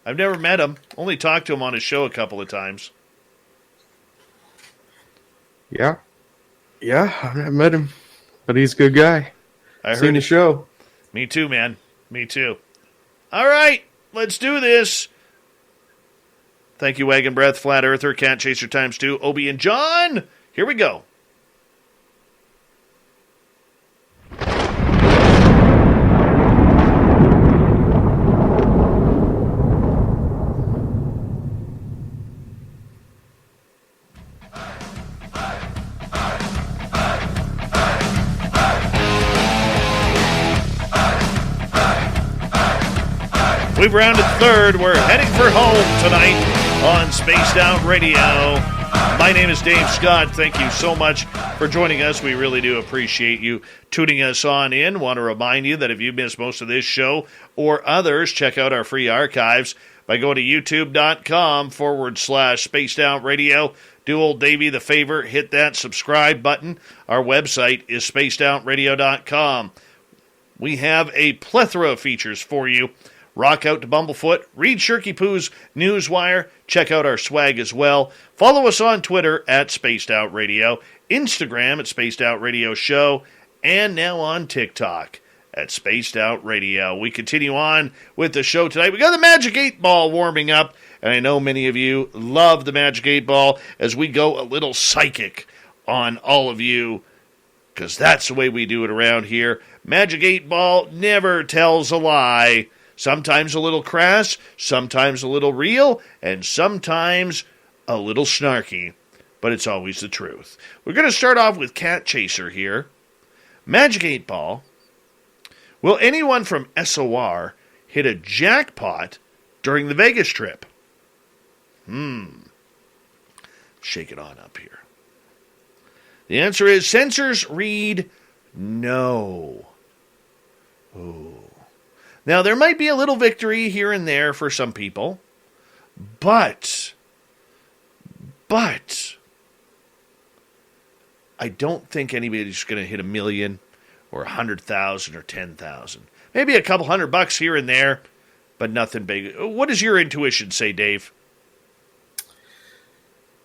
I've never met him. Only talked to him on his show a couple of times. Yeah, I met him, but he's a good guy. I Seen heard the show. Me too, man. Me too. All right, let's do this. Thank you, Wagon Breath, Flat Earther, Cat Chaser Times 2, Obie and John. Here we go. We've rounded third. We're heading for home tonight on Spaced Out Radio. My name is Dave Scott. Thank you so much for joining us. We really do appreciate you tuning us on in. Want to remind you that if you missed most of this show or others, check out our free archives by going to youtube.com/Spaced Out Radio. Do old Davey the favor, hit that subscribe button. Our website is spacedoutradio.com. We have a plethora of features for you. Rock out to Bumblefoot, read Shirky Poo's Newswire, check out our swag as well. Follow us on Twitter at Spaced Out Radio, Instagram at Spaced Out Radio Show, and now on TikTok at Spaced Out Radio. We continue on with the show tonight. We got the Magic 8 Ball warming up, and I know many of you love the Magic 8 Ball as we go a little psychic on all of you, because that's the way we do it around here. Magic 8 Ball never tells a lie. Sometimes a little crass, sometimes a little real, and sometimes a little snarky. But it's always the truth. We're going to start off with Cat Chaser here. Magic 8 Ball. Will anyone from SOR hit a jackpot during the Vegas trip? Shake it on up here. The answer is sensors read no. Ooh. Now, there might be a little victory here and there for some people, but I don't think anybody's going to hit $1 million or 100,000 or 10,000. Maybe a couple $100 here and there, but nothing big. What does your intuition say, Dave?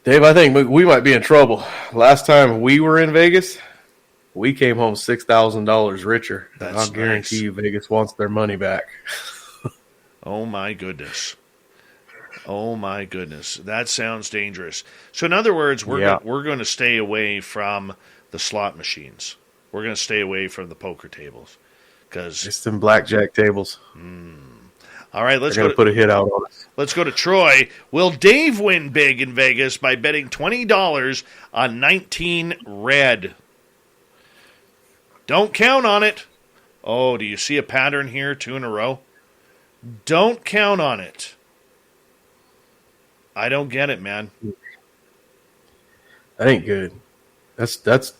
Dave, I think we might be in trouble. Last time we were in Vegas, we came home $6,000 richer. That's I'll guarantee you Vegas wants their money back. Oh, my goodness. Oh, my goodness. That sounds dangerous. So, in other words, we're going to stay away from the slot machines. We're going to stay away from the poker tables. It's them blackjack tables. All right, let's go to put a hit out on us. Let's go to Troy. Will Dave win big in Vegas by betting $20 on 19 red? Don't count on it. Oh, do you see a pattern here? 2 in a row? Don't count on it. I don't get it, man. That ain't good. That's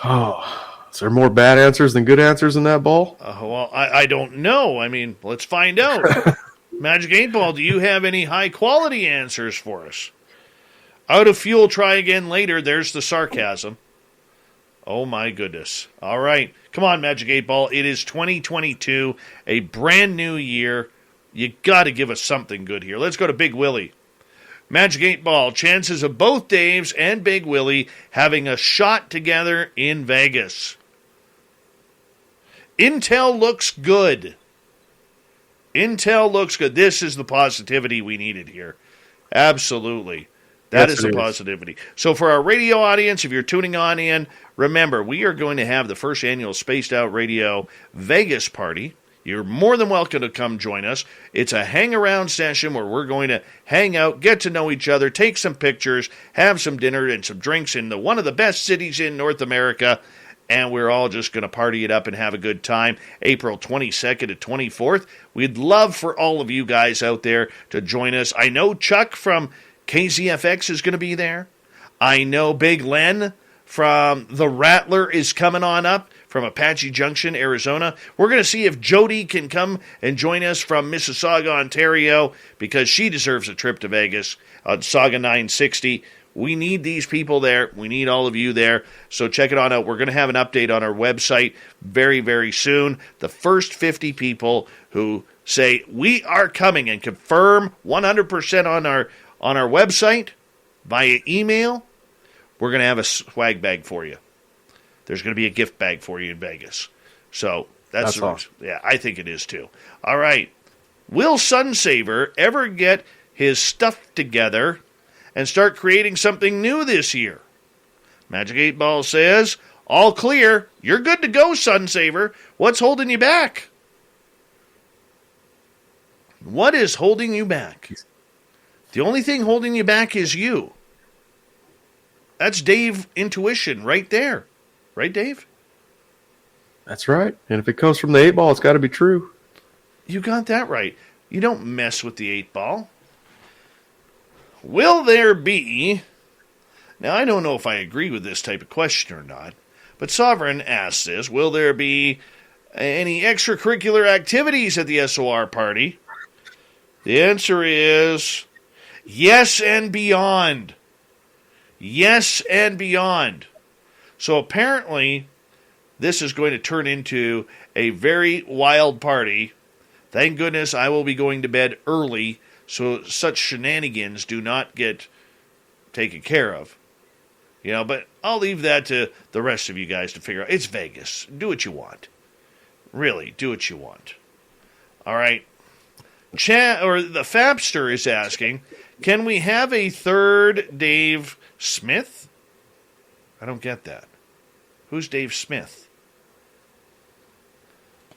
Oh, is there more bad answers than good answers in that ball? Well, I don't know. I mean, let's find out. Magic 8 Ball, do you have any high-quality answers for us? Out of fuel, try again later. There's the sarcasm. Oh, my goodness. All right. Come on, Magic 8 Ball. It is 2022, a brand new year. You got to give us something good here. Let's go to Big Willie. Magic 8 Ball, chances of both Daves and Big Willie having a shot together in Vegas. Intel looks good. Intel looks good. This is the positivity we needed here. Absolutely. That is the positivity. So for our radio audience, if you're tuning on in, remember, we are going to have the first annual Spaced Out Radio Vegas party. You're more than welcome to come join us. It's a hang-around session where we're going to hang out, get to know each other, take some pictures, have some dinner and some drinks in one of the best cities in North America, and we're all just going to party it up and have a good time. April 22nd to 24th. We'd love for all of you guys out there to join us. I know Chuck from KZFX is going to be there. I know Big Len from The Rattler is coming on up from Apache Junction, Arizona. We're going to see if Jody can come and join us from Mississauga, Ontario, because she deserves a trip to Vegas on Saga 960. We need these people there. We need all of you there. So check it on out. We're going to have an update on our website very, very soon. The first 50 people who say we are coming and confirm 100% on our website via email, we're going to have a swag bag for you. There's going to be a gift bag for you in Vegas. So that's awesome. Yeah, I think it is too. All right. Will Sunsaver ever get his stuff together and start creating something new this year? Magic 8 Ball says, all clear. You're good to go, Sunsaver. What's holding you back? What is holding you back? The only thing holding you back is you. That's Dave intuition right there. Right, Dave? That's right. And if it comes from the 8-ball, it's got to be true. You got that right. You don't mess with the 8-ball. Will there be... Now, I don't know if I agree with this type of question or not, but Sovereign asks this, will there be any extracurricular activities at the SOR party? The answer is yes and beyond. Yes and beyond. So apparently, this is going to turn into a very wild party. Thank goodness I will be going to bed early so such shenanigans do not get taken care of. But I'll leave that to the rest of you guys to figure out. It's Vegas. Do what you want. Really, do what you want. All right. The Fapster is asking, can we have a third Dave Smith? I don't get that. Who's Dave Smith?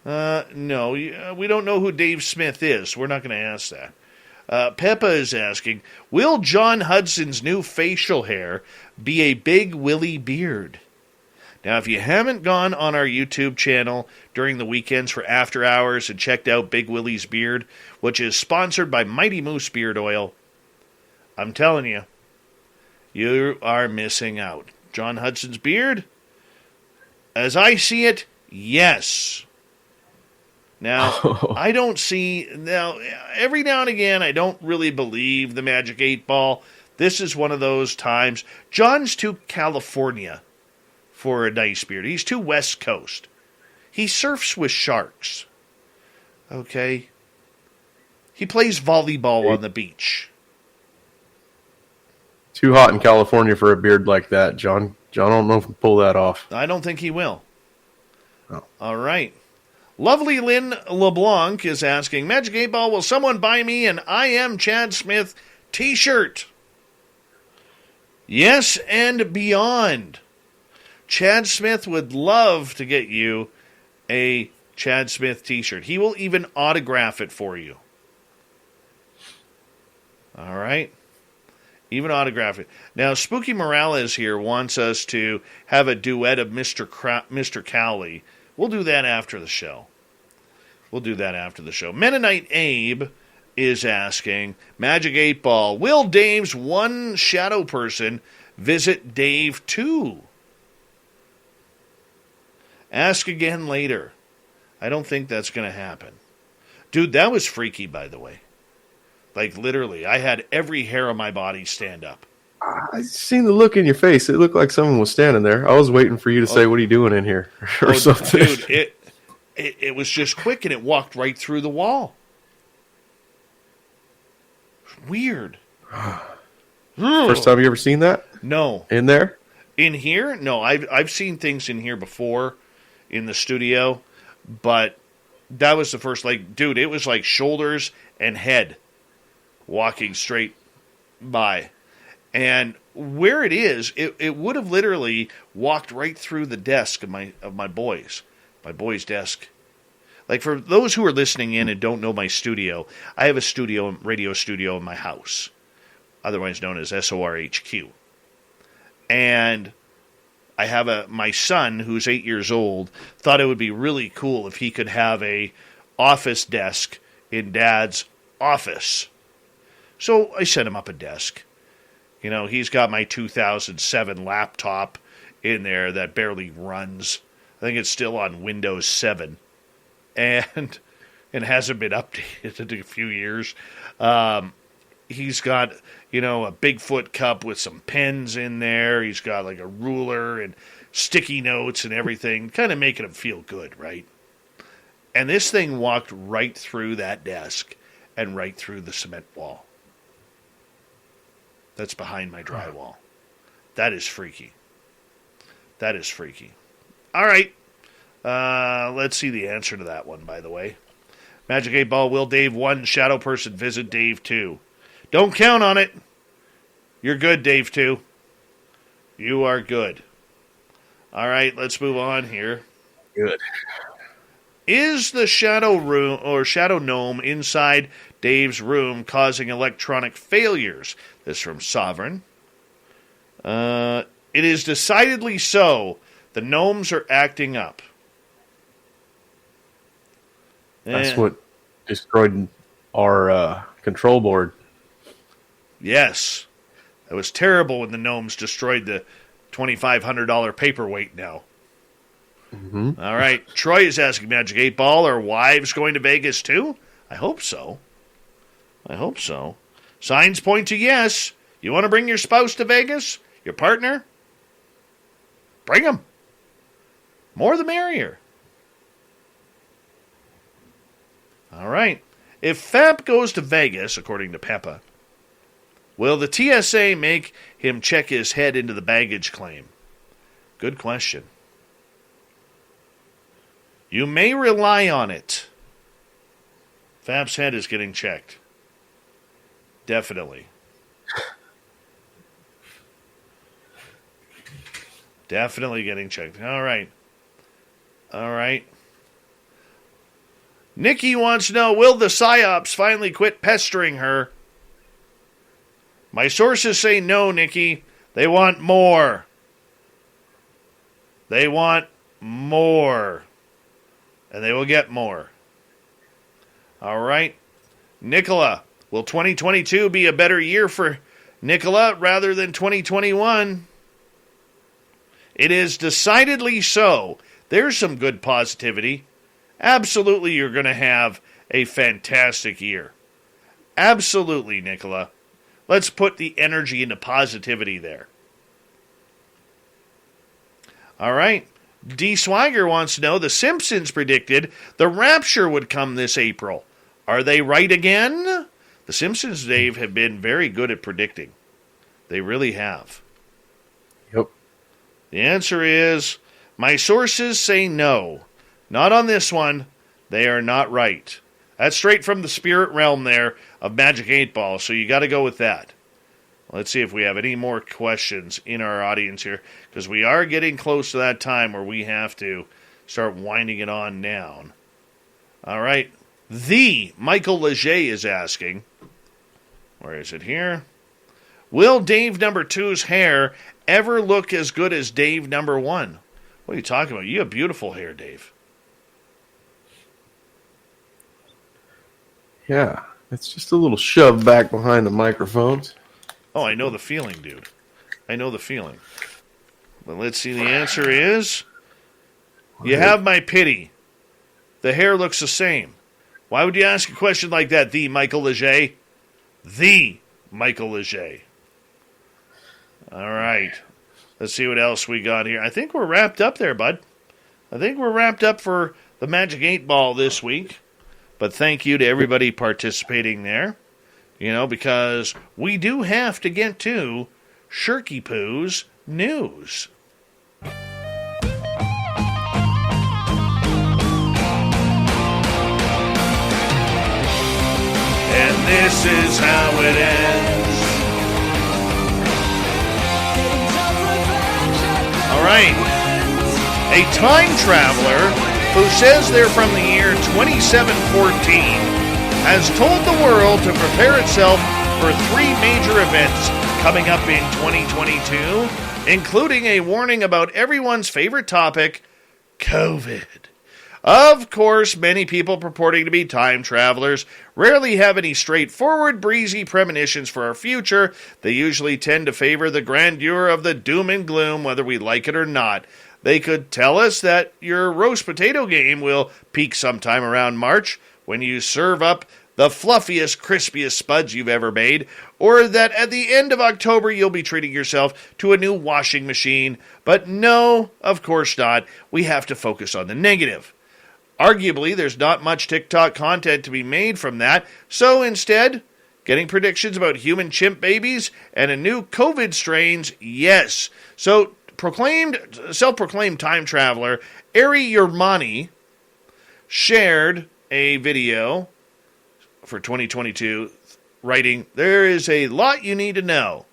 No, we don't know who Dave Smith is. We're not going to ask that. Peppa is asking, will John Hudson's new facial hair be a big willy beard? Now, if you haven't gone on our YouTube channel during the weekends for After Hours and checked out Big Willie's Beard, which is sponsored by Mighty Moose Beard Oil, I'm telling you, you are missing out. John Hudson's beard? As I see it, yes. Now, I don't see... Now, every now and again, I don't really believe the Magic 8-Ball. This is one of those times. John's too California for a nice beard. He's too West Coast. He surfs with sharks. Okay? He plays volleyball on the beach. Too hot in California for a beard like that, John. John, I don't know if he can pull that off. I don't think he will. Oh. All right. Lovely Lynn LeBlanc is asking, Magic 8-Ball, will someone buy me an I Am Chad Smith t-shirt? Yes and beyond. Chad Smith would love to get you a Chad Smith t-shirt. He will even autograph it for you. All right? Even autograph it. Now, Spooky Morales here wants us to have a duet of Mr. Cowley. We'll do that after the show. Mennonite Abe is asking, Magic 8-Ball, will Dave's one shadow person visit Dave 2? Ask again later. I don't think that's going to happen. Dude, that was freaky, by the way. Like, literally, I had every hair on my body stand up. I seen the look in your face. It looked like someone was standing there. I was waiting for you to say, what are you doing in here? Or something. Dude, it was just quick, and it walked right through the wall. Weird. First time you ever seen that? No. In there? In here? No, I've seen things in here before in the studio, but that was the first, dude, it was like shoulders and head walking straight by. And where it is, it would have literally walked right through the desk of my boy's desk. Like, for those who are listening in and don't know my studio, I have a radio studio in my house, otherwise known as SOR HQ. And I have my son, who's 8 years old, thought it would be really cool if he could have a office desk in Dad's office. So I set him up a desk. He's got my 2007 laptop in there that barely runs. I think it's still on Windows 7. And it hasn't been updated in a few years. He's got, a Bigfoot cup with some pens in there. He's got like a ruler and sticky notes and everything, kind of making him feel good, right? And this thing walked right through that desk and right through the cement wall. That's behind my drywall. That is freaky. All right. Let's see the answer to that one, by the way. Magic 8-Ball, will Dave 1 shadow person visit Dave 2? Don't count on it. You're good, Dave 2. You are good. All right, let's move on here. Good. Is the shadow room or shadow gnome inside Dave's room causing electronic failures? This from Sovereign. It is decidedly so. The gnomes are acting up. That's what destroyed our control board. Yes. It was terrible when the gnomes destroyed the $2,500 paperweight now. Mm-hmm. All right. Troy is asking Magic 8 Ball, are wives going to Vegas too? I hope so. Signs point to yes. You want to bring your spouse to Vegas? Your partner? Bring them. More the merrier. All right. If Fab goes to Vegas, according to Peppa, will the TSA make him check his head into the baggage claim? Good question. You may rely on it. Fab's head is getting checked. Definitely. Definitely getting checked. All right. Nikki wants to know, will the PsyOps finally quit pestering her? My sources say no, Nikki. They want more. And they will get more. All right. Nicola, will 2022 be a better year for Nicola rather than 2021? It is decidedly so. There's some good positivity. Absolutely, you're going to have a fantastic year. Absolutely, Nicola. Let's put the energy into positivity there. All right. D. Swagger wants to know, the Simpsons predicted the rapture would come this April. Are they right again? The Simpsons, Dave, have been very good at predicting. They really have. Yep. The answer is, my sources say no. Not on this one. They are not right. That's straight from the spirit realm there of Magic 8 Ball, so you got to go with that. Let's see if we have any more questions in our audience here, because we are getting close to that time where we have to start winding it on down. All right. The Michael Leger is asking, where is it here? Will Dave number 2's hair ever look as good as Dave number 1? What are you talking about? You have beautiful hair, Dave. Yeah, it's just a little shoved back behind the microphones. Oh, I know the feeling, dude. I know the feeling. But let's see. The answer is, you have my pity. The hair looks the same. Why would you ask a question like that, the Michael Leger? The Michael Leger. All right. Let's see what else we got here. I think we're wrapped up there, bud. I think we're wrapped up for the Magic 8 Ball this week. But thank you to everybody participating there. You know, because we do have to get to Shirky Poo's news. And this is how it ends. All right. A time traveler who says they're from the year 2714 has told the world to prepare itself for 3 major events coming up in 2022, including a warning about everyone's favorite topic, COVID. Of course, many people purporting to be time travelers rarely have any straightforward, breezy premonitions for our future. They usually tend to favor the grandeur of the doom and gloom, whether we like it or not. They could tell us that your roast potato game will peak sometime around March, when you serve up the fluffiest, crispiest spuds you've ever made, or that at the end of October you'll be treating yourself to a new washing machine. But no, of course not. We have to focus on the negative. Arguably, there's not much TikTok content to be made from that, so instead, getting predictions about human chimp babies and a new COVID strains, yes. So, self-proclaimed time traveler Ari Yermani shared a video for 2022 writing, there is a lot you need to know.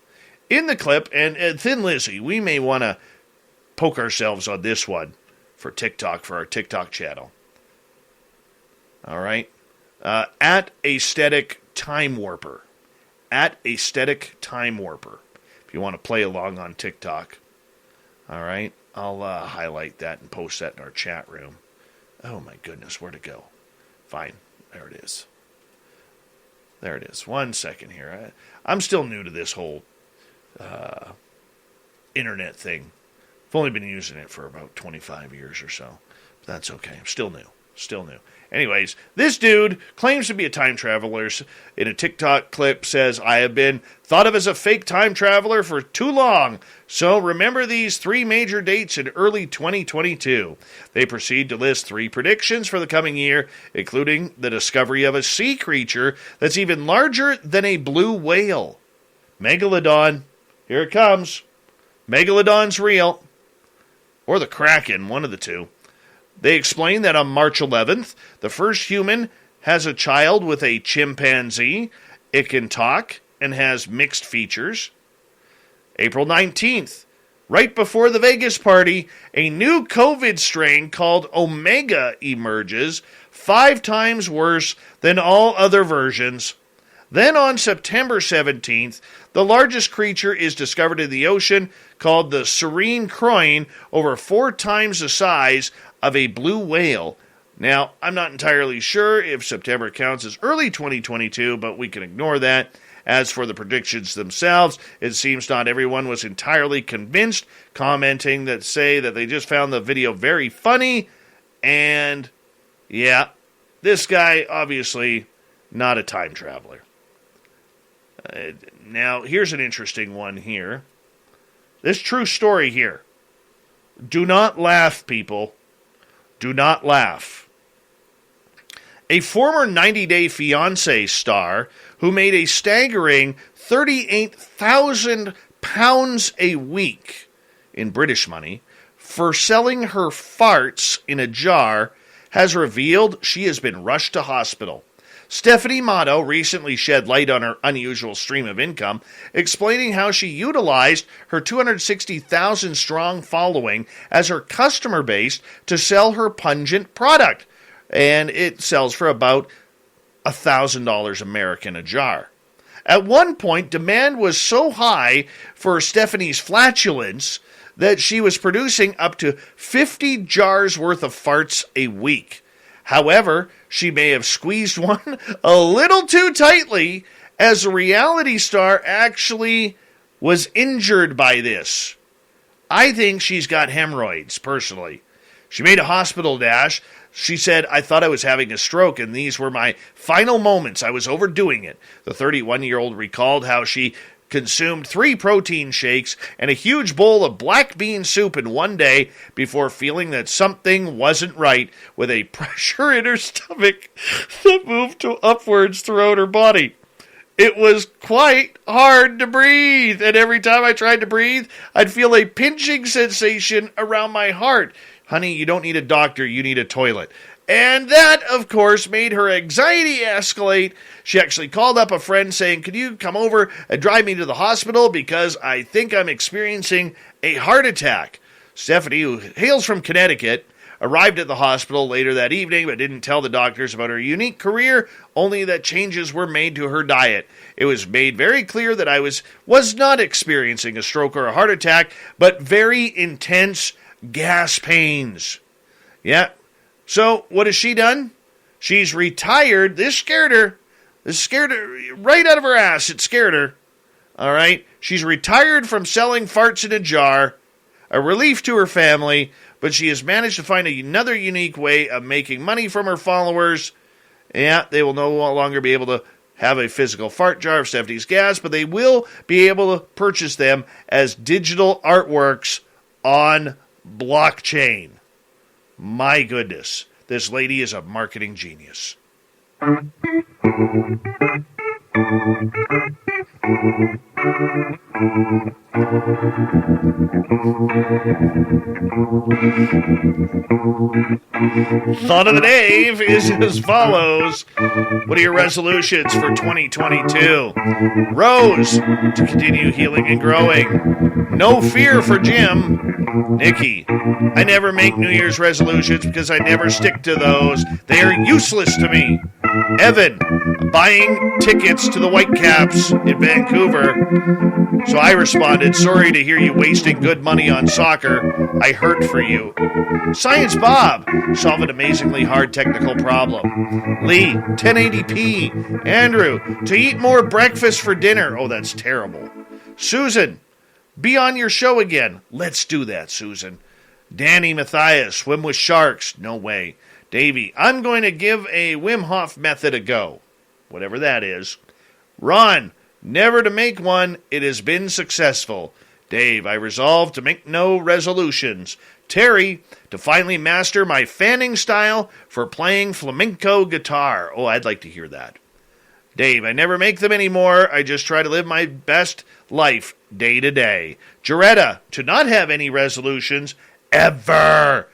In the clip, and Thin Lizzy, we may want to poke ourselves on this one for TikTok, for our TikTok channel. All right. At Aesthetic Time Warper. At Aesthetic Time Warper. If you want to play along on TikTok. All right. I'll highlight that and post that in our chat room. Oh my goodness, where'd it go? Fine. There it is. There it is. 1 second here. I'm still new to this whole internet thing. I've only been using it for about 25 years or so. But that's okay. I'm still new. Still new. Anyways, this dude claims to be a time traveler. In a TikTok clip says, I have been thought of as a fake time traveler for too long. So remember these 3 major dates in early 2022. They proceed to list 3 predictions for the coming year, including the discovery of a sea creature that's even larger than a blue whale. Megalodon. Here it comes. Megalodon's real. Or the Kraken, one of the two. They explain that on March 11th, the first human has a child with a chimpanzee. It can talk and has mixed features. April 19th, right before the Vegas party, a new COVID strain called Omega emerges, 5 times worse than all other versions. Then on September 17th, the largest creature is discovered in the ocean called the Serene Croyne, over 4 times the size of a blue whale. Now, I'm not entirely sure if September counts as early 2022, but we can ignore that. As for the predictions themselves, it seems not everyone was entirely convinced, commenting that say that they just found the video very funny, and yeah, this guy obviously not a time traveler. Now, here's an interesting one here. This true story here. Do not laugh, people. Do not laugh. A former 90 Day Fiancé star who made a staggering £38,000 a week in British money for selling her farts in a jar has revealed she has been rushed to hospital. Stephanie Motto recently shed light on her unusual stream of income, explaining how she utilized her 260,000-strong following as her customer base to sell her pungent product. And it sells for about $1,000 American a jar. At one point, demand was so high for Stephanie's flatulence that she was producing up to 50 jars worth of farts a week. However, she may have squeezed one a little too tightly, as the reality star actually was injured by this. I think she's got hemorrhoids, personally. She made a hospital dash. She said, I thought I was having a stroke, and these were my final moments. I was overdoing it. The 31-year-old recalled how she consumed 3 protein shakes and a huge bowl of black bean soup in one day before feeling that something wasn't right with a pressure in her stomach that moved upwards throughout her body. It was quite hard to breathe, and every time I tried to breathe, I'd feel a pinching sensation around my heart. Honey, you don't need a doctor, you need a toilet. And that, of course, made her anxiety escalate. She actually called up a friend saying, could you come over and drive me to the hospital because I think I'm experiencing a heart attack. Stephanie, who hails from Connecticut, arrived at the hospital later that evening but didn't tell the doctors about her unique career, only that changes were made to her diet. It was made very clear that I was not experiencing a stroke or a heart attack, but very intense gas pains. Yeah. So, what has she done? She's retired. This scared her. This scared her right out of her ass. It scared her. All right? She's retired from selling farts in a jar, a relief to her family, but she has managed to find another unique way of making money from her followers. Yeah, they will no longer be able to have a physical fart jar of Stephanie's gas, but they will be able to purchase them as digital artworks on blockchain. My goodness, this lady is a marketing genius. Thought of the day is as follows. What are your resolutions for 2022? Rose, to continue healing and growing. No fear for Jim. Nikki, I never make New Year's resolutions because I never stick to those. They are useless to me. Evan, buying tickets to the Whitecaps in Vancouver. So I responded, sorry to hear you wasting good money on soccer. I hurt for you. Science Bob, solve an amazingly hard technical problem. Lee, 1080p. Andrew, to eat more breakfast for dinner. Oh, that's terrible. Susan, be on your show again. Let's do that, Susan. Danny Matthias, swim with sharks. No way. Davey, I'm going to give a Wim Hof method a go. Whatever that is. Ron, never to make one. It has been successful. Dave, I resolved to make no resolutions. Terry, to finally master my fanning style for playing flamenco guitar. Oh, I'd like to hear that. Dave, I never make them anymore. I just try to live my best life day to day. Jaretta, to not have any resolutions ever.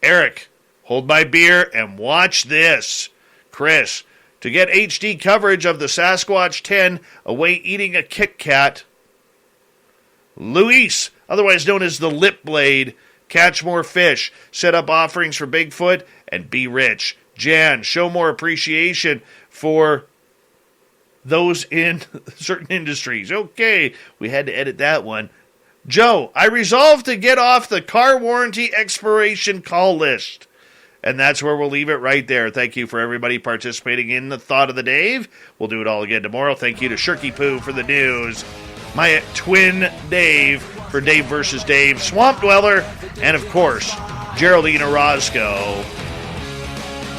Eric, hold my beer and watch this. Chris, to get HD coverage of the Sasquatch 10 away eating a Kit Kat. Luis, otherwise known as the Lip Blade, catch more fish, set up offerings for Bigfoot, and be rich. Jan, show more appreciation for those in certain industries. Okay, we had to edit that one. Joe, I resolved to get off the car warranty expiration call list. And that's where we'll leave it right there. Thank you for everybody participating in the Thought of the Dave. We'll do it all again tomorrow. Thank you to Shirky Poo for the news. My twin Dave for Dave versus Dave. Swamp Dweller. And, of course, Geraldine Orozco.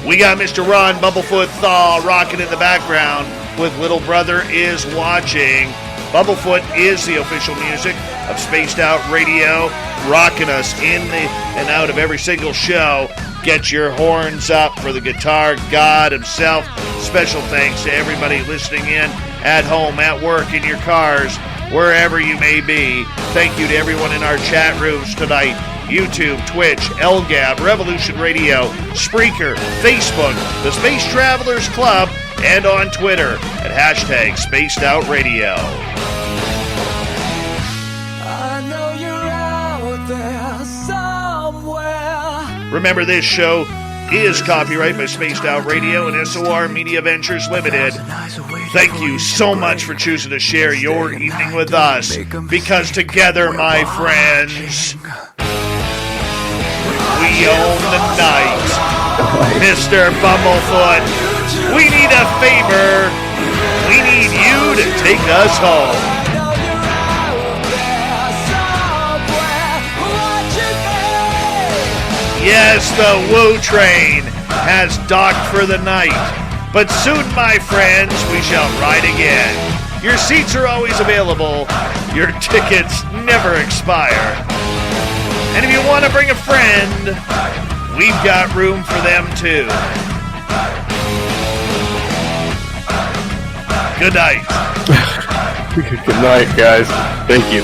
We got Mr. Ron Bumblefoot Thaw rocking in the background with Little Brother is Watching. Bumblefoot is the official music of Spaced Out Radio, rocking us in and out of every single show. Get your horns up for the guitar god himself. Special thanks to everybody listening in at home, at work, in your cars, wherever you may be. Thank you to everyone in our chat rooms tonight. YouTube, Twitch, LGAB, Revolution Radio, Spreaker, Facebook, the Space Travelers Club, and on Twitter at hashtag Spaced Out Radio. I know you're out there somewhere. Remember, this show is copyright by Spaced Out Radio and SOR Media Ventures Limited. Thank you so much for choosing to share your evening with us, because together, my friends, we own the night. Mr. Bumblefoot, we need a favor. We need you to take us home. Yes, the Woo Train has docked for the night. But soon, my friends, we shall ride again. Your seats are always available. Your tickets never expire. And if you want to bring a friend, we've got room for them too. Good night. Good night, guys. Thank you.